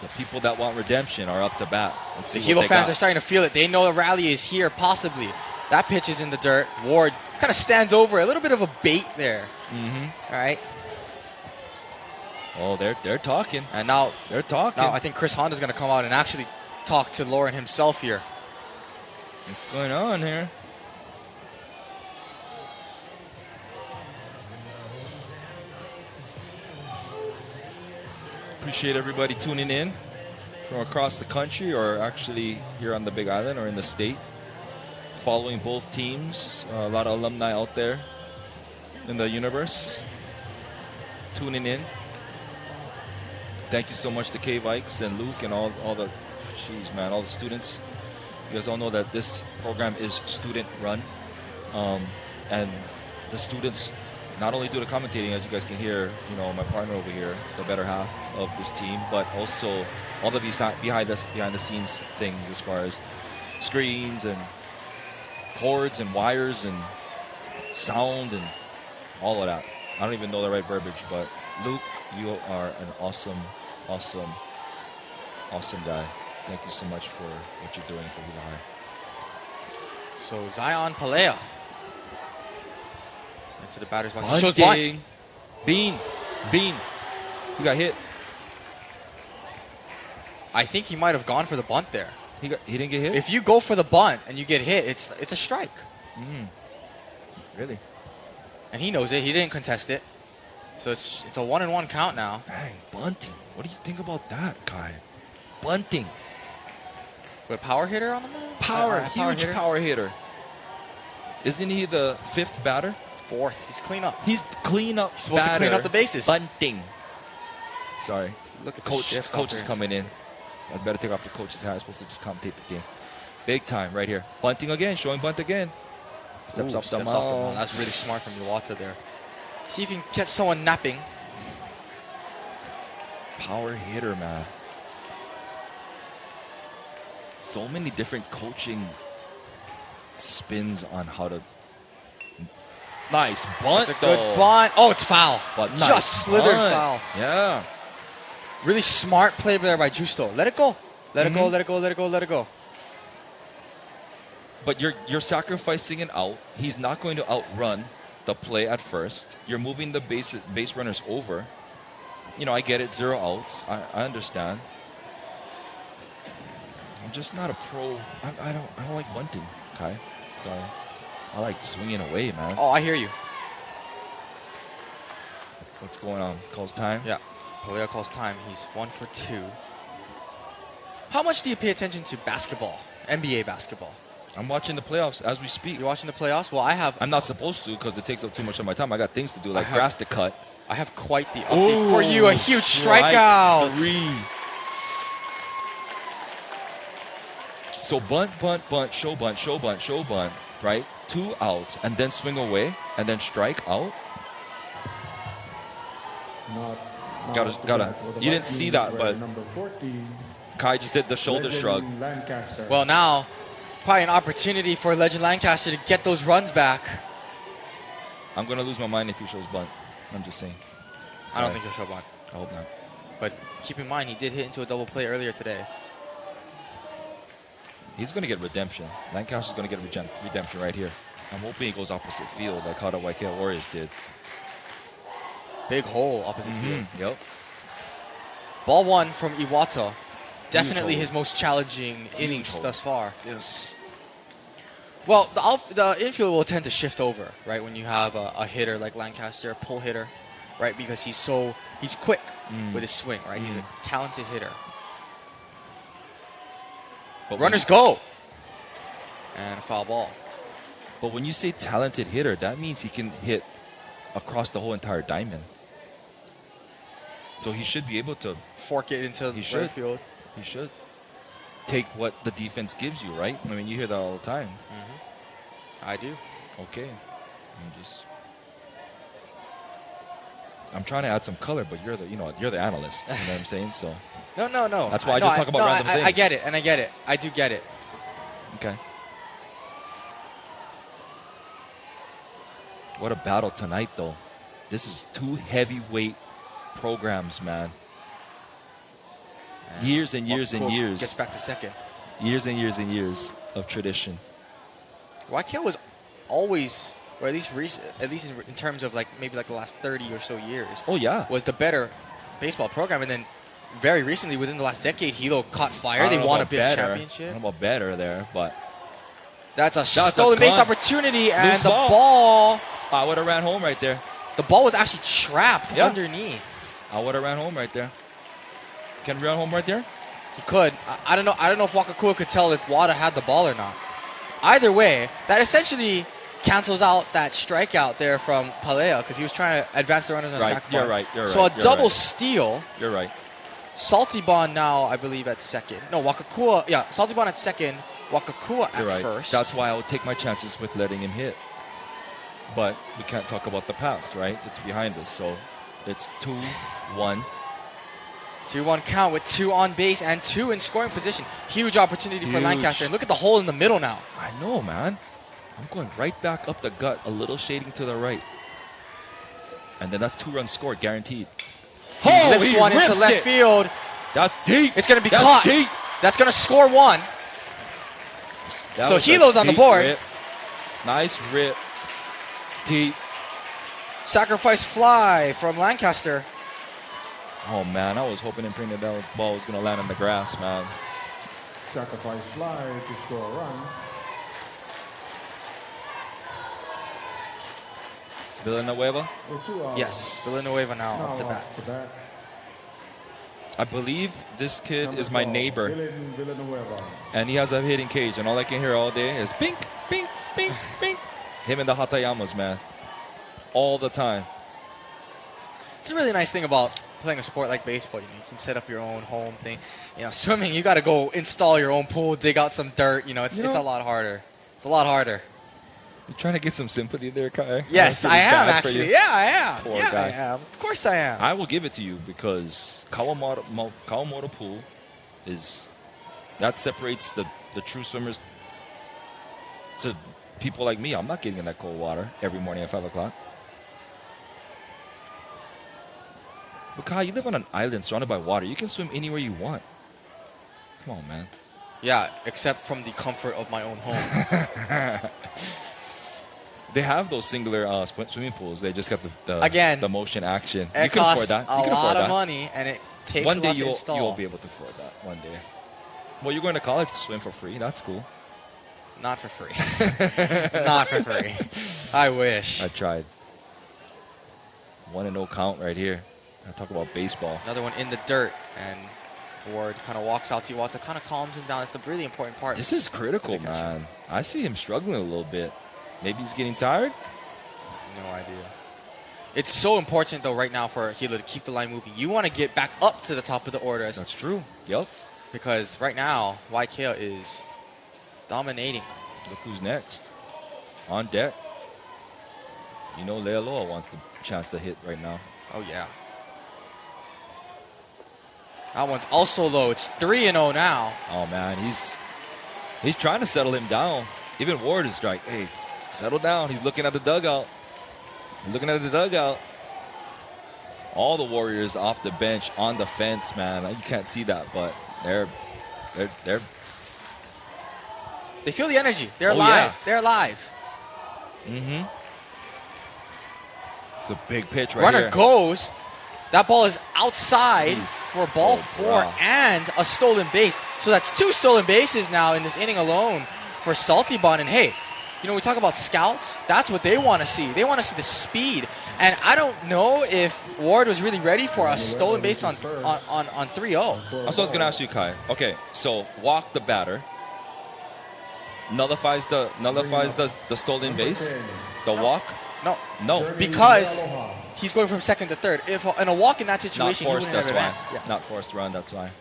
the people that want redemption are up to bat. Let's see The what Hilo they fans got. are starting to feel it. They know the rally is here, possibly. That pitch is in the dirt. Ward kind of stands over. A little bit of a bait there. All right. Oh, they're talking. And now They're talking. I think Chris Honda's going to come out and actually talk to Lauren himself here. What's going on here? Appreciate everybody tuning in from across the country, or actually here on the Big Island or in the state. Following both teams. A lot of alumni out there in the universe tuning in. Thank you so much to KVIKS and Luke and all the all the students. You guys all know that this program is student run, and the students not only do the commentating, as you guys can hear, my partner over here, the better half of this team, but also all the behind the scenes things as far as screens and cords and wires and sound and all of that. I don't even know the right verbiage, but Luke, you are an awesome guy. Thank you so much for what you're doing for Hilo High. So Zion Palea into the batter's box. He shows bunt. Bunting. Bean. He got hit. I think he might have gone for the bunt there. He didn't get hit? If you go for the bunt and you get hit, it's a strike. Really? And he knows it. He didn't contest it. So it's a 1-1 count now. Dang, bunting. What do you think about that, Kai? Bunting. With a power hitter on the mound? Huge power hitter. Isn't he the 5th batter? 4th. He's clean up. He's clean up. He's supposed to clean up the bases. Bunting. Sorry. Look at the Coach shift is out there. coming in. I'd better take off the coach's hat. I'm supposed to just commentate the game. Big time right here. Bunting again. Showing bunt again. Steps off the mound. That's really smart from Iwata there. See if you can catch someone napping. Power hitter, man. So many different coaching spins on how to. Nice bunt, It's a good bunt. Oh, it's foul. But Just nice slithered bunt. foul. Yeah. Really smart play there by Justo. Let it go. Let it go, let it go, let it go, let it go. But you're sacrificing an out. He's not going to outrun the play at first. You're moving the base runners over. You know, I get it, 0 outs. I understand. I'm just not a pro. I don't like bunting, Kai. Sorry. I like swinging away, man. Oh, I hear you. What's going on? Calls time? Yeah. Palea calls time. He's 1 for 2. How much do you pay attention to basketball, NBA basketball? I'm watching the playoffs as we speak. You're watching the playoffs? Well, I have. I'm not supposed to because it takes up too much of my time. I got things to do, like have- grass to cut. I have quite the update for you. A huge Strike strikeout. 3. So bunt, show bunt, right? 2 outs, and then swing away, and then strike out. Gotta. You didn't see that, but number 14, Kai just did the shoulder Legend shrug. Lancaster. Well, now, probably an opportunity for Legend Lancaster to get those runs back. I'm gonna lose my mind if he shows bunt. I'm just saying. I don't Sorry. think he'll show bunt. I hope not. But keep in mind, he did hit into a double play earlier today. He's gonna get redemption. Lancaster's gonna get redemption right here. I'm hoping he goes opposite field like how the Waiakea Warriors did. Big hole opposite field. Yep. Ball 1 from Iwata. Definitely hole. his most challenging innings hole. thus far. Yes. Well, the infield will tend to shift over, right, when you have a hitter like Lancaster, a pull hitter, right, because he's quick with his swing, right? He's a talented hitter. But Runners go! And a foul ball. But when you say talented hitter, that means he can hit across the whole entire diamond. So he should be able to. Fork it into He right should. field. He should take what the defense gives you, right? I mean, you hear that all the time. I do. Okay. I'm trying to add some color, but you're the analyst. You know what I'm saying? So No. That's why I just talk about random I things. get it, and I get it. I do get it. okay. What a battle tonight, though. This is 2 heavyweight programs, man. Years and years and years. Gets back to second. Years and years and years of tradition. Waiakea was always, or at least in terms of maybe the last 30 or so years, Oh, yeah. was the better baseball program. And then very recently, within the last decade, Hilo caught fire. I They don't know won a about big better. I championship. don't know about better there, but That's a a stolen base gun. opportunity, and Loose the ball. ball. I would have ran home right there. The ball was actually trapped Yeah. underneath. I would have ran home right there. Can we run home right there? He could. I don't know. I don't know if Wakakua could tell if Wada had the ball or not. Either way, that essentially cancels out that strikeout there from Palea because he was trying to advance the runners on a Right. sac You're fly. right. You're So right. a You're double right. steal. You're right. Salty Bond now, I believe, at second. No, Wakakua. Yeah, Salty Bond at second. Wakakua at You're right. first. That's why I would take my chances with letting him hit. But we can't talk about the past, right? It's behind us. So it's 2-1. 2-1 count with 2 on base and 2 in scoring position. Huge opportunity for Huge. Lancaster. And look at the hole in the middle now. I know, man. I'm going right back up the gut, a little shading to the right. And then that's 2 runs scored, guaranteed. He lifts one into rips left it. field. That's deep. It's going to be That's caught. deep. That's going to score 1. That So was a Hilo's on the deep board. rip. Nice rip. Deep. Sacrifice fly from Lancaster. Oh, man. I was hoping and praying that that ball was going to land on the grass, man. Sacrifice fly to score a run. Villanueva. With 2 outs. Yes, Villanueva now Now up to bat. to bat. I believe this kid Number is my 12, neighbor, Villanueva. and he has a hitting cage, and all I can hear all day is bink, bink, bink, bink. Him and the Hatayamas, man. All the time. It's a really nice thing about playing a sport like baseball. You can set up your own home thing. Swimming, you got to go install your own pool, dig out some dirt. It's a lot harder. It's a lot harder. You trying to get some sympathy there, Kai? Yes, I am bad for actually. you. Yeah, I am. Poor yeah, guy. I am. Of course I am. I will give it to you because Kawamoto Pool that separates the true swimmers to people like me. I'm not getting in that cold water every morning at 5 o'clock. But Kai, you live on an island surrounded by water. You can swim anywhere you want. Come on, man. Yeah, except from the comfort of my own home. They have those singular swimming pools. They just got Again, the motion action. It You can afford costs that. a You can lot afford of that. money, and it takes One a day lot to install. you'll be able to afford that. One day. Well, you're going to college to swim for free. That's cool. Not for free. Not for free. I wish. I tried. 1-0 count right here. I talk about baseball. Another one in the dirt, and Ward kind of walks out to Iwata, kind of calms him down. It's a really important part. This is critical, man. I see him struggling a little bit. Maybe he's getting tired. No idea. It's so important, though, right now for Hilo to keep the line moving. You want to get back up to the top of the order. That's true. Yep. Because right now, Waiakea is dominating. Look who's next. On deck. Lealoa wants the chance to hit right now. Oh, yeah. That one's also low. It's 3-0 now. Oh, man. He's trying to settle him down. Even Ward is like, hey, settle down. He's looking at the dugout. All the Warriors off the bench on the fence, man. You can't see that, but they're They feel the energy. They're Oh, alive. yeah. They're alive. Mm-hmm. It's a big pitch right Runner here. goes. That ball is outside Jeez. for ball Oh, 4 wow. and a stolen base. So that's 2 stolen bases now in this inning alone for Saltibon. And hey, we talk about scouts. That's what they want to see. They want to see the speed. And I don't know if Ward was really ready for a stolen base on 3-0. That's what I was going to ask you, Kai. Okay, so walk the batter. Nullifies the stolen base. The walk. No. Because he's going from second to third. If in a walk in that situation, Not forced. he wouldn't That's have why. advanced. Yeah. Not forced run. That's why.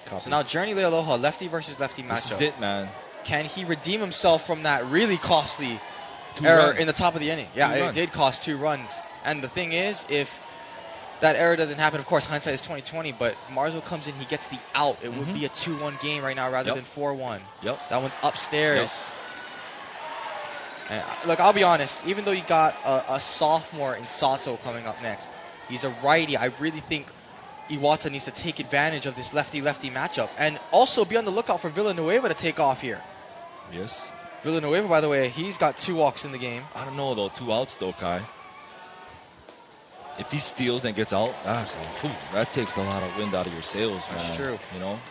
Copy. So now Journey Lealoha, lefty versus lefty matchup. This is it, man. Can he redeem himself from that really costly 2 error runs. in the top of the inning? Yeah, 2 it runs. did cost 2 runs. And the thing is, if that error doesn't happen, of course, hindsight is 20/20, but Marzo comes in, he gets the out. It would be a 2-1 game right now rather Yep. than 4-1. Yep. That one's upstairs. And look, I'll be honest, even though you got a sophomore in Sato coming up next, he's a righty. I really think Iwata needs to take advantage of this lefty-lefty matchup and also be on the lookout for Villanueva to take off here. Yes. Villanueva, by the way, he's got 2 walks in the game. I don't know, though. 2 outs, though, Kai. If he steals and gets out, that takes a lot of wind out of your sails, man. That's true.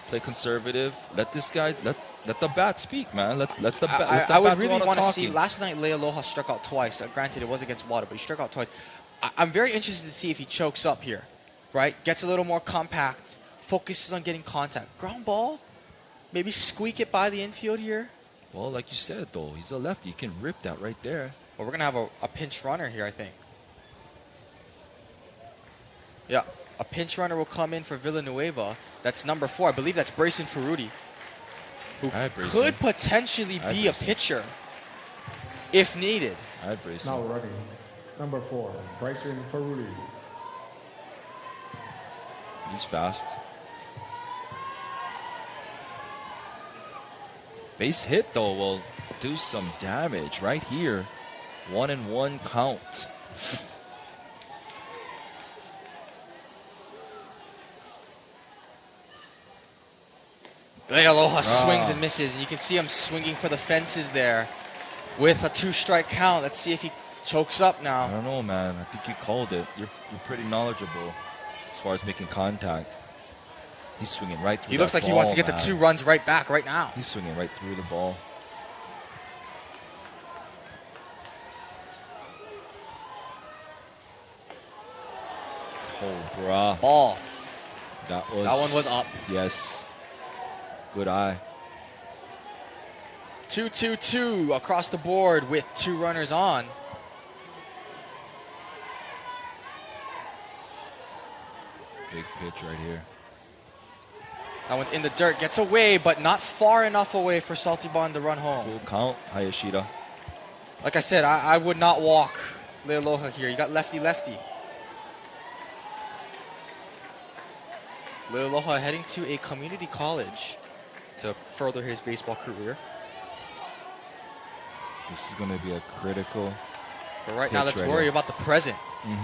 Play conservative. Let this guy, let the bat speak, man. Let the bat I would do really all the want to see. talking. Last night, Lealoha struck out twice. Granted, it was against Wada, but he struck out twice. I'm very interested to see if he chokes up here, right? Gets a little more compact, focuses on getting contact. Ground ball, maybe squeak it by the infield here. Well, like you said, though, he's a lefty. You can rip that right there. Well, we're going to have a pinch runner here, I think. Yeah, a pinch runner will come in for Villanueva. That's number 4. I believe that's Brayson Ferruti, who could potentially be a pitcher if needed. Now running. Number 4, Bryson Ferruti. He's fast. Base hit, though, will do some damage right here. 1-1 count. Lealoha swings and misses, and you can see him swinging for the fences there with a 2-strike count. Let's see if he chokes up I now. don't know, man. I think you called it. You're pretty knowledgeable as far as making contact. He's swinging right through He looks that like he wants to get ball, the man. 2 runs right back right now. He's swinging right through the ball. Bruh. Ball. That That one was up. Yes. Good eye. 2-2-2 across the board with 2 runners on. Big pitch right here. That one's in the dirt, gets away, but not far enough away for Salty Bond to run home. Full count, Hayashida. Like I said, I would not walk Lealoha here. You got lefty-lefty. Lealoha heading to a community college to further his baseball career. This is going to be a critical. But right now, pitch let's right worry here. about the present.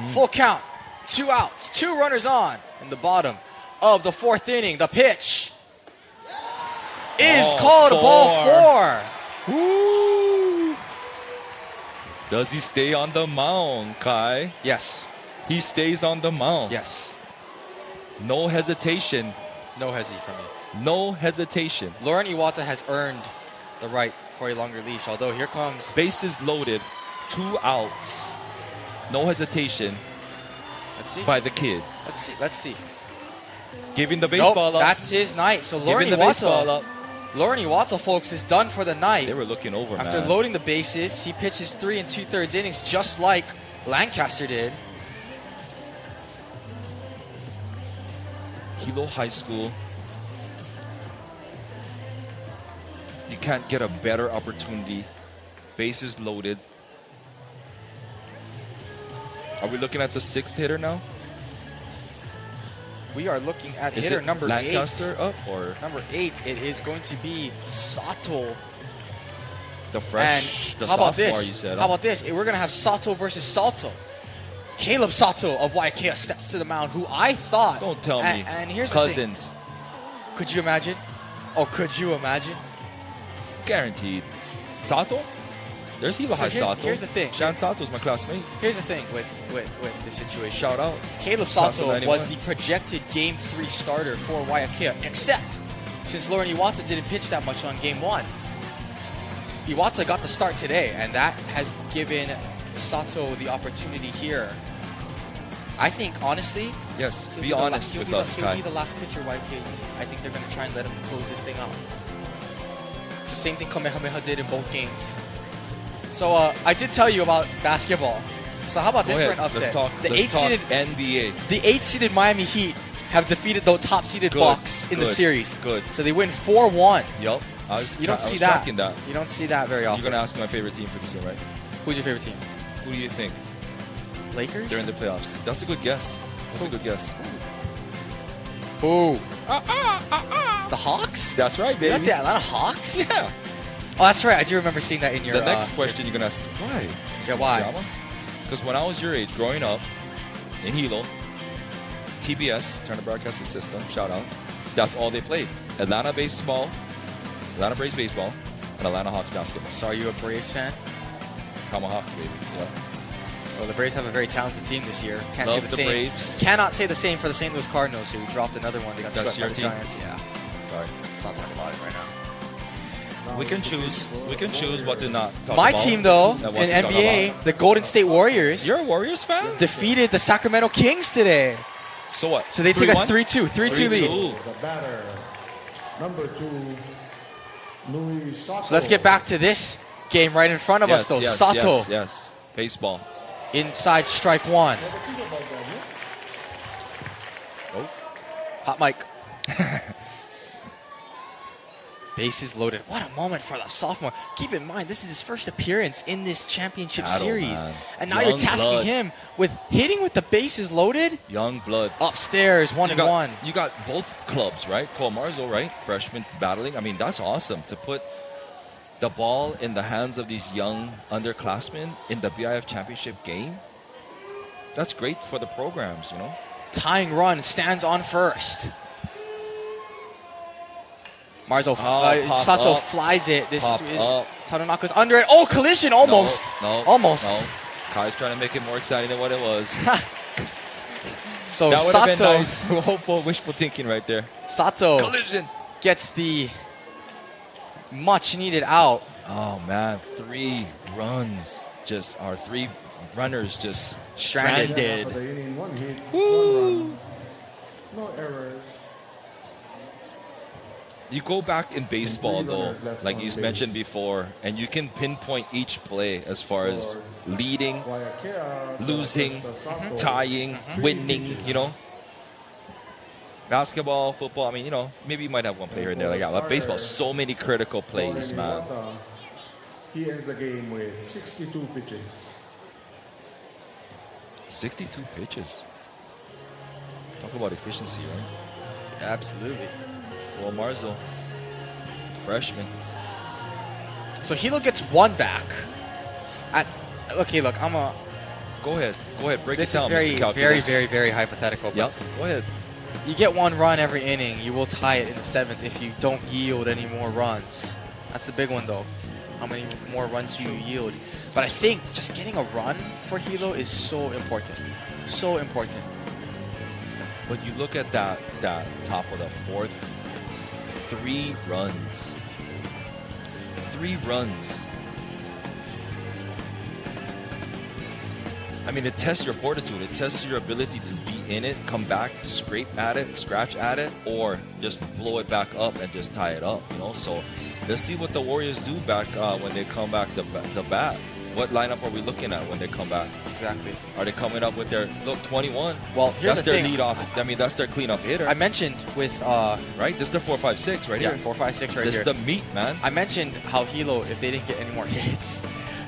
Full count, 2 outs, 2 runners on in the bottom of the 4th inning. The pitch is called ball 4. Woo! Does he stay on the mound, Kai? Yes, He stays on the mound. yes. No hesitation. No hezzy from me. No hesitation. Lauren Iwata has earned the right for a longer leash, although here comes. Bases loaded. 2 outs. No hesitation Let's see. by the kid. Let's see. Let's see. Giving the Nope, baseball up. that's his night. So Lauren Giving the baseball Iwata, up. Lauren Iwata, folks, is done for the night. They were looking over, After man. loading the bases, he pitches 3 2/3 innings, just like Lancaster did. Hilo High School. You can't get a better opportunity. Bases loaded. Are we looking at the 6th hitter now? We are looking at Is hitter it number Lancaster 8. up or Number 8, it is going to be Sato. the And fresh, the how about sophomore this? you said? How about this? We're going to have Sato versus Sato. Caleb Sato of Waiakea steps to the mound, who I thought. Don't tell me. And here's Cousins. the thing. Could you imagine? Oh, could you imagine? Guaranteed. Sato? There's Hilo High Sato. Here's the thing. Shan Sato's my classmate. Here's the thing with the situation. Shout out. Caleb Class of Sato 91. was the projected Game 3 starter for Waiakea, except since Lauren Iwata didn't pitch that much on Game 1. Iwata got the start today, and that has given Sato the opportunity here. I think, honestly, Yes, he'll be the honest he'll with be us, he'll Kai. be the last pitcher Waiakea uses. I think they're going to try and let him close this thing out. It's the same thing Kamehameha did in both games. So I did tell you about basketball. So how about Go this ahead. for an upset? Let's talk, the let's talk 8-seeded NBA. the 8-seeded Miami Heat have defeated the top-seeded Good, Bucks in the good, series. good. So they win 4-1. Yup. You don't see that. tracking that. You don't see that very You're often. going to ask my favorite team pretty soon, right? Who's your favorite team? Who do you think? Lakers? They're in the playoffs. That's a good guess. That's a good guess. Who? The Hawks? That's right, You got baby. the Atlanta Hawks? Yeah. Oh, that's right. I do remember seeing that in your. The next question you're going to ask, why? Yeah, why? Because when I was your age, growing up in Hilo, TBS, Turner Broadcasting System, shout out, that's all they played. Atlanta baseball, Atlanta Braves baseball, and Atlanta Hawks basketball. So are you a Braves fan? Hawks, baby. Yeah. Well, the Braves have a very talented team this year. Can't Love say the the same. Braves. Cannot say the same for the St. Louis Cardinals, who dropped another one. They got That's swept by your the team? Giants. Yeah. Sorry. Let's not talk about it right now. We can choose. We can choose what to not talk My about. team, though, and in what to talk NBA, about. the Golden State Warriors You're a Warriors fan? defeated the Sacramento Kings today. So what? So they took a 3-1? 3-2 lead. 3-2. The batter, number 2, Louis Sato. So let's get back to this game right in front of us, though. Sato Yes. Baseball. inside strike one. Oh. Hot mic. Bases loaded. What a moment for the sophomore. Keep in mind, this is his first appearance in this championship Battle, series. man. And now Young you're tasking blood. him with hitting with the bases loaded. Young blood. Upstairs, 1-1. You got both clubs, right? Cole Marzo, right? Freshman battling. I mean, that's awesome to put the ball in the hands of these young underclassmen in the BIIF championship game. That's great for the programs, you know? Tying run stands on first. Marzo, pop Sato up. flies it. This Pop is up. Tanonaka's under it. Oh, collision almost. No. Almost. No. Kai's trying to make it more exciting than what it was. So That would have been Sato, nice. Hopeful, wishful thinking right there. Sato Collision. gets the much needed out. Oh, man. 3 runs. Just our 3 runners just Stranded. stranded. After the inning, 1 hit, Woo! 1 run, no errors. You go back in baseball, And 3 though, runners left like on you base. mentioned before, and you can pinpoint each play as far as leading, Waiakea, losing, Sato, tying, 3 winning, pitches. you know. Basketball, football, I mean, you know, maybe you might have one play here and there like that. But baseball, so many critical plays, man. Iwata, he ends the game with 62 pitches. 62 pitches. Talk about efficiency, right? Absolutely. Well, Marzo, freshman. So Hilo gets 1 back. Okay, look, Go ahead, break this it down, is very, Mr. very, Calculus. very, very hypothetical. But Yep, go ahead. you get 1 run every inning. You will tie it in the 7th if you don't yield any more runs. That's the big one, though. How many more runs do you yield? But I think just getting a run for Hilo is so important. So important. But you look at that top of the 4th, 3 runs. 3 runs. I mean, it tests your fortitude. It tests your ability to be in it, come back, scrape at it, scratch at it, or just blow it back up and just tie it up. You know. So let's see what the Warriors do back when they come back the bat. What lineup are we looking at when they come back? Exactly. Are they coming up with their 21? Well, here's that's the their thing. lead off. I mean, that's their cleanup hitter. I mentioned with right? This is their 4-5-6 right here. 4, 5, 6 right This here. is the meat, man. I mentioned how Hilo, if they didn't get any more hits,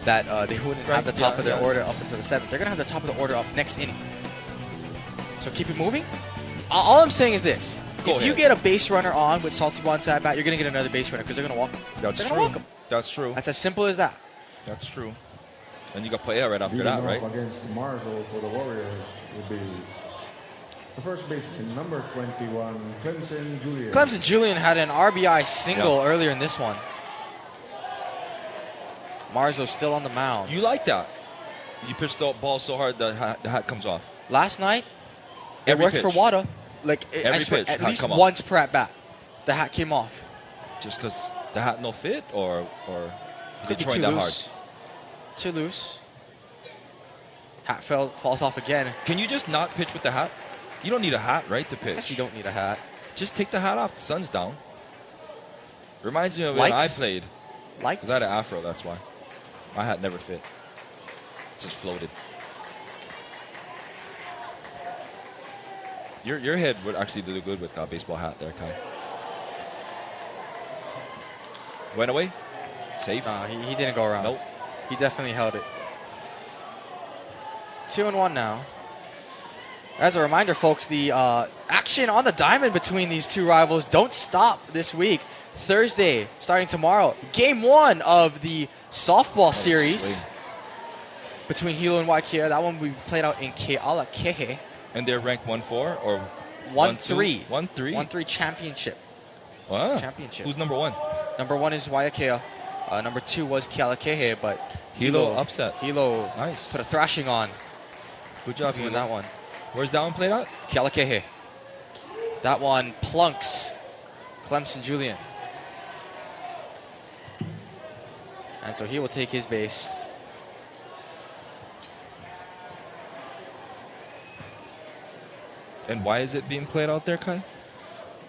that they wouldn't Right, have the top yeah, of their yeah. order up until the 7th. They're going to have the top of the order up next inning. So keep it moving. All I'm saying is this. Go if you ahead. get a base runner on with Salty Bonds at bat, you're going to get another base runner because they're going to walk him. That's they're true. going to walk him. That's true. That's as simple as that. That's true. And you got Playa right after Leading that, off right? against Marzo for the Warriors would be the first baseman, number 21, Clemson Julian. Clemson Julian had an RBI single Yeah. earlier in this one. Marzo's still on the mound. You like that? You pitch the ball so hard the hat comes off. Last night, Every it worked for pitch. Wada. Like I Every swear, pitch, at hat least come off. once per at bat, the hat came off. Just because the hat no fit, or they Could be trying too that hard? loose. Too loose. Hat falls off again. Can you just not pitch with the hat? You don't need a hat, right, to Guess pitch? you don't need a hat. Just take the hat off. The sun's down. Reminds me of when I Lights? played. Lights. Was that an afro? That's why. My hat never fit. Just floated. Your head would actually do good with a baseball hat there, Kai. Went away? Safe? Nah, he didn't go around. Nope. He definitely held it. 2-1 now. As a reminder, folks, the action on the diamond between these two rivals don't stop this week. Thursday, starting tomorrow, Game 1 of the softball series sweet. between Hilo and Waiakea. That one will be played out in Kealakehe. And they're ranked 1-4 or 1-3. 1-3. 1-3 championship. Wow. Championship. Who's number 1? Number 1 is Waiakea. Number 2 was Kealakehe, but Hilo upset. Hilo Nice. put a thrashing on Good job, doing Hilo. that one. Where's that one played out? Kealakehe. That one plunks Clemson Julian. And so he will take his base. And why is it being played out there, Kai?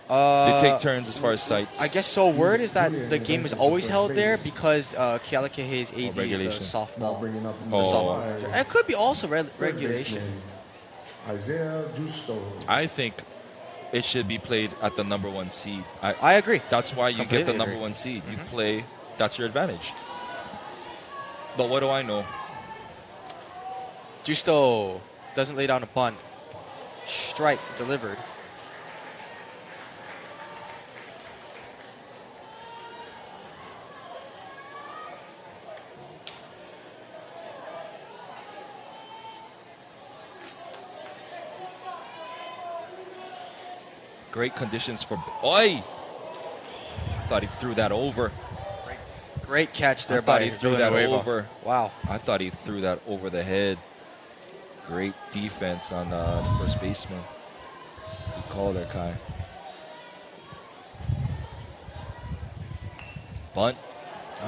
They They take turns as far as sites. I guess so. Word is that Julian the game is advances to always first held there base. because Kealakehe's AD is regulation. the Now softball. bringing up The Oh. softball. It could be also third regulation. baseman, Isaiah Justo. I think it should be played at the number 1 seed. I agree. That's why you get Completely the number agree. 1 seed. You play, that's your advantage. But what do I know? Justo doesn't lay down a bunt. Strike delivered. Great conditions for. Oi! I thought he threw that over. Great catch there I thought by he threw that Villanueva. over. Wow. I thought he threw that over the head. Great defense on the first baseman. Good call there, Kai. Bunt.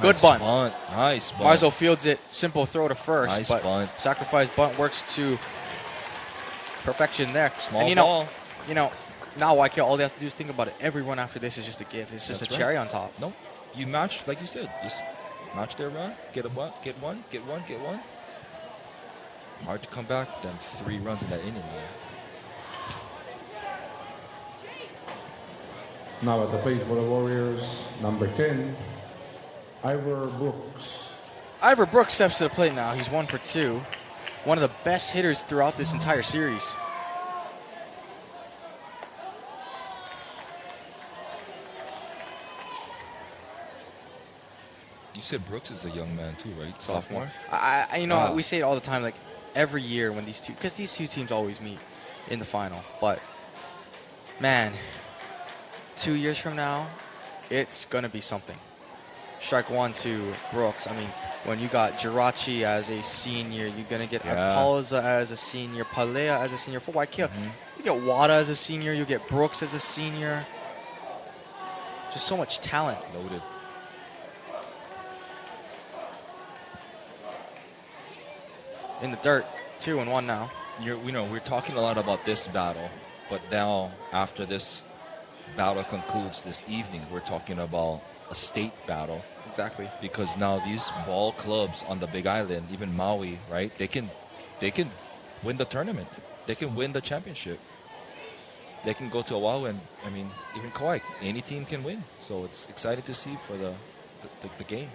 Good Nice bunt. Nice bunt. Marzo fields it. Simple throw to first. Nice but bunt. sacrifice bunt works to perfection there. Small and ball. Now Waiakea, all they have to do is think about it. Every run after this is just a gift. It's just That's a cherry on top. No, you match, like you said, just match their run, get a bunt, get one. Hard to come back, then 3 runs in that inning. Now at the plate for the Warriors, number 10, Ivor Brooks. Ivor Brooks steps to the plate now. He's 1 for 2. One of the best hitters throughout this entire series. You said Brooks is a young man too, right? Sophomore. We say it all the time, like every year when these two teams always meet in the final. But man, 2 years from now, it's gonna be something. Strike 1 to Brooks. I mean, when you got Jirachi as a senior, you're gonna get Akpalza as a senior, Palea as a senior for Waiakea. You get Wada as a senior, you get Brooks as a senior. Just so much talent. Loaded. In the dirt, 2-1 now. We're talking a lot about this battle, but now after this battle concludes this evening, we're talking about a state battle. Exactly. Because now these ball clubs on the Big Island, even Maui, right? They can win the tournament. They can win the championship. They can go to Oahu and even Kauai. Any team can win. So it's exciting to see for the game.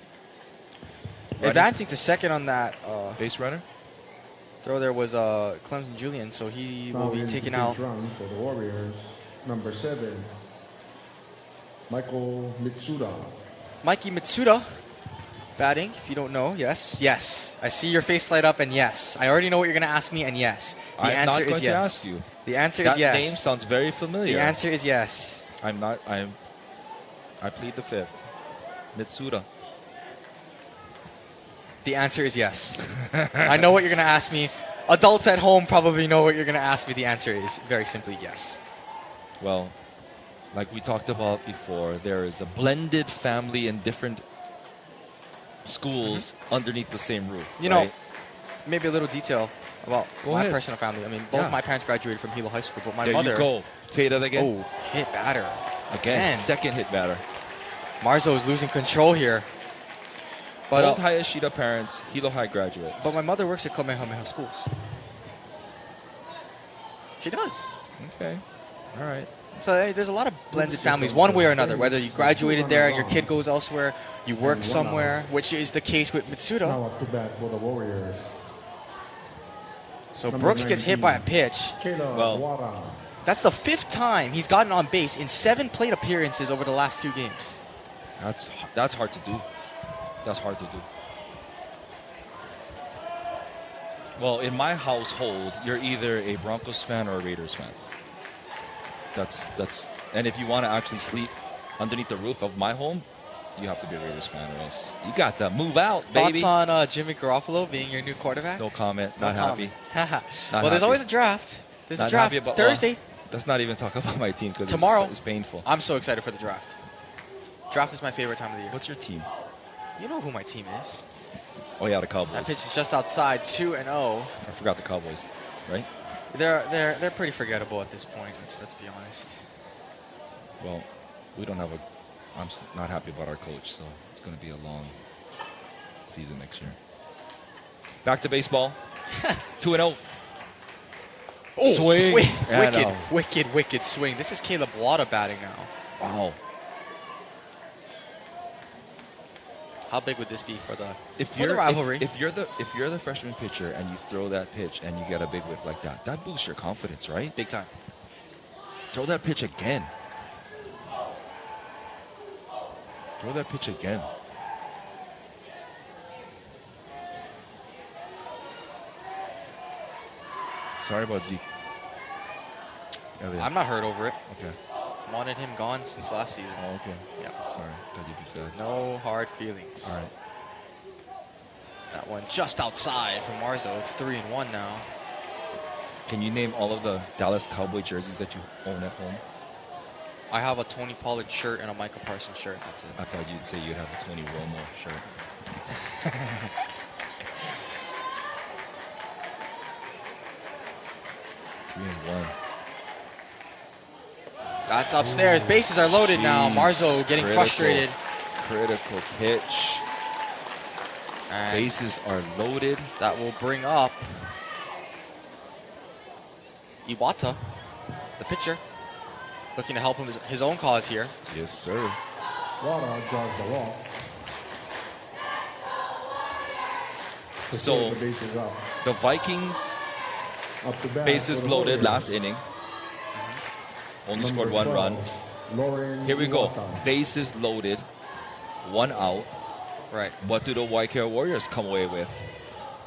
Advancing to second on that Base runner. throw there was Clemson Julian, so he will be taken out. Run for the Warriors, number 7, Michael Mitsuda. Mikey Mitsuda batting, if you don't know. Yes. I see your face light up, and yes. I already know what you're going to ask me, and yes. The I'm answer not is going yes. to ask you. The answer That is yes. name sounds very familiar. The answer is yes. I plead the 5th. Mitsuda. The answer is yes. I know what you're going to ask me. Adults at home probably know what you're going to ask me. The answer is very simply yes. Well, like we talked about before, there is a blended family in different schools underneath the same roof. Right? Maybe a little detail about Go my ahead. personal family. I mean, both Yeah. my parents graduated from Hilo High School, but my There mother... you go. Say that again. Oh, hit batter. Again, Man. second hit batter. Marzo is losing control here. But, Both Hayashida parents, Hilo High graduates. but my mother works at Kamehameha Schools. She does. Okay. All right. So hey, there's a lot of blended families, one way or another. Whether you graduated there and your kid goes elsewhere, you work somewhere, which is the case with Mitsuda. Now up to bat for the Warriors, So Number Brooks gets hit 19. by a pitch. Kayla Well- Wara. That's the 5th time he's gotten on base in 7 plate appearances over the last 2 games. That's hard to do. That's hard to do. Well, in my household, you're either a Broncos fan or a Raiders fan. That's and if you want to actually sleep underneath the roof of my home, you have to be a Raiders fan or else you got to move out, baby. Thoughts on Jimmy Garoppolo being your new quarterback? No comment. No Not happy. comment. Not Well, there's happy. always a draft. There's Not a draft happy about- Thursday. Let's not even talk about my team because Tomorrow. it's painful. I'm so excited for the draft. Draft is my favorite time of the year. What's your team? You know who my team is. Oh yeah, the That Cowboys. pitch is just outside, 2-0. I forgot the Cowboys, right? They're pretty forgettable at this point. Let's be honest. Well, we don't have I'm not happy about our coach, so it's going to be a long season next year. Back to baseball. 2-0. Oh, Swing. And, wicked swing. This is Caleb Wada batting now. Wow. How big would this be for the If for the rivalry? if you're the freshman pitcher and you throw that pitch and you get a big whiff like that boosts your confidence, right? Big time. Throw that pitch again. Throw that pitch again. Sorry about Zeke. Elliott. I'm not hurt over it. Okay. Wanted him gone since last season. Oh, okay. Yeah. Sorry. Thought you'd be sad. No hard feelings. All right. That one just outside from Marzo. It's 3-1 now. Can you name all of the Dallas Cowboy jerseys that you own at home? I have a Tony Pollard shirt and a Michael Parsons shirt. That's it. I thought you'd say you'd have a Tony Romo shirt. 3-1. That's upstairs. Bases are loaded now. Jeez, Marzo getting frustrated. Critical pitch. And Bases are loaded. that will bring up Iwata, the pitcher, looking to help him his own cause here. Yes, sir. Wada draws the wall. To So- save the bases out. The Vikings, Up to bat bases for the loaded Warriors. last inning. Only scored Number 1 run. 12, Lauren Here we go. Iwata. Bases loaded. 1 out. Right. What do the Waiakea Warriors come away with?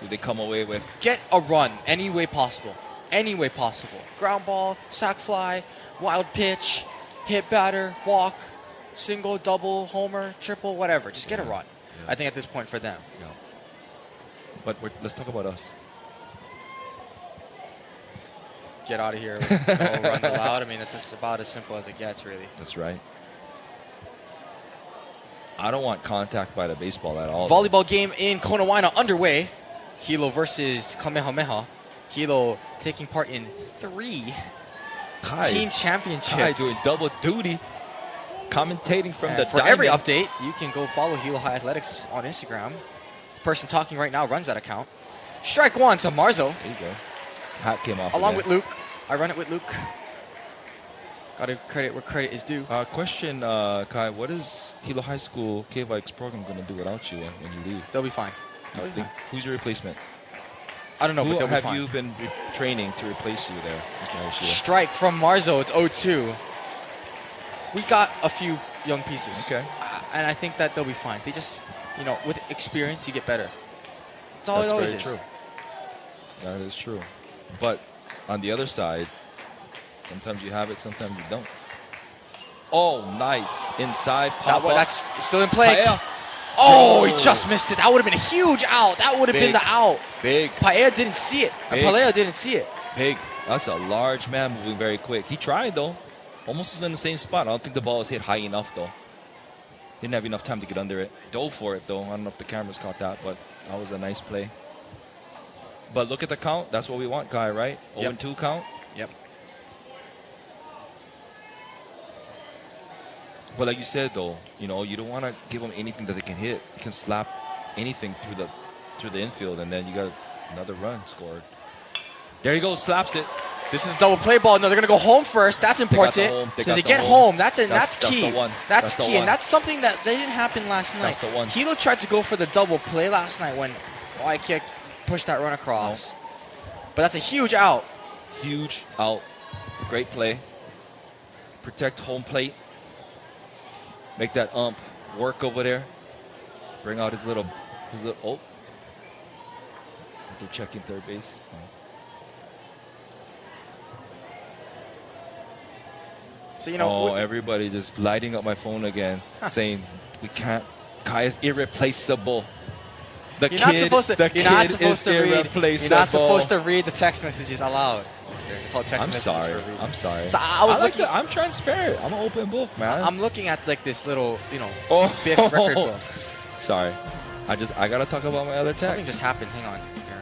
Do they come away with? Get a run any way possible. Any way possible. Ground ball, sac fly, wild pitch, hit batter, walk, single, double, homer, triple, whatever. Just get a run. Yeah. I think at this point for them. No. But let's talk about us. Get out of here. No runs allowed. I mean, it's just about as simple as it gets, really. That's right. I don't want contact by the baseball at all. Volleyball game in Konawaina underway. Hilo versus Kamehameha. Hilo taking part in 3 Kai, team championships. Kai doing double duty. Commentating from the For every diamond. update, you can go follow Hilo High Athletics on Instagram. The person talking right now runs that account. Strike 1 to Marzo, There you go. Hat came off. along again. with Luke. I run it with Luke. Got to credit where credit is due. Question, Kai, what is Hilo High School KVIKS program going to do without you when you leave? They'll be fine. You They'll be think- fine. Who's your replacement? I don't know, Who but they'll be have fine. you been training to replace you there, Mr. Hoshida? Strike from Marzo. It's 0-2. We got a few young pieces. Okay. And I think that they'll be fine. They just, with experience, you get better. That's all That's it always very is. true. That is true. But on the other side, sometimes you have it, sometimes you don't. Oh, nice. Inside pop up. That's still in play. Paea. Oh, he just missed it. That would have been a huge out. That would have been Big. the out. Big, Paea didn't see it. Big. Palea didn't see it. big. That's a large man moving very quick. He tried, though. Almost was in the same spot. I don't think the ball was hit high enough, though. Didn't have enough time to get under it. Dove for it, though. I don't know if the cameras caught that, but that was a nice play. But look at the count. That's what we want, Kai, right? Yep. 0-2 count. Yep. But like you said, though, you don't want to give them anything that they can hit. You can slap anything through the infield, and then you got another run scored. There you go, slaps it. This is a double play ball. No, they're going to go home first. That's important. home. They So got they the get home. home. That's key. That's the one. That's That's the key. one. And that's something that didn't happen last night. That's the one. Hilo tried to go for the double play last night when Waiakea pushed that run across. But that's a huge out. Huge out. Great play. Protect home plate. Make that ump work over there. Bring out his little oh. They're checking third base. Oh. So, Everybody just lighting up my phone again, saying we can't. Kai is irreplaceable. The you're not supposed to read. irreplaceable. You're not supposed to read the text messages aloud. They're called text I'm messages sorry. for a reason. I'm sorry. So I was looking. I'm transparent. I'm an open book, man. I'm looking at like this little, Oh. BIIF record book. Sorry. I gotta talk about my other Something text. just happened. Hang on. Here.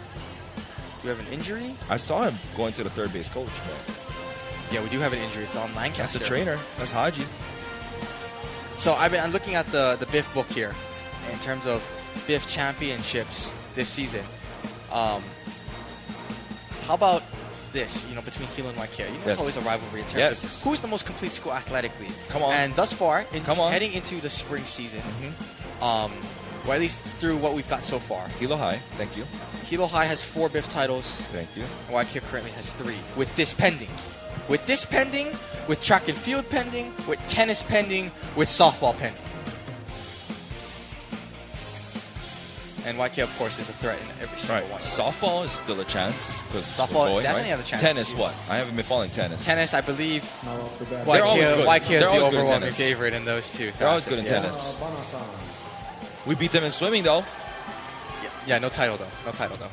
Do you have an injury? I saw him going to the third base coach, but Yeah, we do have an injury. It's on that's Lancaster. the trainer. That's Haji. So I'm looking at the BIIF book here in terms of BIIF championships this season. How about this? Between Hilo and Waiakea, Yes. it's always a rivalry in terms Yes. of who's the most complete school athletically. Come on. And thus far, Come on. heading into the spring season, or at least through what we've got so far, Hilo High. Thank you. Hilo High has 4 BIIF titles. Thank you. Waiakea currently has 3. With this pending, with track and field pending, with tennis pending, with softball pending. And Waiakea, of course, is a threat in every All single right. one. Softball is still a chance because Softball definitely have a chance Tennis, this year. what? I haven't been following tennis. Tennis, I believe, Now off the bat. They're always good. Waiakea is They're the always good in overwhelming tennis. favorite in those two. They're always good in facets, tennis. Banasan. We beat them in swimming, though. Yeah, no title though. No title though.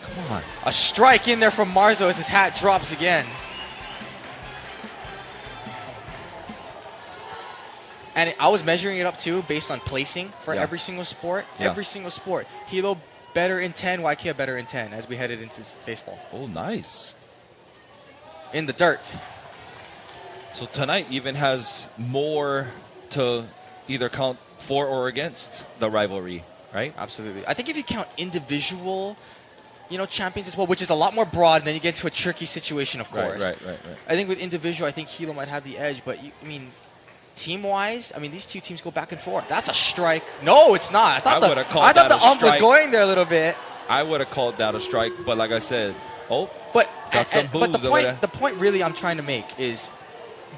Come on. A strike in there from Marzo as his hat drops again. And I was measuring it up too based on placing for Yeah. every single sport. Yeah. Every single sport. Hilo better in 10, Waiakea better in 10 as we headed into baseball. Oh, nice. In the dirt. So tonight even has more to either count for or against the rivalry, right? Absolutely. I think if you count individual, champions as well, which is a lot more broad, and then you get to a tricky situation, of course. Right. I think with individual, I think Hilo might have the edge, but team-wise, these two teams go back and forth. That's a strike. No, it's not. I would've called thought that the a ump was strike. going there a little bit. I would have called that a strike, but like I said, But got some but booze over there. the point really I'm trying to make is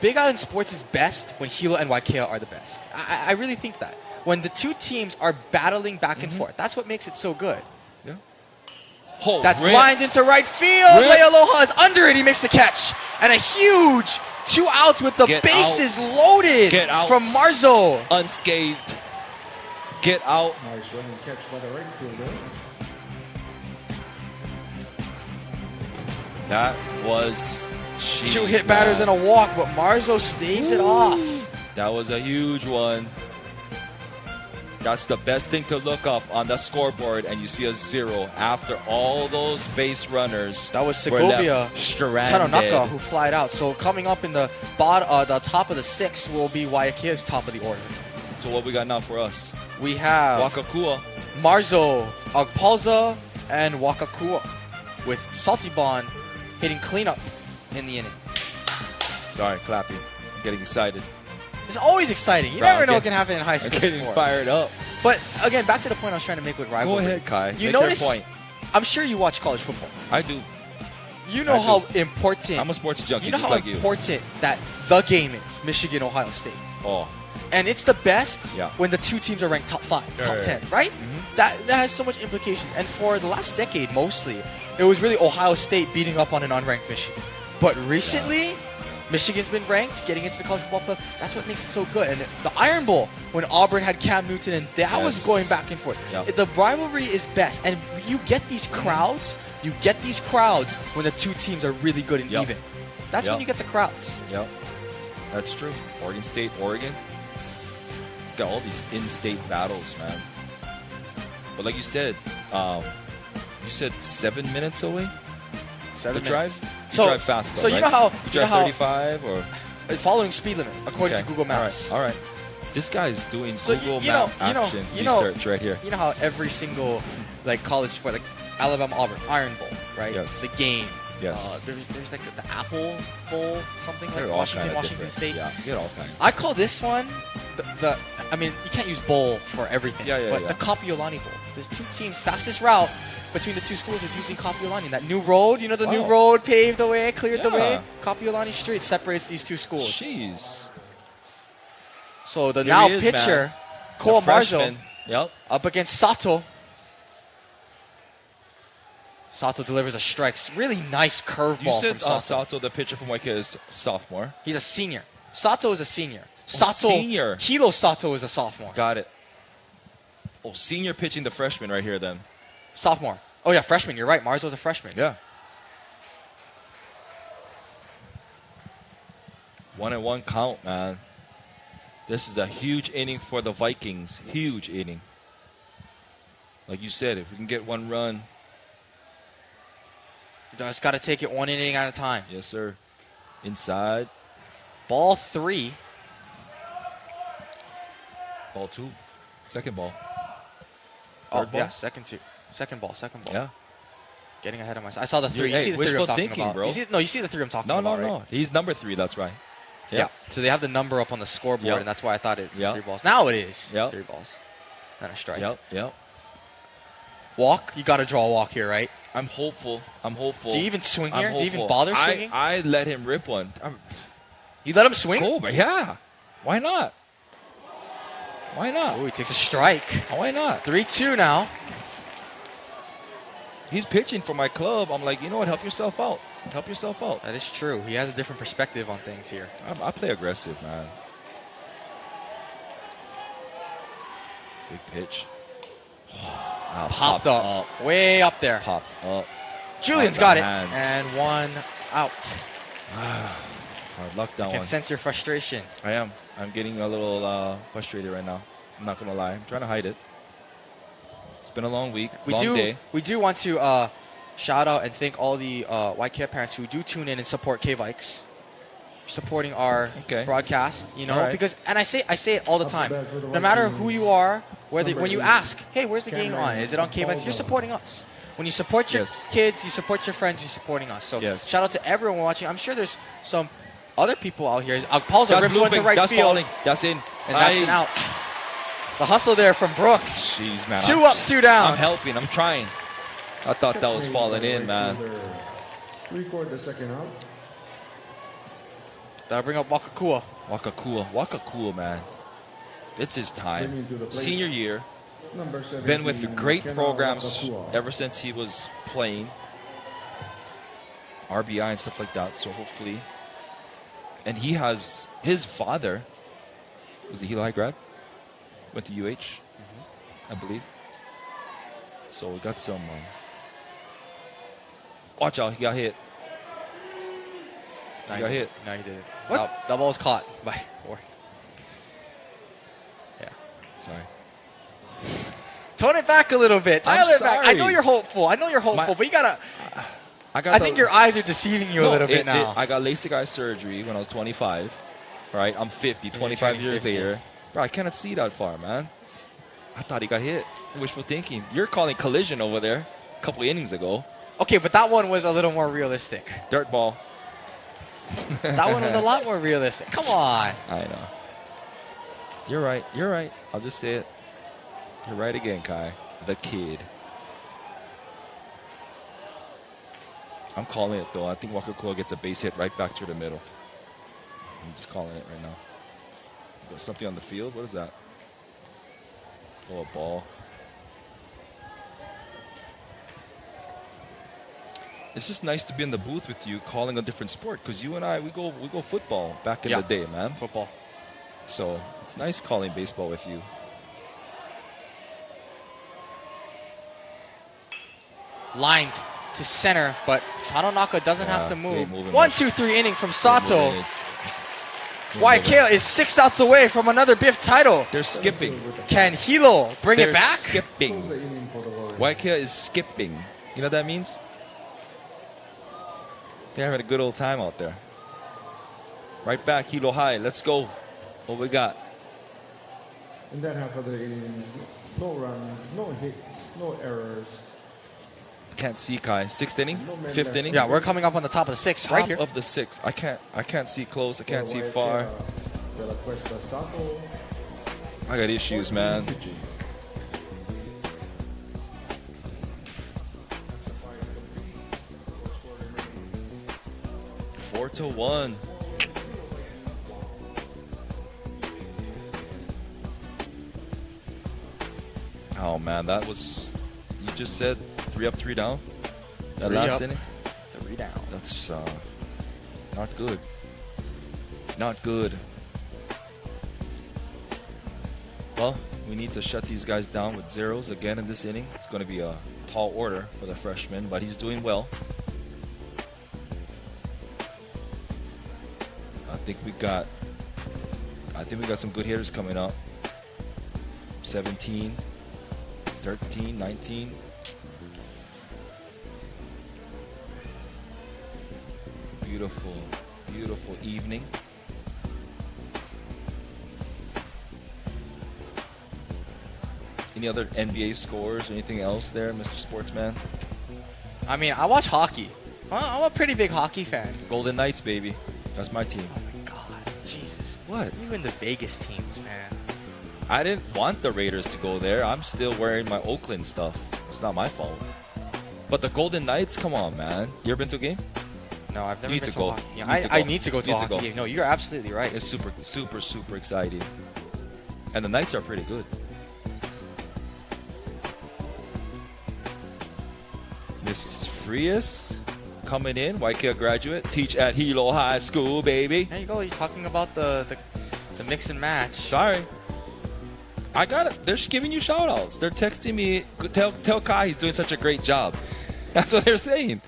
Big Island sports is best when Hilo and Waiakea are the best. I really think that. When the two teams are battling back and forth, that's what makes it so good. yeah. Oh, That's ripped. lines into right field. Ripped. Aloha is under it. He makes the catch. And a huge 2 outs with the Get bases out. loaded Get out. from Marzo. Unscathed. Get out. Nice running catch by the right fielder. That was sheesh, 2 hit batters man. and a walk, but Marzo staves it off. That was a huge one. That's the best thing to look up on the scoreboard, and you see a 0 after all those base runners. That was were Segovia, left stranded. Tanonaka, who flied out. So coming up in the the top of the 6 will be Waiakea's top of the order. So what we got now for us? We have Wakakua. Marzo, Agpalza, and Wakakua with Salty Bond hitting cleanup in the inning. Sorry, clapping. I'm getting excited. It's always exciting. You Bro, never I'm know what getting- can happen in high I'm school getting sports. fired up. But again, back to the point I was trying to make with Go rivalry. ahead, Kai. You Make notice? your point. I'm sure you watch college football. I do. You know I how do. important. I'm a sports junkie, You know just how like you. important that the game is. Michigan, Ohio State. Oh, And it's the best Yeah. when the two teams are ranked top 5, Yeah, top yeah, 10, right? That has so much implications. And for the last decade, mostly, it was really Ohio State beating up on an unranked Michigan. But recently, Michigan's been ranked, getting into the college football club. That's what makes it so good. And the Iron Bowl, when Auburn had Cam Newton, and that was Yes. going back and forth. Yeah. The rivalry is best. And you get these crowds, when the two teams are really good and Yep. even. That's when Yep. you get the crowds. yep. That's true. Oregon State, Oregon. Got all these in-state battles, man. But like you said 7 minutes away? 7 The minutes. drive? You drive fast, though, So you right? know how You drive 35 or? following speed limit according to Google Maps. All right. This guy's doing So Google you know- Map you know- action you know- research right here. You know how every single college sport, like Alabama Auburn, Iron Bowl, right? Yes. The game. Yes. There's like the Apple Bowl, something They're like all Washington kinda Washington different. State. Yeah, you get all kinds. I call this one you can't use bowl for everything. Yeah, but yeah. the Kapiolani Bowl. There's two teams. Fastest route between the two schools is using Kapiolani. That new road, the new Wow. road paved the way, cleared the Yeah. way. Kapiolani Street separates these two schools. Jeez. So the Here now he is, pitcher, man. Cole The Marzo, freshman. Yep. up against Sato. Sato delivers a strike. Really nice You curveball said from Sato. Sato, the pitcher from Waiakea, is sophomore. He's a senior. Sato is a senior. Sato, senior. Hilo Sato is a sophomore. Got it. Oh, senior pitching the freshman right here then. Sophomore. Oh, yeah, freshman. You're right. Marzo's a freshman. Yeah. 1-1 count, man. This is a huge inning for the Vikings. Huge inning. Like you said, if we can get one run. You just got to take it one inning at a time. Yes, sir. Inside. Ball 3. Ball 2. Second ball. Oh, Third ball? yeah, second ball. Yeah. Getting ahead of myself. I saw the 3. Hey, You see the 3 wishful I'm talking thinking, about. bro. You see the 3 I'm talking No, about, no, right? no. He's number 3. That's right. Yeah. So they have the number up on the scoreboard, Yep. and that's why I thought it was Yep. 3 balls. Now it is Yep. 3 balls. And a strike. Yep. Walk? You got to draw a walk here, right? I'm hopeful. Do Do you even swing I'm here? Do you even hopeful. bother swinging? I let him rip one. You let him swing? Go, but yeah. Why not? Why not? Oh, he takes a strike. Why not? 3-2 now. He's pitching for my club. I'm like, you know what? Help yourself out. Help yourself out. That is true. He has a different perspective on things here. I play aggressive, man. Big pitch. Popped up. Way up there. Popped up. Julian's On got the it. hands. And 1 out. Hard luck that I can one. sense your frustration. I am. I'm getting a little frustrated right now. I'm not going to lie. I'm trying to hide it. It's been a long week, long day. We do want to shout out and thank all the Waiakea parents who do tune in and support KVIKS, supporting our broadcast. You know, Right. because and I say it all the time. No matter who you are, whether when you ask, hey, where's the game on? Is it on KVIKS? You're supporting us. When you support your kids, you support your friends, you're supporting us. So shout out to everyone watching. I'm sure there's some other people out here. Paul's a ripped one to right field. Falling. That's in. And that's an out. The hustle there from Brooks. Jeez, man. 2 up, 2 down. I'm helping. I'm trying. I thought that was falling in, man. Record the second out. That'll bring up Waiakea. Waiakea, man. It's his time. Senior year. Number 17, Been with great programs Waiakea. ever since he was playing. RBI and stuff like that. So hopefully. And he has his father. Was he Hilo High grad? Went to UH, I believe. So we got some. Watch out! He got hit. He got hit. No, he didn't. What? That ball was caught by 4. Yeah. Sorry. Tone it back a little bit. I'm Dial it back. I sorry. know you're hopeful. but you gotta. I think your eyes are deceiving you a little bit now. I got LASIK eye surgery when I was 25. Right? I'm 50. 25 years 50. later. Bro, I cannot see that far, man. I thought he got hit. Wishful thinking. You're calling collision over there a couple innings ago. Okay, but that one was a little more realistic. Dirt ball. That one was a lot more realistic. Come on. I know. You're right. You're right. I'll just say it. You're right again, Kai. The kid. I'm calling it, though. I think Waiakea gets a base hit right back through the middle. I'm just calling it right now. Got something on the field? What is that? Oh, a ball. It's just nice to be in the booth with you calling a different sport, because you and I, we go football back in the day, man. Football. So it's nice calling baseball with you. Lined to center, but Tanonaka doesn't have to move. 1, much. 2, 3 inning from Sato. Waiakea is 6 outs away from another BIIF title. They're skipping. Can Hilo bring They're it back? skipping. Close the inning for the Warriors. Waiakea is skipping. You know what that means? They're having a good old time out there. Right back, Hilo High. Let's go. What we got? In that half of the innings, no runs, no hits, no errors. Can't see Kai. 6th inning? 5th inning? Yeah, we're coming up on the top of the 6th right here. Top of the 6th. I can't see close. I can't see far. De La Cuesta Sato. I got issues, man. Pitching. 4-1. Oh man, that was. You just said 3 up, 3 down. That 3 last up, inning. 3 down. That's not good. Not good. Well, we need to shut these guys down with zeros again in this inning. It's going to be a tall order for the freshman, but he's doing well. I think we got some good hitters coming up. 17, 13, 19. Beautiful, beautiful evening. Any other NBA scores or anything else there, Mr. Sportsman? I mean, I watch hockey. I'm a pretty big hockey fan. Golden Knights, baby. That's my team. Oh my God, Jesus. What? Even the Vegas teams, man. I didn't want the Raiders to go there. I'm still wearing my Oakland stuff. It's not my fault. But the Golden Knights, come on, man. You ever been to a game? No, I've never You need been to to go. a hockey. You Yeah, need to I go. need to go to You a need to hockey go. game. No, you're absolutely right. It's super, super, super exciting. And the Knights are pretty good. Miss Frias coming in, Waiakea graduate, teach at Hilo High School, baby. There you go. You're talking about the mix and match. Sorry. I got it. They're just giving you shout outs. They're texting me, tell Kai he's doing such a great job. That's what they're saying.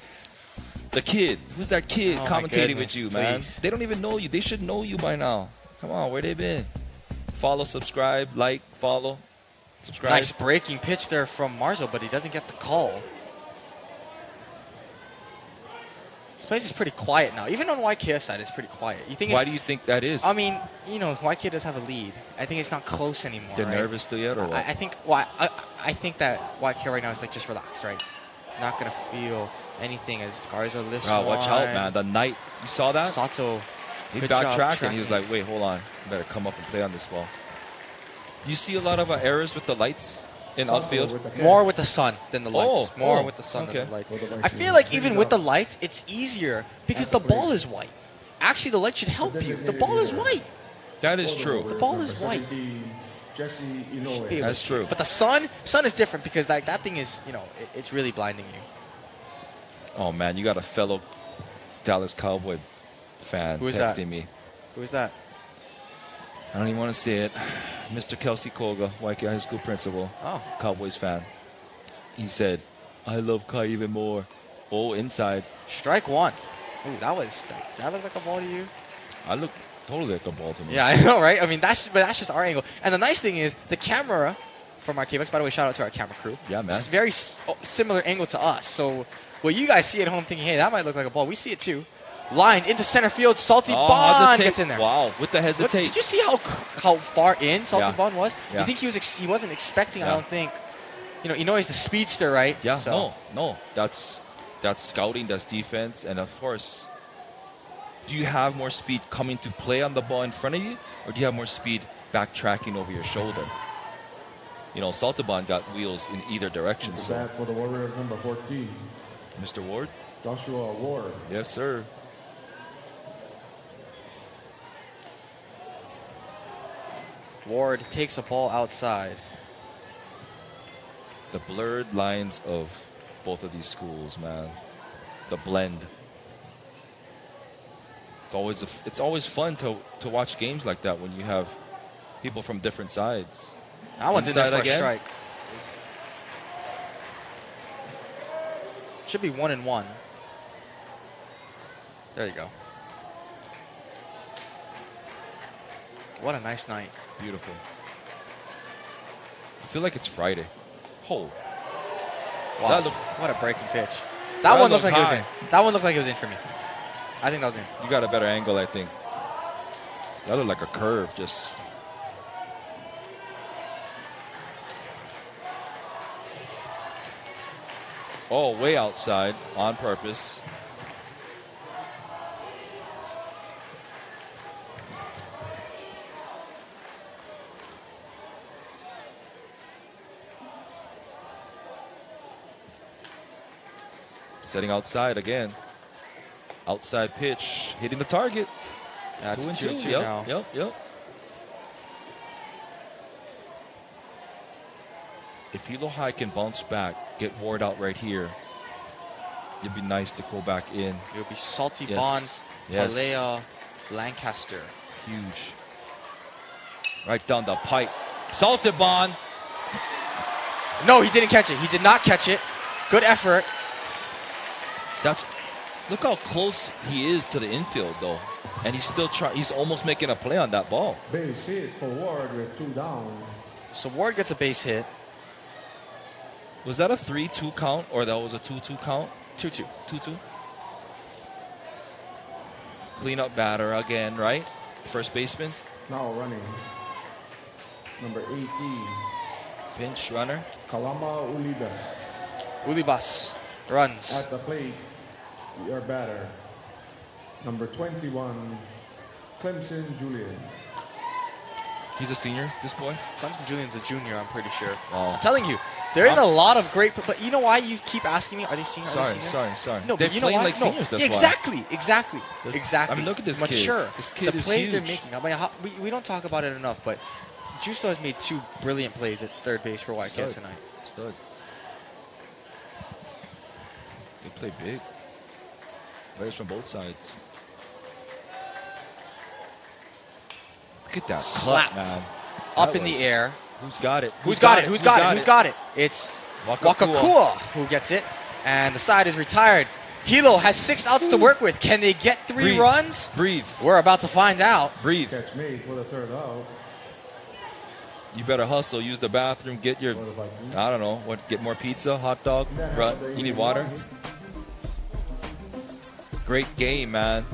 The kid. Who's that kid Oh, my commentating goodness, with you, man? please. They don't even know you. They should know you by now. Come on, where they been? Follow, subscribe, like, follow, subscribe. Nice breaking pitch there from Marzo, but he doesn't get the call. This place is pretty quiet now. Even on Waiakea side, it's pretty quiet. You think? Why do you think that is? I mean, you know, Waiakea does have a lead. I think it's not close anymore. They're right? nervous still yet, or what? I think. Well, I think that Waiakea right now is like just relax, right? Not gonna feel anything as Garza lifts Wow, watch out, one. man. The night, you saw that? Sato. He good job backtracked and he was tracking. like, wait, hold on. I better come up and play on this ball. You see a lot of errors with the lights in outfield? With the catch. More with the sun than the lights. Oh, More oh, with the sun okay. than the lights. With the lights, I feel yeah. like even Figures with the out. lights, it's easier because At the the ball plate. is white. Actually, the light should help you. The Designated ball is hitter. white. That is true. The ball is white. Jesse Be Inoue. able That's to- true. But the sun is different because like that thing is, you know, it's really blinding you. Oh, man, you got a fellow Dallas Cowboy fan Who is texting that? me. Who is that? I don't even want to say it. Mr. Kelsey Koga, Waiakea High School principal, Oh, Cowboys fan. He said, I love Kai even more. Oh, inside. strike one. Ooh, that looked like a ball to you? I look totally like a ball to me. Yeah, I know, right? I mean, that's just our angle. And the nice thing is the camera from our KVIKS, by the way, shout out to our camera crew. Yeah, man. It's very similar angle to us. So what you guys see at home thinking, hey, that might look like a ball. We see it too. Lines into center field. Salty Bond hesitate. gets in there. Wow, with the Look, hesitate. did you see how far in Salty Yeah. Bond was? Yeah. You think he wasn't expecting? I Yeah. don't think. You know, Inoue is the speedster, right? Yeah, So, no. That's scouting, that's defense, and of course, do you have more speed coming to play on the ball in front of you, or do you have more speed backtracking over your shoulder? You know, Saltaban got wheels in either direction. The So, bat for the Warriors, number 14, Mr. Ward, Joshua Ward. yes, sir. Ward takes a ball outside. The blurred lines of both of these schools, man. The blend. It's always fun to watch games like that when you have people from different sides. That one's in there Inside for again. a strike. Should be 1-1. There you go. What a nice night. Beautiful. I feel like it's Friday. Oh, Wow. That look- What a breaking pitch. That That one looked looked like it was high. in. That one looked like it was in for me. I think that was in. you got a better angle, I think. That looked like a curve, just. Oh, way outside on purpose. Setting outside again. Outside pitch, hitting the target. Yeah, it's 2-2. 2-2 Yep, now. yep. If Hilo High can bounce back, get Ward out right here, it'd be nice to go back in. It'll be Salty Yes. Bond, Yes. Palea, Lancaster. Huge. Right down the pipe. Salted Bond. No, he didn't catch it. He did not catch it. Good effort. Look how close he is to the infield, though. And he's still trying. He's almost making a play on that ball. Base hit for Ward with 2 down. So Ward gets a base hit. Was that a 3-2 count, or that was a 2-2 count? 2-2. 2-2. Cleanup batter again, right? First baseman. Now running. Number 18, Pinch runner. Kalama Ulidas. Ulibas runs. At the plate, your batter. Number 21, Clemson Julian. He's a senior, this boy. Clemson Julian's a junior, I'm pretty sure. Oh. I'm telling you, there is a lot of great. But you know why you keep asking me? Are they senior? Are they Sorry. senior? No, They're but you know playing why? like No. seniors, that's why. Exactly. I mean, look at this kid. Mature. This kid the is plays they're huge. making. I mean, we don't talk about it enough, but Justo has made 2 brilliant plays at third base for Waiakea tonight. Stud. They play big. Players from both sides. Look at that Slapped. cut, man. Up That in the was- air. Who's got it? Who's got it? It's Wakakua. Wakakua who gets it, and the side is retired. Hilo has 6 outs to work with. Can they get 3 Breathe. runs? Breathe. We're about to find out. Breathe. Catch made for the third out. You better hustle. Use the bathroom. Get your, I don't know, get more pizza, hot dog. Run. You need water? Great game, man.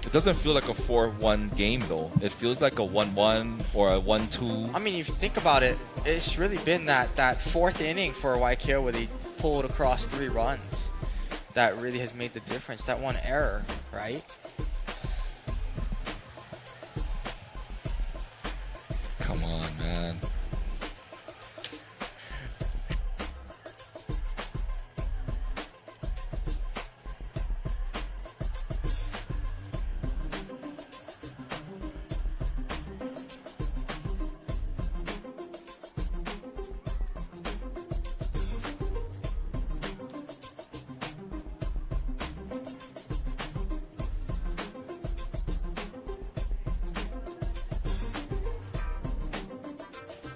It doesn't feel like a 4-1 game, though. It feels like a 1-1 or a 1-2. I mean, if you think about it, it's really been that 4th inning for Waiakea where they pulled across 3 runs that really has made the difference. That one error, right? Come on, man.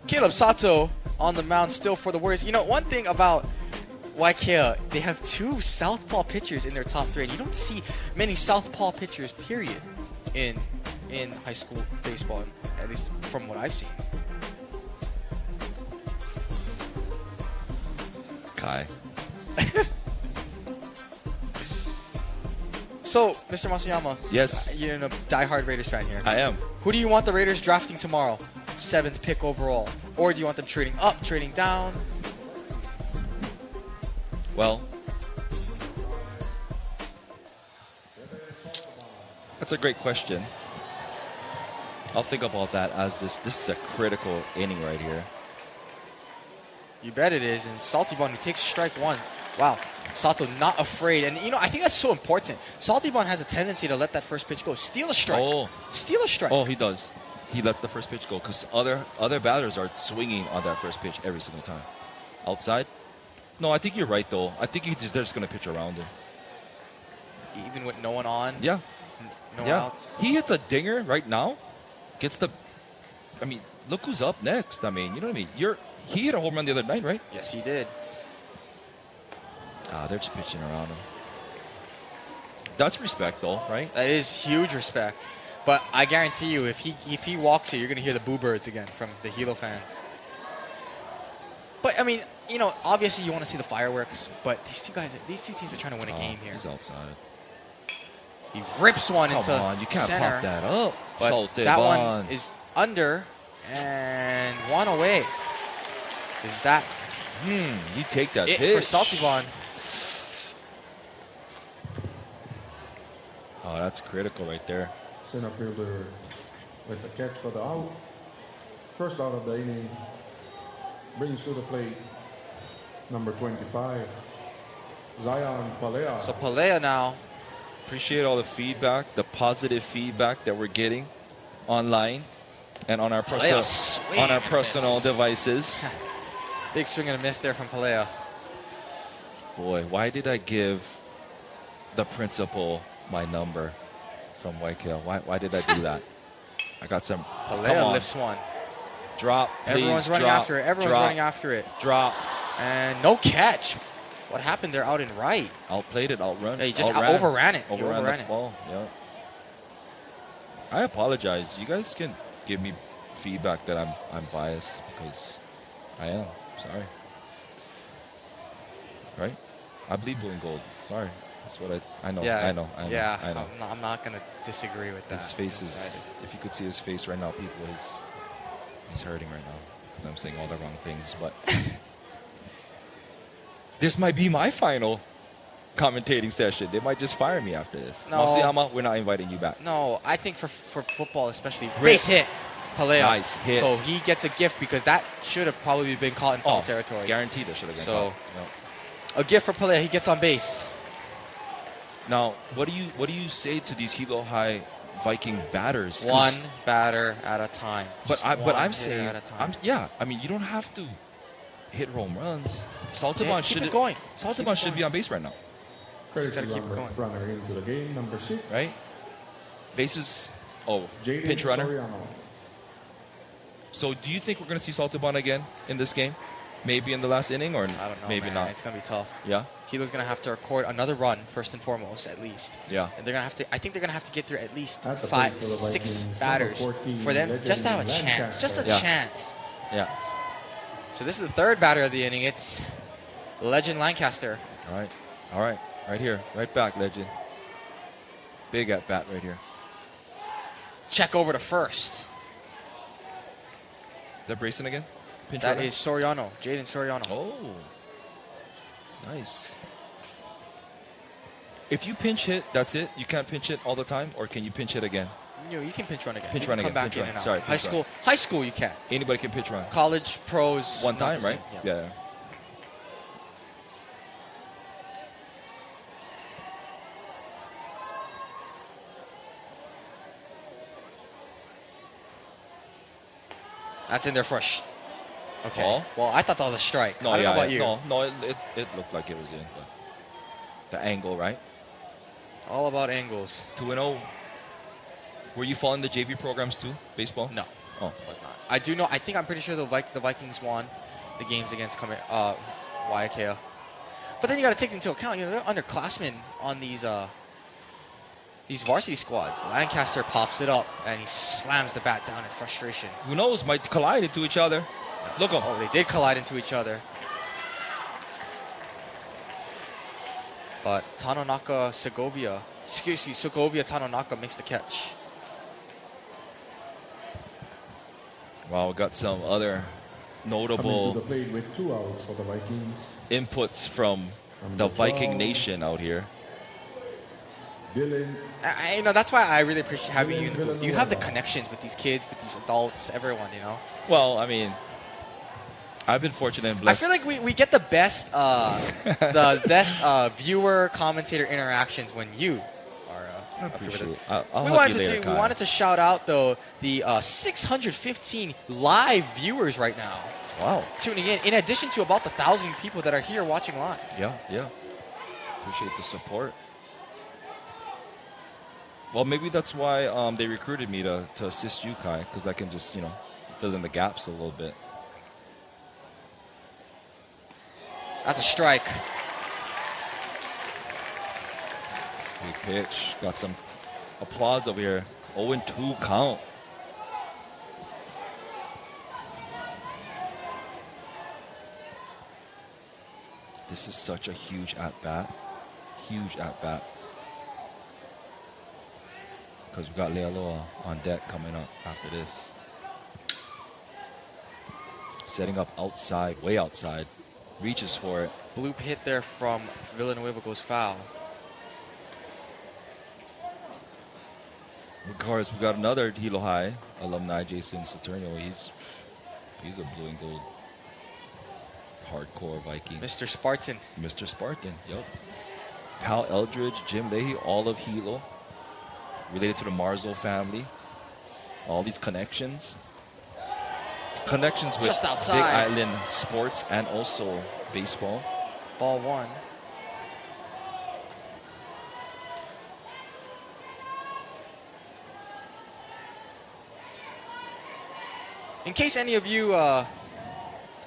Caleb Sato on the mound still for the Warriors. You know, one thing about Waiakea, they have 2 southpaw pitchers in their top 3, and you don't see many southpaw pitchers, period, in high school baseball, at least from what I've seen. Kai. So, Mr. Masuyama, Yes. you're a diehard Raiders fan here. I am. Who do you want the Raiders drafting tomorrow? 7th pick overall. Or do you want them trading up, trading down? Well, that's a great question. I'll think about that as this is a critical inning right here. You bet it is. And Salty Bun, who takes strike 1. Wow. Sato not afraid. And, you know, I think that's so important. Salty Bun has a tendency to let that first pitch go. Steal a strike. Oh. Steal a strike. Oh, he does. He lets the first pitch go because other batters are swinging on that first pitch every single time. Outside? No, I think you're right, though. I think they're just going to pitch around him. Even with no one on? Yeah. No Yeah. outs? He hits a dinger right now. Gets the... I mean, look who's up next. I mean, you know what I mean? He hit a home run the other night, right? Yes, he did. They're just pitching around him. That's respect, though, right? That is huge respect. But I guarantee you, if he walks here, you're going to hear the boo birds again from the Hilo fans. But, I mean, you know, obviously you want to see the fireworks, but these two teams are trying to win a game here. He's outside. He rips one into Come on, you can't center, pop that up. but Salted that Bun. one is under and 1 away. Is that You take that it pitch. for Salty Bun? Oh, that's critical right there. Center fielder with the catch for the out. First out of the inning. Brings to the plate number 25, Zion Palea. So Palea now. Appreciate all the feedback, the positive feedback that we're getting online and on our personal devices. Big swing and a miss there from Palea. Boy, why did I give the principal my number from Waiakea? Why did I do that? I got some. Come Palea on. lifts one. Drop, please. Everyone's running drop, after it. Everyone's drop, running after it. Drop. And no catch. What happened there out in right? Outplayed it, outrun. Yeah, he just outran. overran it. He Overran overran the it. ball, yeah. I apologize. You guys can give me feedback that I'm biased because I am. Sorry. Right? I bleed blue and gold. Sorry. That's what I know. Yeah, I know. Yeah, I know. I'm not going to disagree with that. His face is, if you could see his face right now, people, he's hurting right now. I'm saying all the wrong things, but this might be my final commentating session. They might just fire me after this. No. Masuyama, we're not inviting you back. No, I think for football especially, base hit. Palea. Nice hit. So he gets a gift because that should have probably been caught in foul territory. Guaranteed it should have been So, caught. a gift for Palea. He gets on base. Now, what do you say to these Hilo High Viking batters? One batter at a time. But Just I'm one saying, hitter at a time. I mean, you don't have to hit home runs. Saltaban Yeah, keep it going. Saltaban should be on base right now, Courtesy gotta keep it runner, going. runner into the game, number 6. right? Bases. Oh, Jaden pinch runner. Soriano. So, do you think we're going to see Saltaban again in this game? maybe in the last inning, or I don't know, maybe man. not? It's going to be tough. Yeah? Hilo's going to have to record another run, first and foremost, at least. Yeah. And they're going to have to, I think they're going to have to get through at least At the plate for the 6 Vikings, batters number 14, for them just to have a Legend chance. Just a Yeah. chance. Yeah. So this is the third batter of the inning. It's Legend Lancaster. All right. All right. Right here. Right back, Legend. Big at bat right here. Check over to first. Is that Brayson again? Pinch That runner? is Soriano, Jaden Soriano. Oh. Nice. If you pinch hit, that's it? You can't pinch hit all the time? Or can you pinch hit again? You can pinch run again. Pinch You run can again, Come back pinch in run. and out. Sorry, pinch run. High school you can. Anybody can pitch run. College, pros. One not time, the right? same. Yeah. That's in there for a Okay. Ball? Well, I thought that was a strike. No, I don't yeah, know about yeah. you. No, it looked like it was in. But the angle, right? All about angles. 2-0. Were you following the JV programs too? Baseball? No, Oh. was not. I do know. I think I'm pretty sure the Vikings won the games against Waiakea. But then you got to take into account, they're underclassmen on these varsity squads. Lancaster pops it up and he slams the bat down in frustration. Who knows? Might collide into each other. Look 'em. Oh, they did collide into each other. But Segovia Tanonaka makes the catch. Wow, we got some other Coming to the notable plate with 2 outs for the Vikings. inputs from the Number Viking 12. Nation out here. Dylan That's why I really appreciate having you in the booth. You have the Villanueva. connections with these kids, with these adults, everyone, Well, I mean, I've been fortunate and I blessed. feel like we get the best viewer commentator interactions when you are up here with us. appreciate it. I'll We help wanted you to later, we Kai. wanted to shout out though the 615 live viewers right now Wow. tuning in addition to about the 1,000 people that are here watching live. Yeah, yeah. Appreciate the support. Well, maybe that's why they recruited me to assist you, Kai, because I can just, fill in the gaps a little bit. That's a strike. Big pitch. Got some applause over here. 0-2 count. This is such a huge at-bat. Huge at-bat. Because we got Lealoa on deck coming up after this. Setting up outside, way outside. Reaches for it. Bloop hit there from Villanueva goes foul. Of course, we got another Hilo High alumni, Jason Saturnio. He's a blue and gold hardcore Viking. Mr. Spartan. Mr. Spartan, yep. Hal Eldridge, Jim Leahy, all of Hilo. Related to the Marzo family. All these connections. Connections with Just outside. Big Island sports and also baseball. Ball one. In case any of you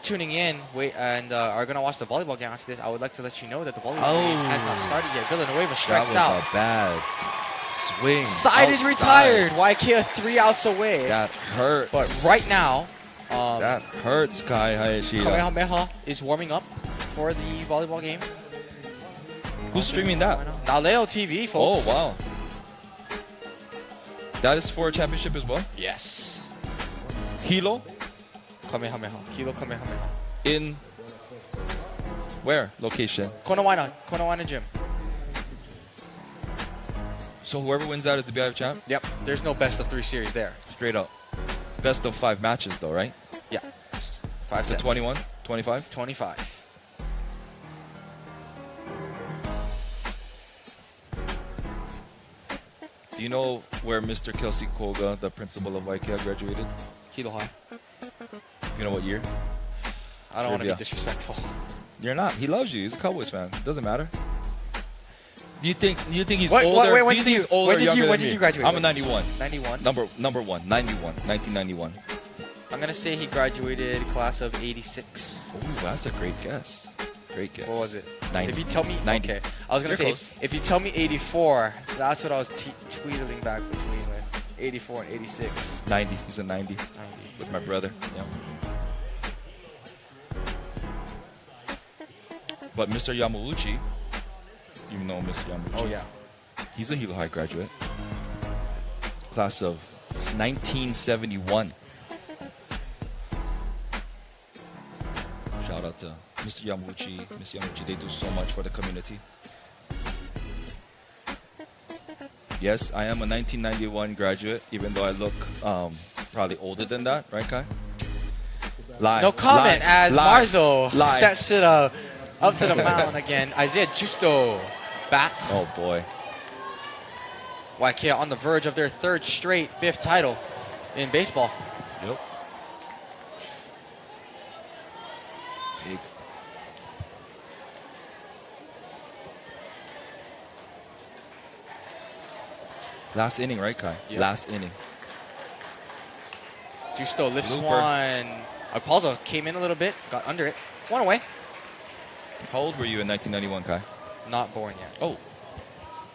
tuning in are going to watch the volleyball game after this, I would like to let you know that the volleyball game has not started yet. Villanueva That strikes was out. a bad swing. Side is outside. retired. Waiakea 3 outs away. That hurts. But right now, that hurts, Kai Hayashida. Kamehameha is warming up for the volleyball game. Who's streaming that? Naleo TV, Oh, folks. wow. That is for a championship as well? Yes. Hilo Kamehameha. Hilo Kamehameha. in where? Location. Konawana Gym. So whoever wins that is the BIIF champ? Yep. There's no best of 3 series there. Straight up. Best of 5 matches though, right? Yeah. 5 So sets. 21? 25? 25. Do you know where Mr. Kelsey Koga, the principal of Waiakea, graduated? Hilo High. You know what year? I don't want to be Trivia. disrespectful. You're not. He loves you. He's a Cowboys fan. Doesn't matter. Do you think he's Wait, older? wait, when do you did think you- he's older when or did you- younger when than did me? you graduate? I'm a 91. 91. Number 1, 91, 1991. I'm going to say he graduated class of 86. Ooh, that's a great guess. Great guess. What was it? 90. If you tell me, 90. okay. I was gonna You're say close. if you tell me 84, that's what I was tweedling back between with 84 and 86. 90. He's a 90 90. with my brother. Yeah. But Mr. Yamauchi, you know Mr. Yamauchi. Oh yeah. He's a Hilo High graduate. Class of 1971. Shout out to Mr. Yamauchi, Miss Yamauchi. They do so much for the community. Yes, I am a 1991 graduate, even though I look probably older than that, right, Kai? Live. No comment as Marzo Live. steps it up to the mound again. Isaiah Justo bats. Oh boy. Waiakea on the verge of their third straight BIIF title in baseball. Yep. Big. Last inning, right, Kai? Yep. Last inning. Justo lifts Looper. one. Alpalzo came in a little bit, got under it, one away. How old were you in 1991, Kai? Not born yet. Oh.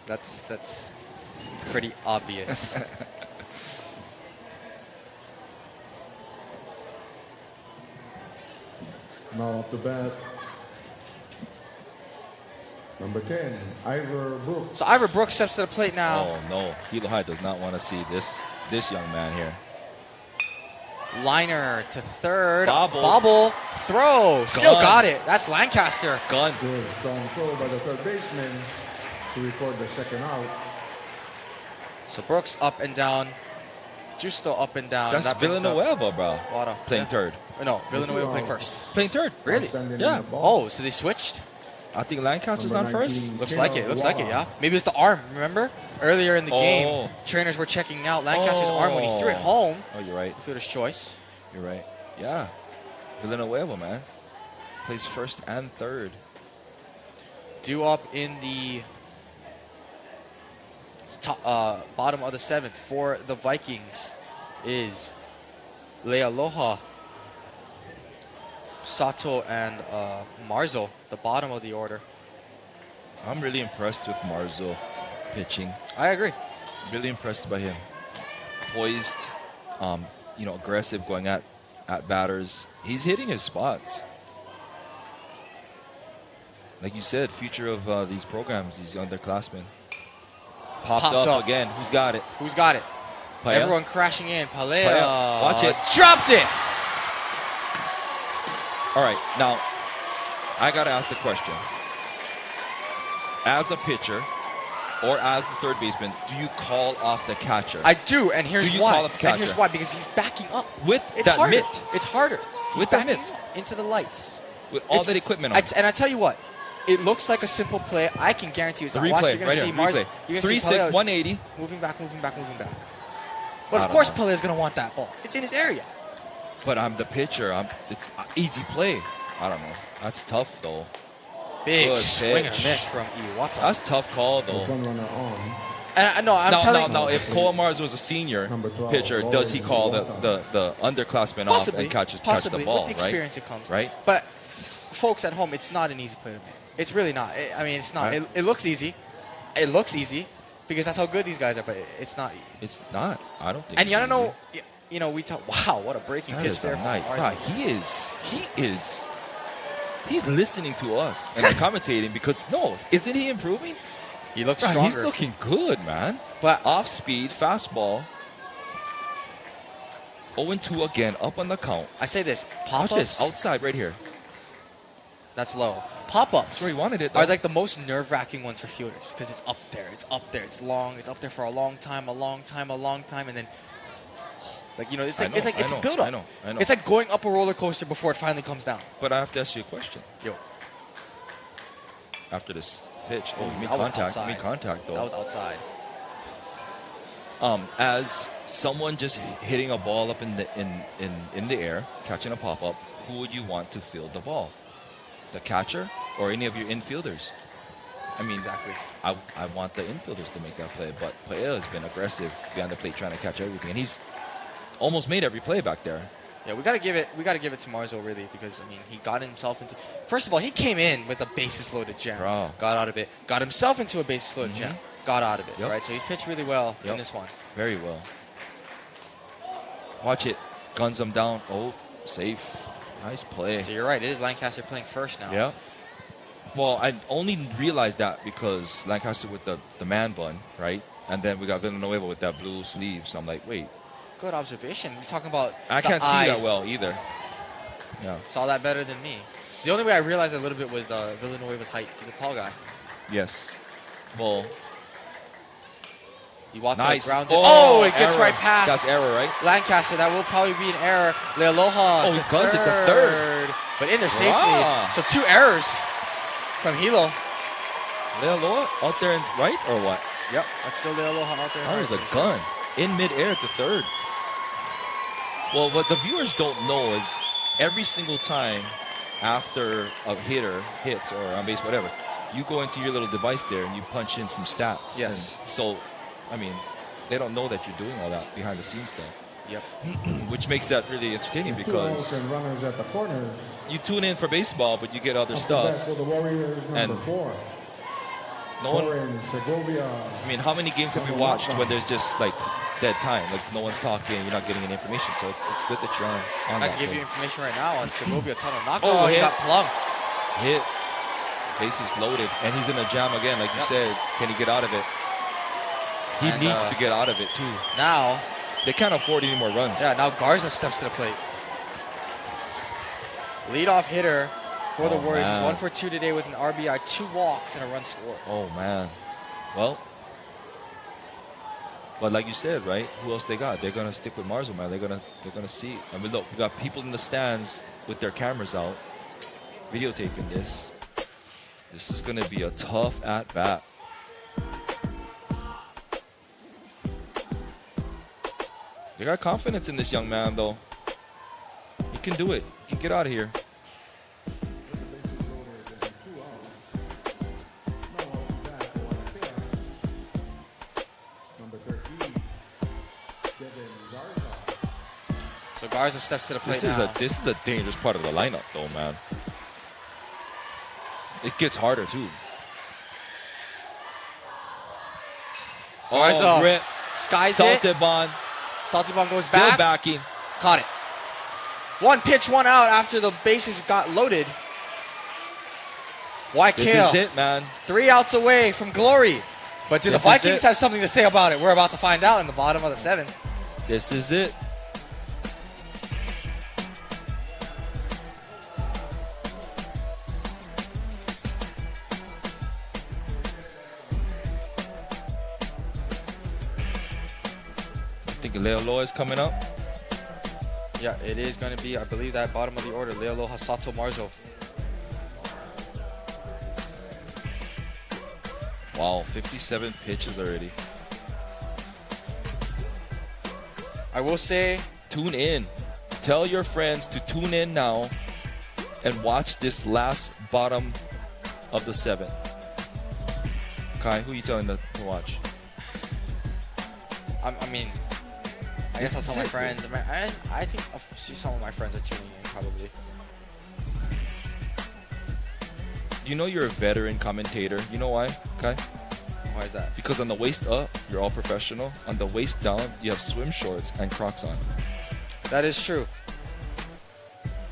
That's pretty obvious. Now up to bat. Number 10, Ivor Brooks. So Ivor Brooks steps to the plate now. Oh no, Hilo High does not want to see this young man here. Liner to third. Bobble. Throw. Still Gone. got it. That's Lancaster. Gun. Good strong throw by the third baseman to record the second out. So Brooks up and down. Justo up and down. That's That brings up Villanueva, bro. Wada. Playing Yeah. third. No, Villanueva playing first. Playing third. Really? Outstanding Yeah. in the ball. Oh, so they switched? I think Lancaster's Number on first. 19. Looks like it. Looks like it, yeah. Maybe it's the arm, remember? Earlier in the Oh. game, trainers were checking out Lancaster's arm when he threw it home. Oh, you're right. Fielder's choice. You're right. Yeah. Villanueva, man. Plays first and third. Due up in the top, bottom of the seventh for the Vikings is Lealoha, Sato, and Marzo, the bottom of the order. I'm really impressed with Marzo pitching. I agree. Really impressed by him. Poised, aggressive, going at batters. He's hitting his spots. Like you said, future of these programs, these underclassmen. Popped up again. Who's got it? Who's got it? Paella? Everyone crashing in. Paella. Paella. Watch it. Dropped it. All right, now, I got to ask the question. As a pitcher or as the third baseman, do you call off the catcher? I do, and here's Do you why. call it the And here's catcher? why, because he's backing up. With It's that harder. mitt. It's harder. He's With that backing mitt. up into the lights. With all It's- that equipment on. And I tell you what, it looks like a simple play. I can guarantee you. The Watch, replay, you're gonna right see here, Mars. replay. You're gonna see 3-6, Paella 180. moving back. But I of don't course, know. Paella is gonna want that ball. It's in his area. But I'm the pitcher. It's an easy play. I don't know. That's tough, though. Big Good swing and a pitch. miss from Iwata. That's a tough call, The though. one runner on. And no, I'm telling Now, if Cole Mars was a senior Number 12, pitcher, does he call the Iwata. underclassmen possibly, off and catch possibly. the ball, With the experience, it comes. Right? But folks at home, it's not an easy play to make. It's really not. It's not. Right. It looks easy. It looks easy because that's how good these guys are, but it's not easy. It's not. I don't think And you it's gotta easy. know, we talk. Wow, what a breaking That pitch is there a from nice. Marzo. He's listening to us and commentating because isn't he improving? He looks Bro, stronger. he's looking good, man. But Off speed, fastball. 0-2 again, up on the count. I say this: Watch this, pop-ups. outside right here. That's low. Pop-ups That's where he wanted it, though. are like the most nerve-wracking ones for fielders because it's up there. It's long. It's up there for a long time, and then. It's I like know, it's I a know, build-up. I know. It's like going up a roller coaster before it finally comes down. But I have to ask you a question. Yo, After this pitch, he made that was contact. He outside. made contact, though. That was outside. As someone just hitting a ball up in the air, catching a pop-up, who would you want to field the ball? The catcher or any of your infielders? I mean, Exactly. I want the infielders to make that play, but Paella has been aggressive behind the plate trying to catch everything, and he's almost made every play back there. Yeah, we gotta give it to Marzo really, because I mean he got himself into. First of all, he came in with a bases loaded jam, Bro. got out of it, got himself into a bases loaded jam, got out of it. Yep. Right, so he pitched really well in Yep. this one. Very well. Watch it. Guns him down. Oh, safe. Nice play. So you're right, it is Lancaster playing first now. Yeah. Well, I only realized that because Lancaster with the man bun, right? And then we got Villanueva with that blue sleeve. So I'm like, wait. Good observation. We're talking about I the can't see eyes. that well either. Yeah. Saw that better than me. The only way I realized a little bit was Villanueva's height. He's a tall guy. Yes. Well, He walked nice. out, grounds it. Oh, it gets error. right past That's error, right? Lancaster. That will probably be an error. Lealoha Oh, he guns it to third. But in there safely. Wow. So 2 errors from Hilo. Lealoha out there, right? Or what? Yep, that's still Lealoha out there. That was a gun. In midair to third. Well, what the viewers don't know is every single time after a hitter hits or on base, whatever, you go into your little device there and you punch in some stats. Yes. And so, I mean, they don't know that you're doing all that behind the scenes stuff. Yep. Which makes that really entertaining Two outs because and runners at the corners. you tune in for baseball, but you get other Up to stuff. bat for the Warriors, number And 4. No one. Corin Segovia. I mean, how many games have we watched when there's just like dead time, like no one's talking, you're not getting any information? So it's good that you're on I that. can give you information right now on Segovia Tanonaka. Oh, He hit. got plunked. Hit. Bases loaded, and he's in a jam again, like you said. Can he get out of it? He And, needs to get out of it too. Now, They can't afford any more runs. yeah, now Garza steps to the plate. Leadoff hitter for the Oh, Warriors. He's man. 1 for 2 today with an RBI, 2 walks, and a run scored. Oh man. Well, but like you said, right? Who else they got? They're gonna stick with Marzo, man. They're gonna see. I mean, look, we got people in the stands with their cameras out, videotaping this. This is gonna be a tough at bat. They got confidence in this young man, though. He can do it. He can get out of here. Bases loaders and 2 outs. Now up to bat for Waiakea. Number 13, Devin Garza. So Garza steps to the plate This is a dangerous part of the lineup, though, man. It gets harder too. Garza Oh, rip. skies it. Saltebon Saltibon goes still back. backing. Caught it. 1 pitch, 1 out after the bases got loaded. This Waiakea, is it, man. 3 outs away from glory. But do the This is Vikings it. have something to say about it? We're about to find out in the bottom of the 7th. This is it. I think Lealoha is coming up. Yeah, it is going to be, I believe, that bottom of the order. Lealoha, Sato, Marzo. Wow, 57 pitches already. I will say, Tune in. Tell your friends to tune in now and watch this last bottom of the 7th. Kai, who are you telling to watch? I mean, I guess I'll This tell is my it, friends. I think some of my friends are tuning in, probably. You know you're a veteran commentator. You know why, Kai? Why is that? Because on the waist up, you're all professional. On the waist down, you have swim shorts and Crocs on. That is true.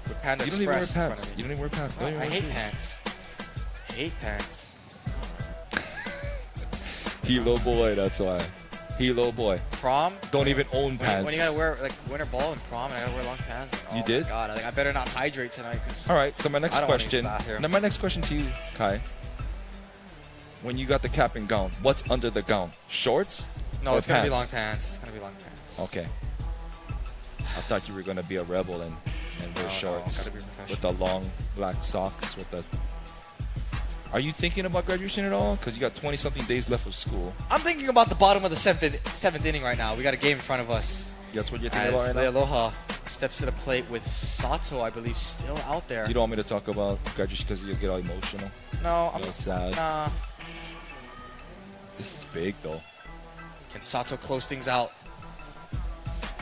With Panda You don't even wear Express in front pants. of me. You don't even wear pants. Don't even I wear hate shoes. pants. Hate pants. Hilo boy, that's why. Hilo boy. Prom? Don't even own pants. When you gotta wear like winter ball and prom, and I gotta wear long pants. Like, You oh did? My God, I better not hydrate tonight. All right. So my next I don't wanna use the question. bathroom. Now my next question to you, Kai. When you got the cap and gown, what's under the gown? Shorts? No, or it's gonna be pants? long pants. It's gonna be long pants. Okay. I thought you were gonna be a rebel and wear No, shorts gotta be with the long black socks with the. Are you thinking about graduation at all? Because you got 20-something days left of school. I'm thinking about the bottom of the seventh inning right now. We got a game in front of us. That's what you're thinking As about right now? Aloha steps to the plate with Sato, I believe, still out there. You don't want me to talk about graduation because you'll get all emotional. No, A little sad. Nah. This is big though. Can Sato close things out?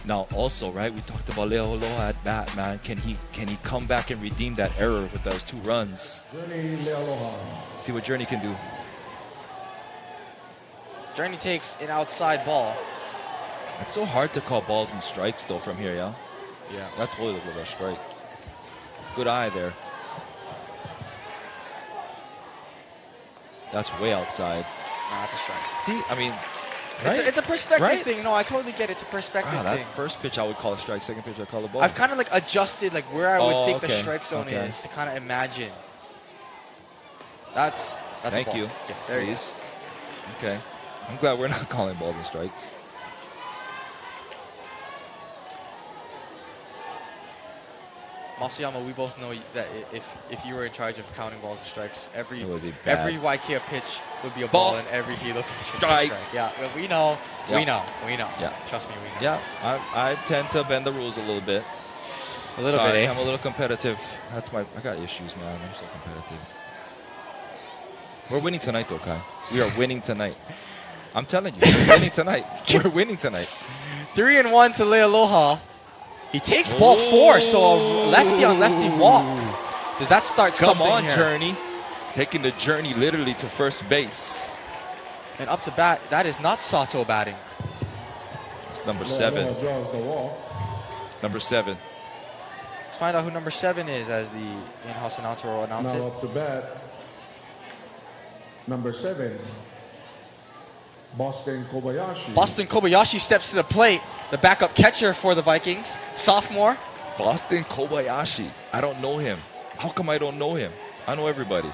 Now, also, right, we talked about Leo Aloha at bat, man. Can he come back and redeem that error with those 2 runs? Journey Lealoha. See what Journey can do. Journey takes an outside ball. It's so hard to call balls and strikes, though, from here, yeah? Yeah. That totally looked like a strike. Good eye there. That's way outside. No, that's a strike. See, I mean, right? It's a perspective Right? thing. No, I totally get it. It's a perspective That thing. first pitch I would call a strike, second pitch I call a ball. I've kind of like adjusted like where I would think the okay. strike zone Okay. is to kind of imagine. That's Thank a ball. you. Yeah, there you go. Please. Okay. I'm glad we're not calling balls and strikes. Masayama, we both know that if you were in charge of counting balls and strikes, every It would be bad. Waiakea pitch would be a Ball. ball and every Hilo pitch would Strike. be a strike. Yeah, well, we know. Yeah. We know. Yeah. Trust me, we know. Yeah, I tend to bend the rules a little bit. A little Sorry, bit, eh? I'm a little competitive. I got issues, man. I'm so competitive. We're winning tonight, though, Kai. We are winning tonight. I'm telling you, we're winning tonight. We're winning tonight. 3-1 to Lealoha. He takes ball 4, so a lefty on lefty walk. Does that start Come something on, here? Journey. Taking the journey literally to first base. And up to bat, that is not Sato batting. It's number 7. Lealoha draws the walk. Number 7. Let's find out who number 7 is as the in-house announcer will announce Now it. up to bat, number 7, Boston Kobayashi. Boston Kobayashi steps to the plate. The backup catcher for the Vikings, sophomore. Boston Kobayashi. I don't know him. How come I don't know him? I know everybody.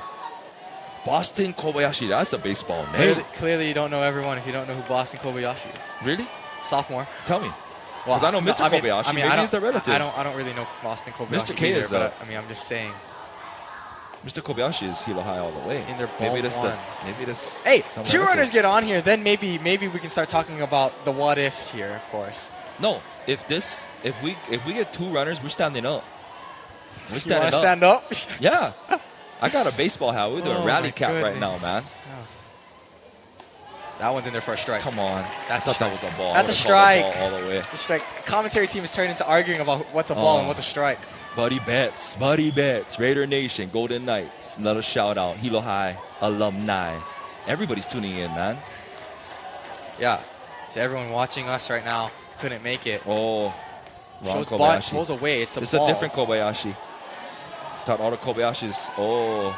Boston Kobayashi. That's a baseball name. Clearly you don't know everyone if you don't know who Boston Kobayashi is. Really? Sophomore. Tell me. Because I know Mr. Kobayashi. Maybe he's the relative. I don't really know Boston Kobayashi Mr. K either, is but I'm just saying. Mr. Kobayashi is Hilo High all the way. In their maybe ball this one. maybe this. Hey, some 2 relative. runners get on here, then maybe we can start talking about the what ifs here, of course. No, if we get 2 runners, we're standing up. We're You standing want up. to stand up? Yeah. I got a baseball hat. We're doing Oh, rally my cap right now, goodness. man. That one's in there for a strike. Come on. That's I a thought that was a ball. That's I a would've called that strike. ball all the way. It's a strike. Commentary team is turning into arguing about what's a ball Oh. and what's a strike. Buddy Betts, Raider Nation, Golden Knights. Another shout out, Hilo High alumni. Everybody's tuning in, man. Yeah. To everyone watching us right now, couldn't make it. Oh, wrong Shows Kobayashi. goes away. It's a This ball. is a different Kobayashi. Thought all the Kobayashis. Oh,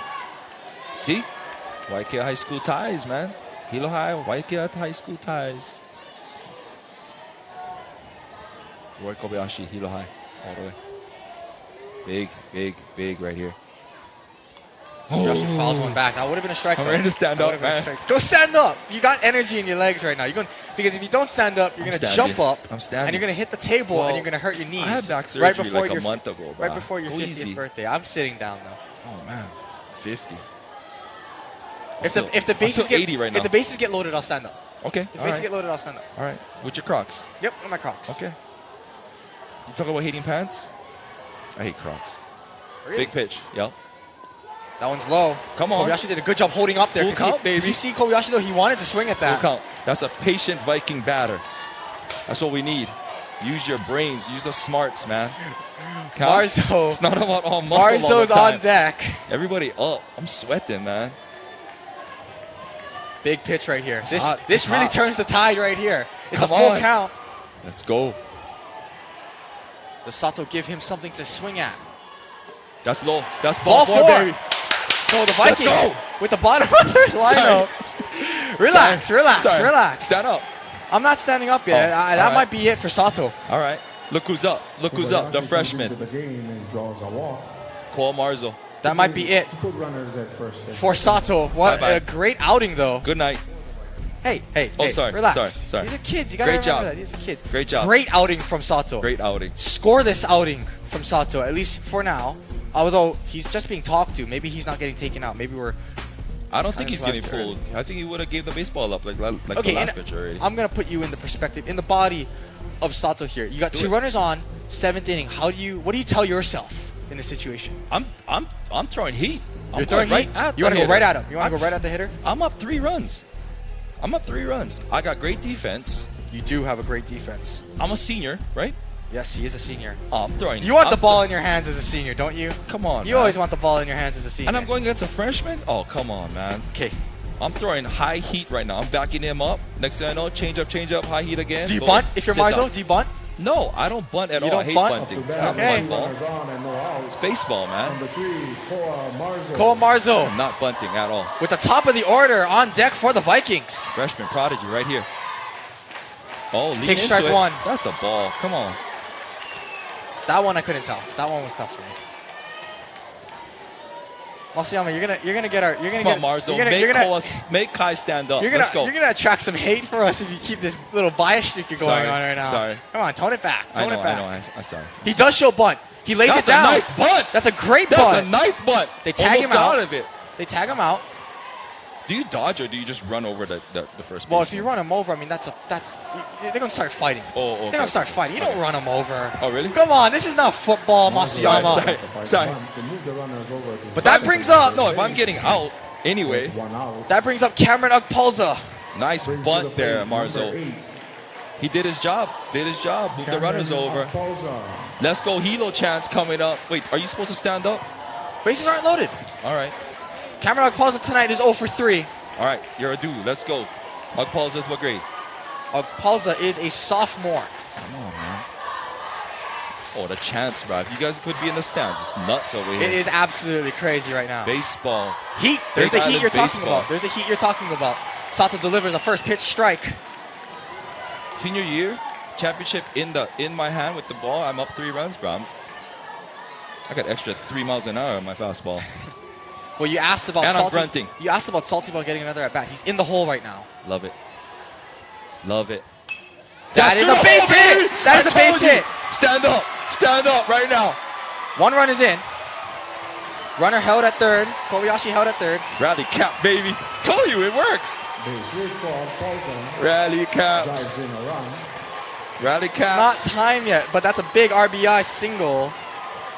see, Waiakea High School ties, man. Hilo High, Waiakea High School ties. Roy Kobayashi, Hilo High, all the way. Big right here. Kobayashi fouls one back. That would have been a strike. I'm though. ready to stand That up, would've been a man. strike. Go stand up. You got energy in your legs right now. Because if you don't stand up, you're I'm going to standing. jump up. I'm standing. And you're going to hit the table Well, and you're going to hurt your knees. I had back surgery like a your- month ago, bro. Right before your Go 50th easy. birthday. I'm sitting down though. Oh man, 50. If the I'm bases still get 80 right now. if the bases get loaded, I'll stand up. Okay, If the all bases right. get loaded, I'll stand up. All right, with your Crocs. Yep, with my Crocs. Okay. You talk about hating pants? I hate Crocs. Really? Big pitch. Yep. That one's low. Come on. Kobayashi did a good job holding up there. Full count, baby. You see Kobayashi though, he wanted to swing at that. Full count. That's a patient Viking batter. That's what we need. Use your brains. Use the smarts, man. Count. Marzo. It's not about all muscle all Marzo's the time. on deck. Everybody up. I'm sweating, man. Big pitch right here. This hot. this It's really hot. turns the tide right here. It's Come a full on. count. Let's go. Does Sato give him something to swing at? That's low. That's Ball ball 4. baby. So the Vikings go. with the bottom of their lineup. Relax. Sorry. Stand up. I'm not standing up yet. Oh, That all right. might be it for Sato. All right. Look who's up. Look who's up. The Kobayashi comes freshman. into the game and draws a walk. Cole Marzo. That might be it Put runners at first. and for second. Sato. What Bye-bye. a great outing though. Good night. Hey, Oh, hey, sorry, relax. sorry. These are kids. You gotta Great remember job. that. These are kids. Great job. Great outing from Sato. Great outing. Score this outing from Sato, at least for now. Although he's just being talked to. Maybe he's not getting taken out. Maybe we're I don't think he's Kind of getting last pulled. I think he would have gave the baseball up like the okay. last And pitch already. I'm gonna put you in the perspective, in the body of Sato here. You got Do two it. runners on, 7th inning. What do you tell yourself in this situation? I'm throwing heat. You're throwing heat. You want to go right at him. You want to go right at the hitter. I'm up 3 runs. I got great defense. You do have a great defense. I'm a senior, right? Yes, he is a senior. Oh, I'm throwing. You want the ball in your hands as a senior, don't you? Come on, You man. always want the ball in your hands as a senior. And I'm going against a freshman? Oh, come on, man. Okay. I'm throwing high heat right now. I'm backing him up. Next thing I know, change up, high heat again. Do you Boom. bunt if you're Sit Marzo? down. Do you bunt? No, I don't bunt at You all. don't I hate bunt? bunting. Up to It's bat, not Okay. bunt ball. runners on and no out. It's baseball, man. Number 3, Koa Marzo. Cole Marzo I'm not bunting at all. with the top of the order on deck for the Vikings. Freshman prodigy right here. Oh, lean Take into strike it. one. That's a ball. Come on. That one I couldn't tell. That one was tough for me. Masayama, you're gonna get our Come on, Marzo. Make Kai stand up. Let's go. You're gonna attract some hate for us if you keep this little bias streak you're going Sorry, on right now. sorry. Come on, tone it back. Tone it back. I'm sorry. He does show bunt. He lays That's it down. a nice bunt. That's a great That's bunt. a nice bunt. They tag Almost him out. out of it. They tag him out. Do you dodge or do you just run over the first Well, baseman? if you run him over, I mean that's they're gonna start fighting. Oh, okay. They're gonna start fighting. You don't run him over. Oh, really? Come on, this is not football, Masayama. Sorry. To move the runners over to But that brings up No, if I'm getting out anyway, one out. that brings up Cameron Ugpalza. nice Brings to the bunt there, plate, number Marzo. 8, He did his job. Move the runners Cameron over. Akpolza. Let's go Hilo chance coming up. Wait, are you supposed to stand up? Bases aren't loaded. All right. Cameron Ugpalza tonight is 0 for 3. All right, you're a dude. Let's go. Ugpalza is what grade? Ugpalza is a sophomore. Come on, man. Oh, the chance, bro. If you guys could be in the stands, it's nuts over here. It is absolutely crazy right now. Baseball. Heat. There's Big the heat Island you're talking baseball. about. There's the heat you're talking about. Sato delivers a first pitch strike. Senior year, championship in my hand with the ball. I'm up 3 runs, bro. I got extra 3 miles an hour on my fastball. Well, you asked about And I'm Salty. grunting. You asked about Salty about getting another at bat. He's in the hole right now. Love it. Love it. That is a base hit. That is a base hit. Stand up. Stand up right now. 1 run is in. Runner held at third. Kobayashi held at third. Rally cap, baby. Told you it works. Base hit for Akpolza. Rally Drives caps. in a run. Rally Not caps. time yet, but that's a big RBI single.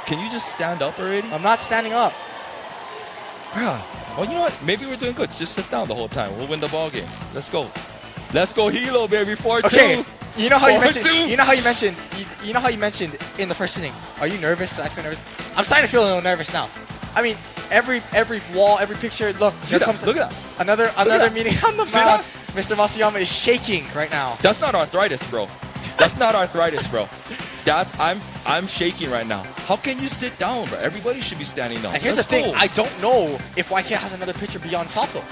Can you just stand up already? I'm not standing up. Bruh. Well, you know what? Maybe we're doing good. Just sit down the whole time. We'll win the ball game. Let's go. Let's go Hilo, baby. 4-2. Okay. You know how you mentioned. 4-2. You know how you mentioned. You know how you mentioned in the first inning. Are you nervous? Because I feel nervous. I'm starting to feel a little nervous now. I mean, every wall, every picture. Look, here comes Look at that. another that. meeting on the See mound. that? Mr. Masayama is shaking right now. That's not arthritis, bro. That's not arthritis, bro. I'm shaking right now. How can you sit down, bro? Everybody should be standing up. And here's Let's the thing. go. I don't know if Waiakea has another pitcher beyond Sato.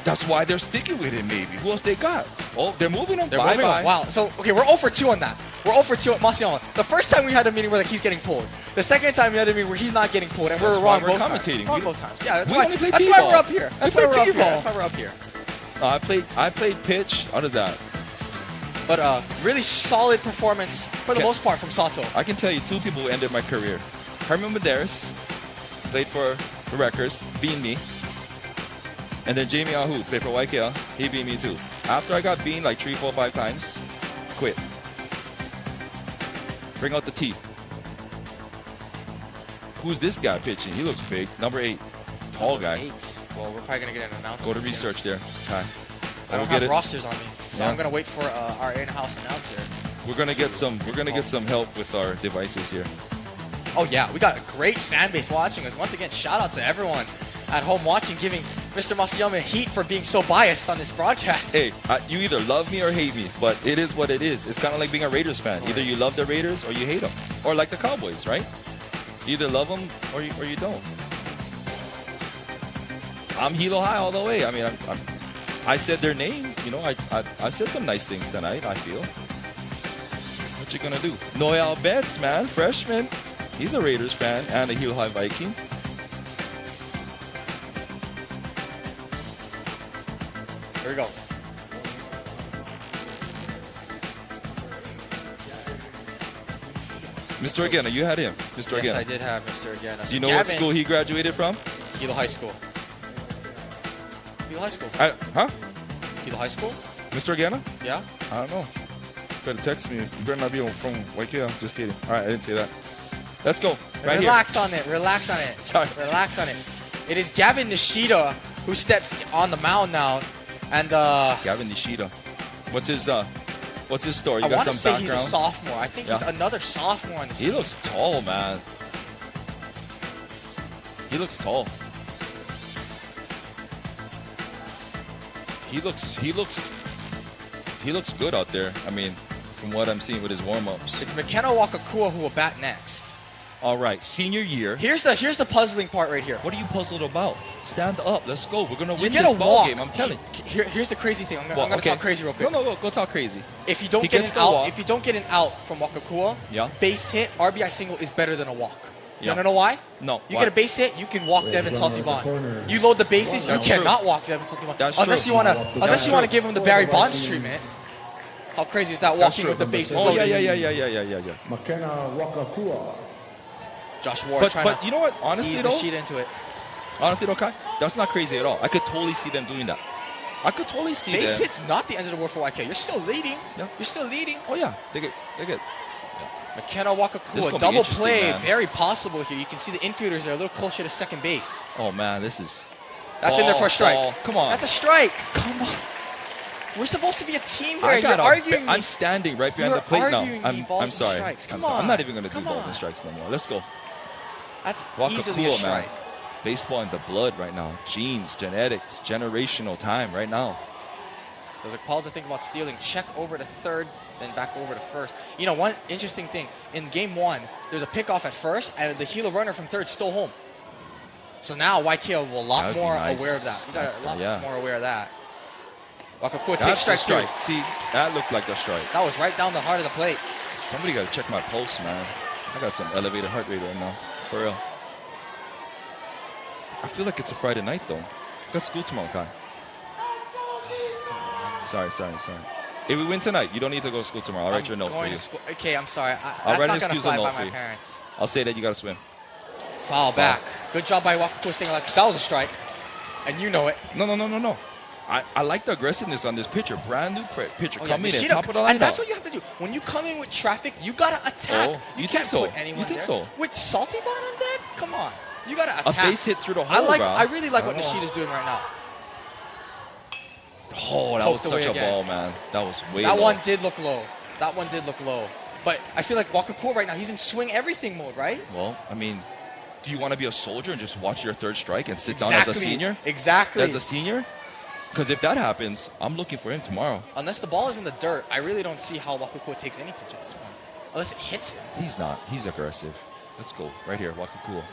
That's why they're sticking with it, maybe. Who else they got? Oh, they're moving them. They're Bye moving bye. on. Wow. So, okay, we're 0 for 2 on that. We're 0 for 2 at Masayama. The first time we had a meeting where like, he's getting pulled. The second time we had a meeting where he's not getting pulled, and That's we're why wrong we're both commentating. times. Wrong We- both times. Yeah, that's we why. only play That's why T-ball. we're up here. That's We why play we're up here. T-ball. That's why we're up here. I played pitch. How does that? But really solid performance for the Okay. most part from Sato. I can tell you 2 people who ended my career. Herman Medeiros played for the Wreckers, beat me. And then Jamie Ahu played for Waiakea. He beat me too. After I got beaten like 3, 4, 5 times, quit. Bring out the T. Who's this guy pitching? He looks big. Number 8. Tall guy. 8. Well, we're probably gonna get an announcement. Go to research there. Kai. I don't We'll get have it. rosters on me, so Yeah. I'm gonna wait for our in-house announcer. We're gonna get some help with our devices here. Oh yeah, we got a great fan base watching us. Once again, shout out to everyone at home watching, giving Mr. Masayama heat for being so biased on this broadcast. Hey, you either love me or hate me, but it is what it is. It's kind of like being a Raiders fan. Either you love the Raiders or you hate them. Or like the Cowboys, right? You either love them or you don't. I'm Hilo High all the way. I mean, I said their name. You know, I said some nice things tonight, I feel. What you gonna do? Noel Betts, man, freshman. He's a Raiders fan and a Hilo High Viking. Here we go. Mr. Agena, you had him. Mr. Yes, Agena. I did have Mr. Agena. Do you know what school he graduated from? Hilo High School. Hilo High School. Huh? Hilo High School? Mr. Agena? Yeah. I don't know. Better text me. You better not be from Waiakea. Just kidding. All right, I didn't say that. Let's go. Right Relax on it. Relax on it. Sorry. Relax on it. It is Gavin Nishida who steps on the mound now, and Gavin Nishida. What's his What's his story? I You got want to some say he's a background? sophomore. I think he's Yeah. another sophomore on this He team. looks tall, man. He looks tall. He looks good out there. I mean, from what I'm seeing with his warm-ups. It's McKenna Wakakua who will bat next. All right, senior year. Here's the puzzling part right here. What are you puzzled about? Stand up. Let's go. We're gonna You win get this a ball walk. game. I'm telling you. Here's the crazy thing. I'm Well, gonna okay. talk crazy real quick. No, go talk crazy. If you don't He get can an still out, walk. if you don't get an out from Wakakua, Yeah. base hit, RBI single is better than a walk. You Yeah. wanna know why? No. You why? get a base hit, you can walk Wait, Devin runner at the Saltibon. corner. You load the bases, you That's cannot true. walk Devin Saltibon. That's unless true. you wanna That's unless you wanna true. give him the Barry Bonds treatment. How crazy is that That's walking true. with the bases Oh loaded? yeah. McKenna Wakakua. Josh Ward trying But to you know what? Honestly ease though, Machida into it. Kai, that's not crazy at all. I could totally see them doing that. I could totally see Base them. hit's not the end of the world for Waiakea. You're still leading. Yeah. You're still leading. Oh yeah, they get. McKenna This Wakakua, gonna be double interesting, play, man. very possible here. You can see the infielders are a little closer to second base. Oh man, this is. That's in there for a strike. Ball. Come on. That's a strike. Come on. We're supposed to be a team here. I and You're got arguing. I'm standing right behind You're the plate now. arguing me balls I'm and sorry. strikes. Come I'm on. not even gonna do Come balls on. and strikes no more. Let's go. That's Wakakua, easily a strike. man. Baseball in the blood right now. Genes, genetics, generational time right now. Those are calls I think about stealing. Check over to third, then back over to first. You know, one interesting thing. In game one, there's a pickoff at first, and the Hilo runner from third stole home. So now Waiakea will a lot That'd be more nice. aware of that. You got a lot Yeah. more aware of that. Wakakua takes That's a strike strike. two. See, that looked like a strike. That was right down the heart of the plate. Somebody got to check my pulse, man. I got some elevated heart rate right now. For real. I feel like it's a Friday night, though. Got school tomorrow, Kai. Sorry. If we win tonight, you don't need to go to school tomorrow. I'll write you a note for Going you. to school. Okay, I'm sorry. I'll That's write an not going to excuse fly note by for my you. parents. I'll say that you got to swim. Foul back. Good job by Wakakua staying alive. That was a strike. And you know it. No. I like the aggressiveness on this pitcher. Brand new pitcher. Oh, yeah, Come in Machida- and top of the lineup. And that's what you have to do. When you come in with traffic, you gotta attack. Oh, you think can't so? put anyone You think there. so? With Salty Bond on deck? Come on. You gotta A attack. base hit through the hole, bro. I really like I what don't know. Nishida's doing right now. Oh, that was Poked away such a again. ball, man. That was way That low. one did look low. But I feel like Wakakua right now, he's in swing everything mode, right? Well, I mean, do you want to be a soldier and just watch your third strike and sit down as a senior? Exactly. As a senior? Because if that happens, I'm looking for him tomorrow. Unless the ball is in the dirt, I really don't see how Wakakua takes any pitch at this point. Unless it hits him. He's not. He's aggressive. Let's go. Right here, Wakakua.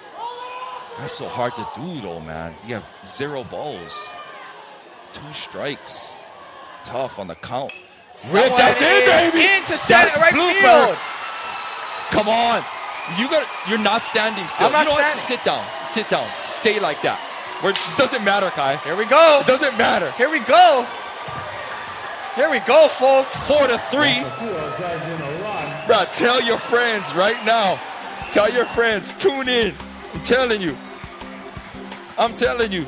That's so hard to do, though, man. You have 0 balls. 2 strikes. Tough on the count. That one That's it, is baby! into center, That's right blooper. field. Come on. You're not standing still. I'm not you know what? standing. Sit down. Stay like that. It doesn't matter, Kai. Here we go. It doesn't matter. Here we go. Here we go, folks. 4-3. Wakakua drives in a run. Bro, tell your friends right now. Tell your friends. Tune in. I'm telling you.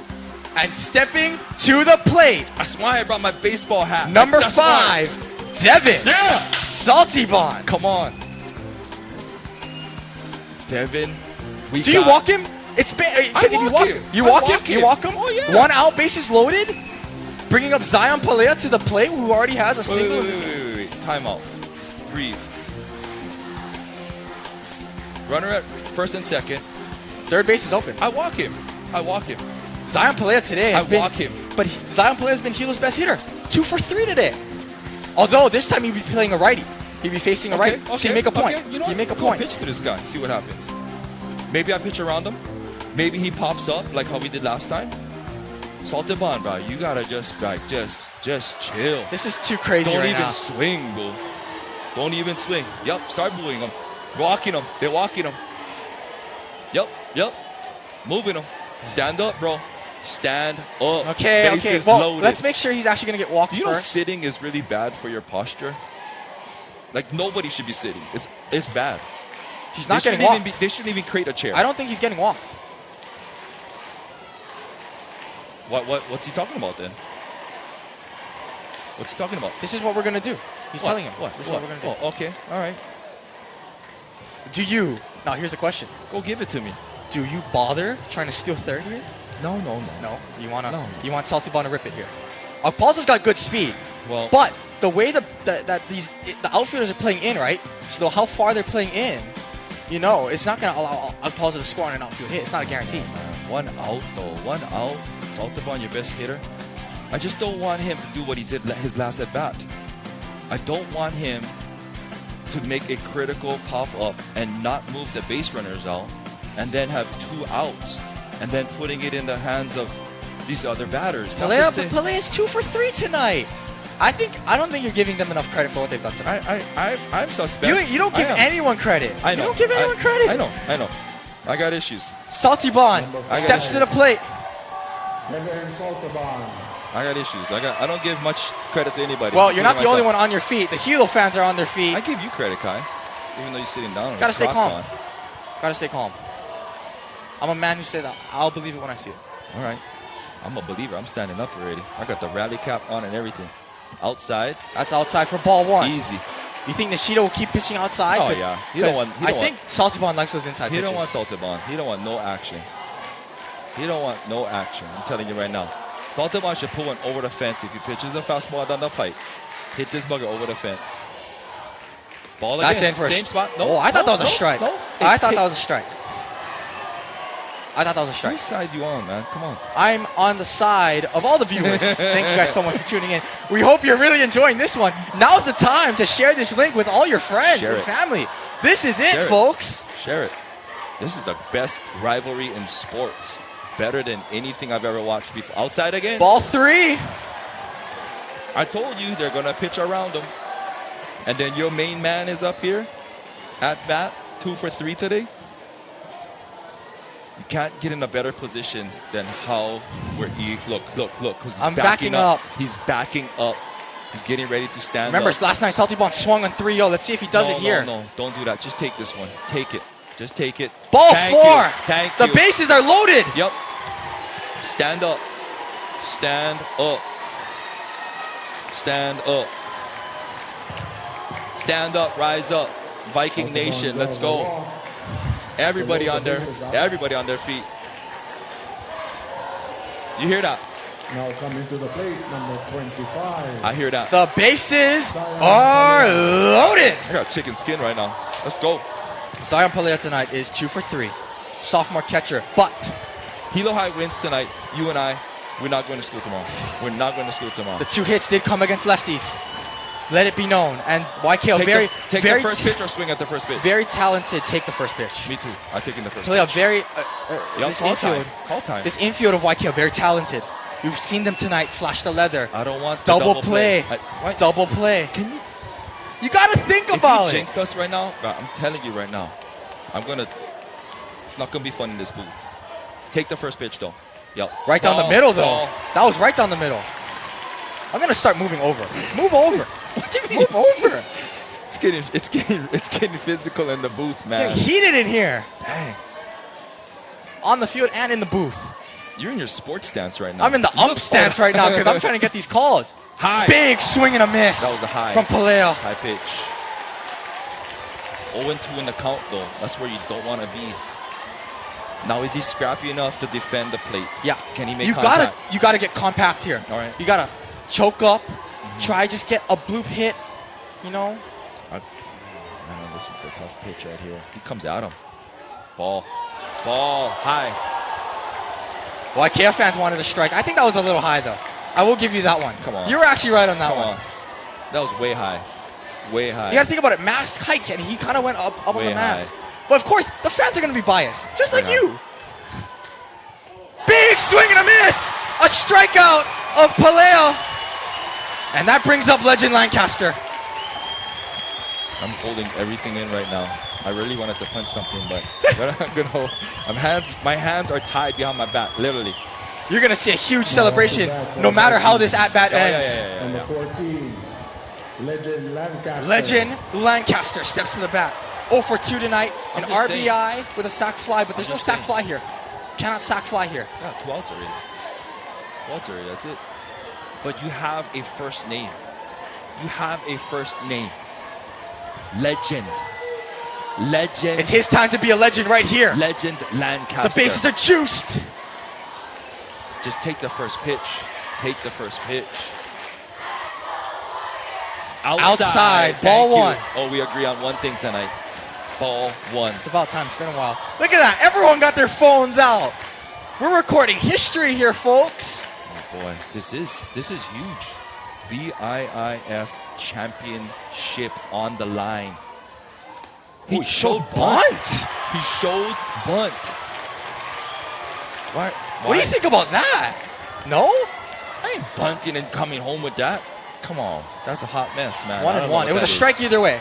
And stepping to the plate, That's why I brought my baseball hat. number That's why. 5, Devin. Yeah. Salty Bond. Come on. Devin. Do you walk him? It's because if you walk him. You walk him? You walk him? Oh, yeah. 1 out, bases loaded. Bringing up Zion Palea to the plate, who already has a single. Wait. Time out. Breathe. Runner at first and second. Third base is open. I walk him. Zion Palea today has been. walk him. But Zion Palea has been Hilo's best hitter. 2 for 3 today. Although this time he'd be playing a righty. He'd be facing a righty. So you make a point. Okay. You know You what? make a Go point. pitch to this guy. See what happens. Maybe I pitch around him. Maybe he pops up like how we did last time. Salted Bond, bro. You gotta just chill. This is too crazy Don't right even now. swing, boo. Don't even swing. Yup, start booing him. Walking him. They're walking him. Yup. Moving him. Stand up, bro. Stand up. Okay. Bases Well, loaded. let's make sure he's actually going to get walked Do you know first. sitting is really bad for your posture? Like, nobody should be sitting. It's bad. He's not getting walked. They shouldn't even create a chair. I don't think he's getting walked. What's he talking about then? What's he talking about? This is what we're going to do. He's telling him. What? This is what we're going to do. Oh, okay. All right. Do you? Now, here's the question. Go give it to me. Do you bother trying to steal third here? No. No. You want to? No. You want Salty Bond to rip it here? Paul's got good speed. Well, But the way that the outfielders are playing in, right? So how far they're playing in, it's not going to allow a positive score on an outfield hit. It's not a guarantee. One out, though. One out. Saltabon, your best hitter. I just don't want him to do what he did his last at bat. I don't want him to make a critical pop-up and not move the base runners out and then have 2 outs and then putting it in the hands of these other batters. Pelé is 2 for 3 tonight. I don't think you're giving them enough credit for what they've done tonight. I'm suspect. You don't give anyone credit. I know. You don't give anyone credit. I know. I got issues. Saltibon steps to the plate. And then Saltabon. I got issues. I don't give much credit to anybody. Well, you're not the only one on your feet. The Hilo fans are on their feet. I give you credit, Kai. Even though you're sitting down. Gotta stay calm. Gotta stay calm. I'm a man who says I'll believe it when I see it. All right. I'm a believer. I'm standing up already. I got the rally cap on and everything. Outside. That's outside for ball 1. Easy. You think Nishida will keep pitching outside? Oh, yeah. I think Saltibon likes those inside pitches. He don't want Saltibon. He don't want no action. He don't want no action. I'm telling you right now. Saltibon should pull one over the fence. If he pitches a fastball down the pipe, hit this bugger over the fence. Ball again. That's in for same spot. No, I thought that was a strike. No. I thought that was a strike. I thought that was a strike. Whose side you on, man? Come on. I'm on the side of all the viewers. Thank you guys so much for tuning in. We hope you're really enjoying this one. Now's the time to share this link with all your friends and family. This is it, folks. Share it. This is the best rivalry in sports. Better than anything I've ever watched before. Outside again. Ball 3. I told you they're going to pitch around him. And then your main man is up here at bat, 2 for 3 today. You can't get in a better position than how look. I'm backing up. He's backing up. He's getting ready to stand Remember, up. last night Saltibon swung on 3-0. Let's see if he does it here. No, don't do that. Just take this one. Take it. Just take it. Ball 4. Thank you. The bases are loaded. Yep. Stand up. Stand up. Stand up. Stand up. Rise up. Viking Nation. Let's go. Everybody on their feet. You hear that? Now coming to the plate, number 25. I hear that. The bases are loaded. I got chicken skin right now. Let's go. Zion Pelea tonight is 2 for 3. Sophomore catcher, but Hilo High wins tonight. You and I, we're not going to school tomorrow. We're not going to school tomorrow. The 2 hits did come against lefties. Let it be known. And Waiakea take the first pitch or swing at the first pitch. Very talented. Take the first pitch. Me too. I'm taking the first Pelea pitch. very this infield. Call time. This infield of Waiakea very talented. You've seen them tonight flash the leather. I don't want double play. Double play. Can you gotta think about it. If he jinxed us right now, I'm telling you right now, it's not gonna be fun in this booth. Take the first pitch though. Yep. Right down the middle though. That was right down the middle. I'm gonna start moving over. Move over. What do you mean? Move over. It's getting physical in the booth, man. It's getting heated in here. Dang. On the field and in the booth. You're in your sports stance right now. I'm in the stance right now because I'm trying to get these calls. High. Big swing and a miss. That was a high. From Pelea. High pitch. 0-2 in the count though. That's where you don't want to be. Now is he scrappy enough to defend the plate? Yeah. Can he make contact? You gotta get compact here. All right. You gotta choke up. Try just get a bloop hit. You know. This is a tough pitch right here. He comes at him. Ball. High. Waiakea fans wanted a strike. I think that was a little high though. I will give you that one. Come on. You were actually right on that one. Come on. That was way high. Way high. You gotta think about it. Mask hike, and he kind of went up on the mask. High. But of course, the fans are gonna be biased, just like you. Big swing and a miss. A strikeout of Pelea. And that brings up Legend Lancaster. I'm holding everything in right now. I really wanted to punch something, but I'm gonna hold. My hands are tied behind my back, literally. You're gonna see a huge celebration, no matter how this at-bat ends. Number 14, Legend Lancaster. Legend Lancaster steps to the bat. 0 for 2 tonight. An RBI with a sac fly, but there's no sac fly here. Cannot sac fly here. Yeah, 2 outs already. 2 outs already, that's it. But you have a first name. You have a first name. Legend. Legend. It's his time to be a legend right here. Legend Lancaster. The bases are juiced. Just take the first pitch. Take the first pitch. Outside. Thank Ball you. one. Oh, we agree on one thing tonight. Ball one. It's about time. It's been a while. Look at that. Everyone got their phones out. We're recording history here, folks. Oh boy, this is huge. BIIF championship on the line. He showed bunt. He shows bunt. Why? What do you think about that? No? I ain't bunting and coming home with that. Come on, that's a hot mess, man. 1-1. It was a strike either way.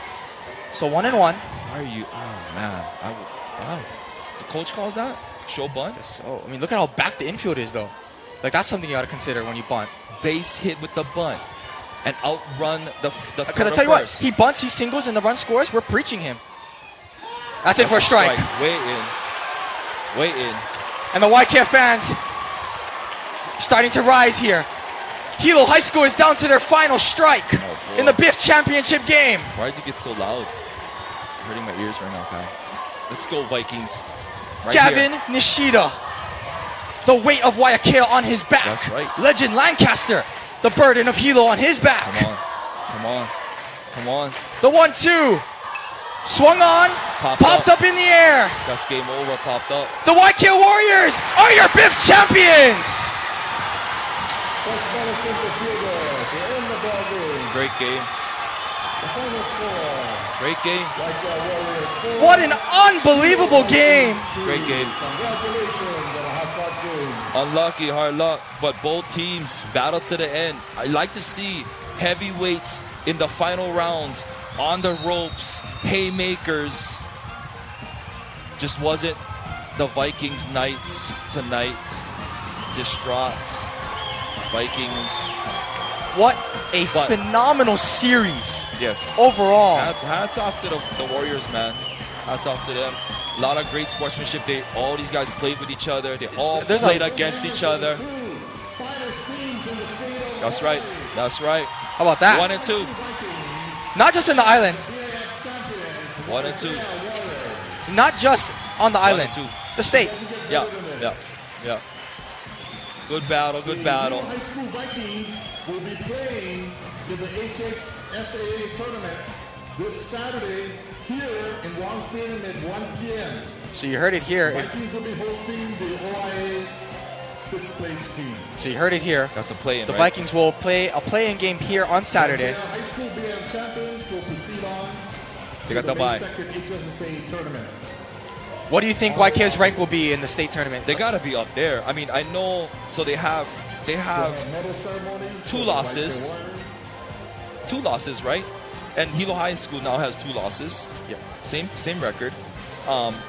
So 1-1. Why are you? Oh man, wow. The coach calls that show bunt. So I mean, look at how back the infield is, though. Like that's something you got to consider when you bunt. Base hit with the bunt and outrun the. Because I tell you what, he bunts, he singles, and the run scores. We're preaching him. That's it for a strike. Way in. And the Waiakea fans starting to rise here. Hilo High School is down to their final strike in the BIIF championship game. Why did you get so loud? Hurting my ears right now, pal. Let's go, Vikings. Right Gavin here. Nishida. The weight of Waiakea on his back. That's right. Legend Lancaster. The burden of Hilo on his back. Come on. The 1-2. Swung on. Popped up in the air. That's game over. Popped up. The Waiakea Warriors are your BIIF champions. Great game. Great game. What an unbelievable game. Great game. Unlucky, hard luck, but both teams battled to the end. I like to see heavyweights in the final rounds on the ropes, haymakers. Just wasn't the Vikings nights tonight. Distraught Vikings. What a phenomenal series. Yes. Overall. Hats off to the Warriors, man. Hats off to them. A lot of great sportsmanship. All these guys played with each other. They all played against each other. That's right. How about that? 1 and 2. Not just in the island. 1 and 2. Not just on the island. 1 and 2. The state. Yeah. Good battle. High School Vikings will be playing in the HXFAA tournament this Saturday here in Wong Stadium at 1 p.m. So you heard it here. Vikings will be hosting the OIA 6th place team. So you heard it here. That's a play-in, The right? Vikings will play a play-in game here on Saturday. High School BM champions will proceed on They got to the May bye. 2nd HSSA tournament. What do you think Waikea's rank will be in the state tournament? They got to be up there. I mean, I know. So they have Medal ceremonies for 2 the losses. Waiakea Warriors. 2 losses, right? And Hilo High School now has 2 losses. Yeah. Same record.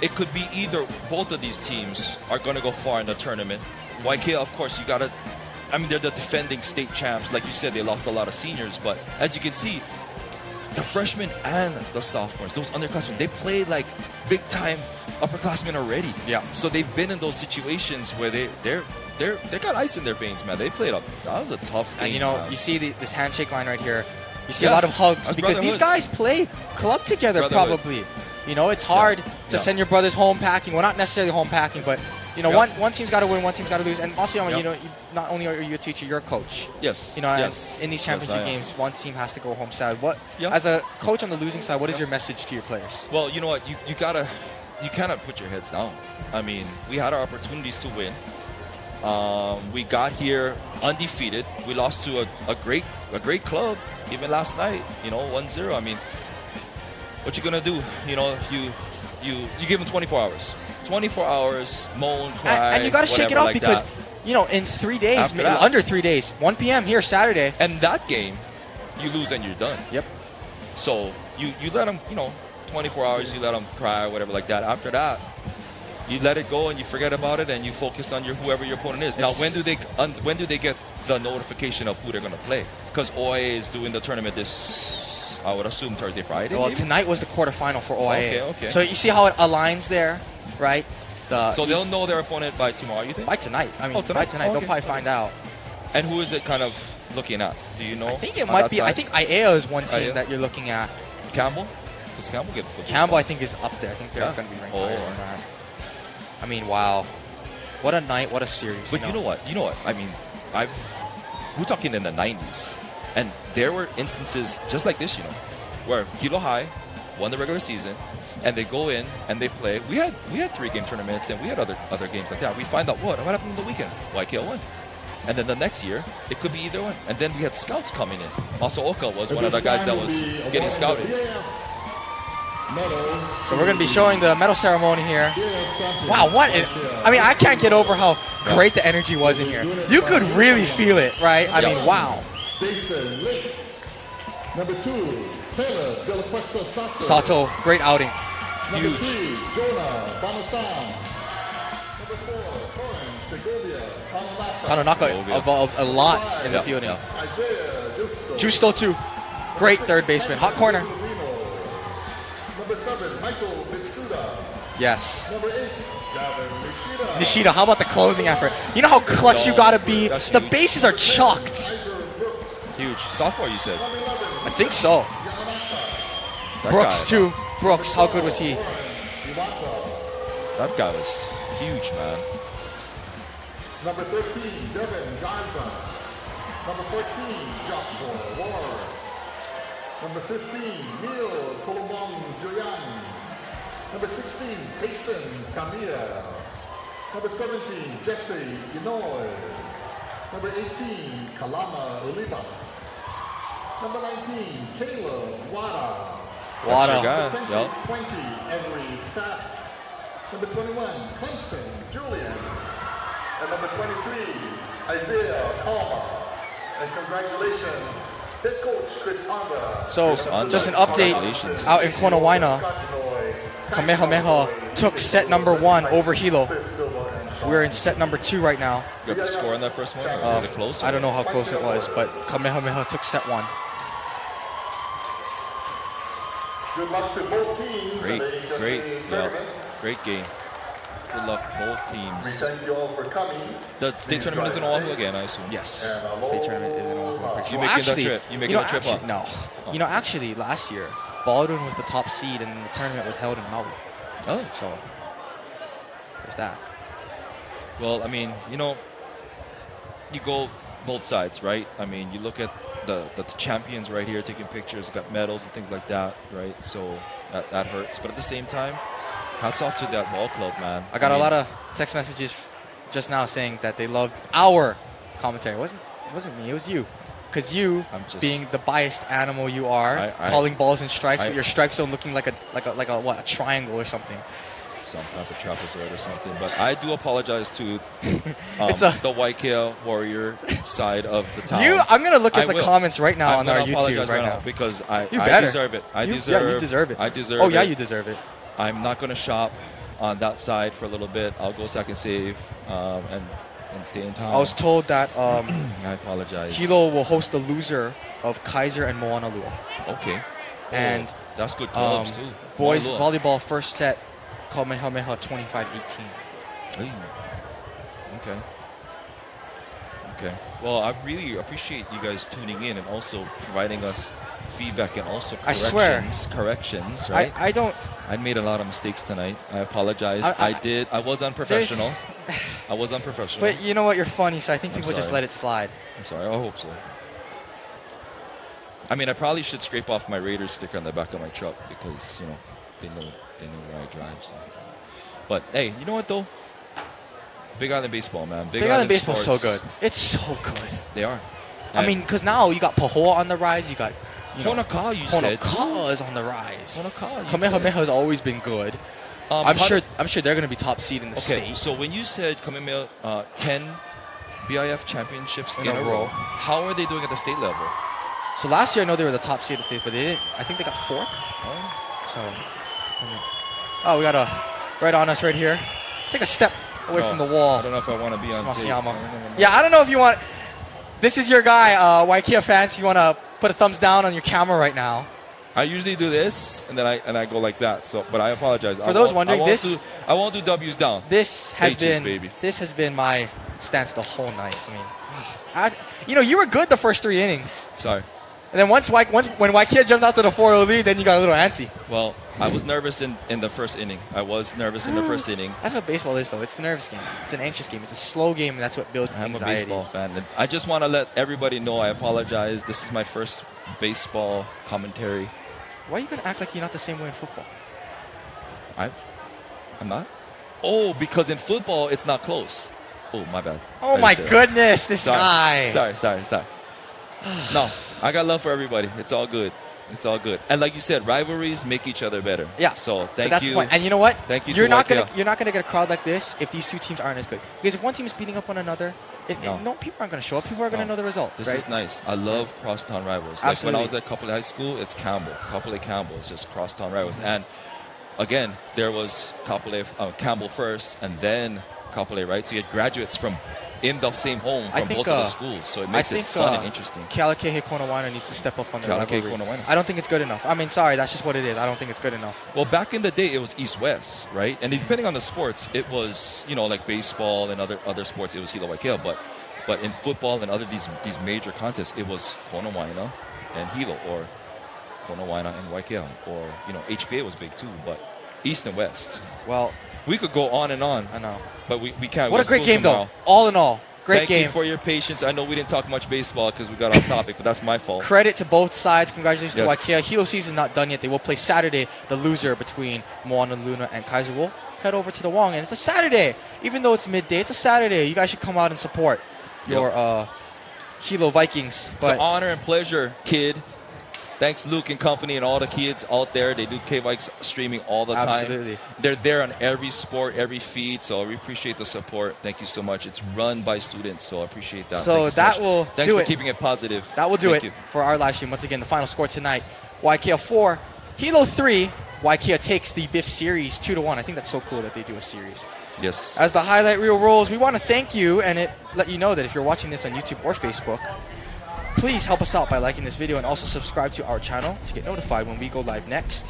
It could be either both of these teams are going to go far in the tournament. Waiakea, of course, you got to. I mean, they're the defending state champs. Like you said, they lost a lot of seniors, but as you can see, the freshmen and the sophomores, those underclassmen, they played like big time upperclassmen already. Yeah. So they've been in those situations where they got ice in their veins, man. They played up. That was a tough game. And you know, man. you see this handshake line right here. You see a lot of hugs That's because these brotherhood. guys play club together Brotherhood. probably. You know, it's hard to send your brothers home packing. Well, not necessarily home packing, but you know, one team's got to win, one team's got to lose. And also, you know, not only are you a teacher, you're a coach. Yes. You know, yes. and in these championship games, one team has to go home sad. As a coach on the losing side, what is your message to your players? Well, you know what? You cannot put your heads down. I mean, we had our opportunities to win. We got here undefeated. We lost to a great club even last night. You know, 1-0. I mean, what you gonna do? You know, you give them 24 hours. 24 hours, moan, cry, and you got to shake it up like because, that. you know, in 3 days, After that. under 3 days, 1 p.m. here Saturday. And that game, you lose and you're done. Yep. So you let them, you know, 24 hours, you let them cry or whatever like that. After that, you let it go and you forget about it and you focus on whoever your opponent is. Now, when do they get the notification of who they're going to play? Because OIA is doing the tournament this, I would assume, Thursday, Friday. Well, maybe? tonight was the quarterfinal for OIA. Okay. So you see how it aligns there, right? So they'll know their opponent by tomorrow, you think? By tonight. I mean, tonight? by tonight. Oh, okay. They'll probably find out. And who is it kind of looking at? Do you know? I think it on might that be. side? I think IAEA is one team IAEA? that you're looking at. Campbell? Does Campbell get the Campbell, I think, is up there. I think they're Yeah? going to be ranked Oh. higher than that. I mean, wow. What a night. What a series. But you know what? I mean, we're talking in the 90s. And there were instances just like this, where Hilo High won the regular season, and they go in and they play. We had 3-game tournaments, and we had other games like that. We find out what happened on the weekend. Waiakea won. And then the next year, it could be either one. And then we had scouts coming in. Masaoka was one of the guys that was getting scouted. So we're going to be showing the medal ceremony here. Wow, I can't get over how great the energy was in here. You could really feel it, right? I mean, wow. Number 2, Taylor De La Cuesta Sato, great outing. Number Huge. 3, Jonah Banasan. Number 4, Corin Segovia Tanonaka evolved a lot in the fielding. Isaiah Justo too. Great third baseman. Hot corner. Number 7, Michael Mitsuda. Yes. Number 8, Gavin Nishida. Nishida, how about the closing effort? You know how clutch you gotta be? That's The huge. bases are chalked. Huge. Sophomore, you said. I think so. That Brooks guy, too. Brooks, how good was he? That guy was huge, man. Number 13, Devin Garza. Number 14, Joshua Ward. Number 15, Neil Colomong Joyan. Number 16, Tayson Camilla. Number 17, Jesse Inoue. Number 18, Kalama Olivas. Number 19, Caleb Wada. That's your Wada. guy. Number Yep. 20, Avery Trapp. Number 21, Clemson Julian. And number 23, Isaiah Palma. And congratulations, head coach Chris Honda. So, just an update Congratulations. out in Konawaina. Kamehameha took set number 1 over Hilo. We're in set number 2 right now. Got the score in that first one? Or was it close? I don't know how close it was, but Kamehameha took set 1. Good luck to both teams. Great, in the HSA great, tournament. great game. Good luck, both We teams. thank you all for coming. The state tournament is in Oahu again, I assume. Yes. State tournament is in Oahu. I'm pretty You sure. making that trip? You making that trip actually, up? no. You know, actually, last year, Baldwin was the top seed, and the tournament was held in Maui. Oh. So, there's that. Well, I mean, you go both sides, right? I mean, you look at the champions right here taking pictures, got medals and things like that, right? So that hurts. But at the same time, hats off to that ball club, man. I got a lot of text messages just now saying that they loved our commentary. It wasn't me. It was you. Because you, I'm just- being the biased animal you are, calling balls and strikes, with your strike zone looking like a triangle or something. Some type of trapezoid or something. But I do apologize to It's a- the Waiakea Warrior side of the town. I'm gonna look at the will. comments right now I'm on our gonna YouTube apologize right now. because I better. deserve it. You deserve it. I deserve Oh it. yeah, you deserve it. I'm not going to shop on that side for a little bit. I'll go second save and stay in town. I was told that I apologize. Hilo will host the loser of Kaiser and Moanalua. Okay. And that's good clubs too. boys Moanalua. volleyball first set, Kamehameha 25-18. Hey. Okay. Well, I really appreciate you guys tuning in and also providing us feedback and also I swear. corrections, right? I don't. I made a lot of mistakes tonight. I apologize. I- I was unprofessional. I was unprofessional. But you know what? You're funny, so I think I'm people just sorry. let it slide. I'm sorry. I hope so. I mean, I probably should scrape off my Raiders sticker on the back of my truck because they know where I drive. So. But hey, you know what though? Big Island baseball, man. Big Island baseball's so sports, good. It's so good. They are. I mean, because now you got Pahoa on the rise. You got Honoka'a, you said. Honoka'a is on the rise. Honoka'a, you Kamehameha has always been good. I'm sure they're going to be top seed in the Okay, state. so when you said Kamehameha 10 BIF championships in In a a row. row, how are they doing at the state level? So last year I know they were the top seed of the state, but they didn't. I think they got 4th. So, we got a right on us right here. Take a step away from the wall. I don't know if I want to be on tape. Masayama. Yeah, I don't know if you want. This is your guy, Waiakea fans. You want to put a thumbs down on your camera right now. I usually do this and then I go like that. So, but I apologize. For those wondering, I won't do W's down. This has H's, baby. been my stance the whole night. I mean, you were good the first 3 innings. Sorry. And then when Waiakea jumped out to the 4-0 lead, then you got a little antsy. Well, I was nervous in the first inning. I was nervous in the first inning. That's what baseball is, though. It's the nervous game. It's an anxious game. It's a slow game, and that's what builds I'm anxiety. a baseball fan. And I just want to let everybody know I apologize. This is my first baseball commentary. Why are you going to act like you're not the same way in football? I'm not? Oh, because in football, it's not close. Oh, my bad. Oh, my goodness, this guy. Sorry. No, I got love for everybody. It's all good. It's all good. And like you said, rivalries make each other better. Yeah. So But thank that's you. the point. And you know what? Thank you You're to not Waiakea. gonna get a crowd like this if these two teams aren't as good. Because if one team is beating up one another, no people aren't gonna show up. People are gonna know the result. This right? is nice. I love crosstown rivals. Like when Absolutely. I was at Kapolei High School, it's Kapolei Campbell. It's just crosstown rivals. And again, there was Campbell first, and then Kapolei, right? So you had graduates from in the same home from both of the schools. So it makes it fun and interesting. Kealakekei Konawaina needs to step up on the Kealakekei rivalry. Konawaina. I don't think it's good enough. I mean, sorry, that's just what it is. I don't think it's good enough. Well, back in the day, it was East-West, right? And depending on the sports, it was, like baseball and other sports, it was Hilo High, but in football and other these major contests, it was Konawaina and Hilo, or Konawaina and Waiakea, or HPA was big too, but East and West. Well, we could go on and on. I know, but we can't. What a great game, though. All in all, great game. Thank you for your patience. I know we didn't talk much baseball because we got off topic, but that's my fault. Credit to both sides. Congratulations to Yes. Waiakea. Hilo season not done yet. They will play Saturday. The loser between Moana Luna and Kaiser will head over to the Wong, and it's a Saturday. Even though it's midday, it's a Saturday. You guys should come out and support your Hilo Vikings. It's an honor and pleasure, kid. Thanks, Luke and company, and all the kids out there. They do KVIKS streaming all the time. Absolutely. They're there on every sport, every feed, so we appreciate the support. Thank you so much. It's run by students, so I appreciate that. So that will Thanks do for it. keeping it positive. That will do Thank it you. for our live stream. Once again, the final score tonight, Waiakea 4, Hilo 3. Waiakea takes the BIIF series 2-1. I think that's so cool that they do a series. Yes. As the highlight reel rolls, we want to thank you and let you know that if you're watching this on YouTube or Facebook, please help us out by liking this video and also subscribe to our channel to get notified when we go live next.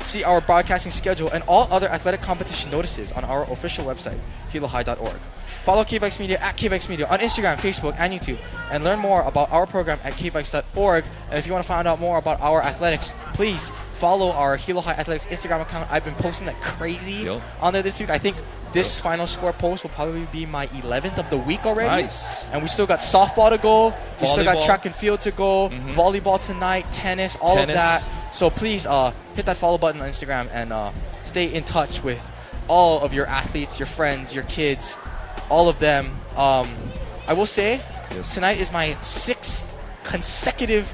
See our broadcasting schedule and all other athletic competition notices on our official website, hilohigh.org. Follow KVIKS Media at KVIKS Media on Instagram, Facebook, and YouTube, and learn more about our program at kviks.org. And if you want to find out more about our athletics, please follow our Hilo High Athletics Instagram account. I've been posting like crazy on there this week. I think this final score post will probably be my 11th of the week already. Nice. And we still got softball to go. We still got Volleyball. track and field to go. Volleyball tonight, tennis, all of that. So please hit that follow button on Instagram and stay in touch with all of your athletes, your friends, your kids, all of them. I will say, tonight is my 6th consecutive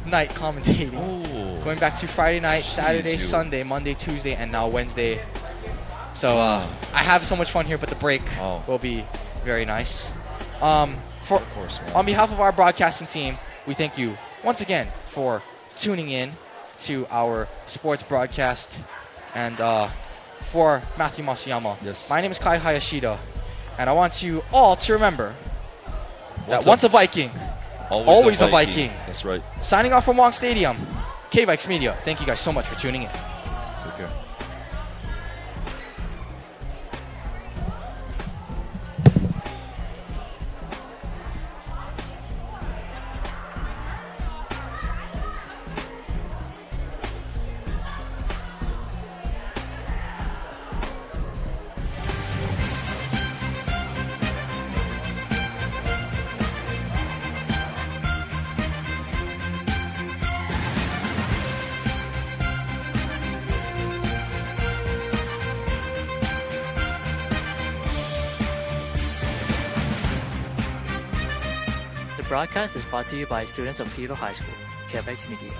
night commentating. Ooh. Going back to Friday night, Saturday, you. Sunday, Monday, Tuesday, and now Wednesday. So I have so much fun here, but the break will be very nice. Of course, man. On behalf of our broadcasting team, we thank you once again for tuning in to our sports broadcast. And for Matthew Masuyama, my name is Kai Hayashida. And I want you all to remember that once a Viking, always a Viking. That's right. Signing off from Wong Stadium, KVIKS Media. Thank you guys so much for tuning in. Take care. The broadcast is brought to you by students of Hilo High School, KVIKS Media.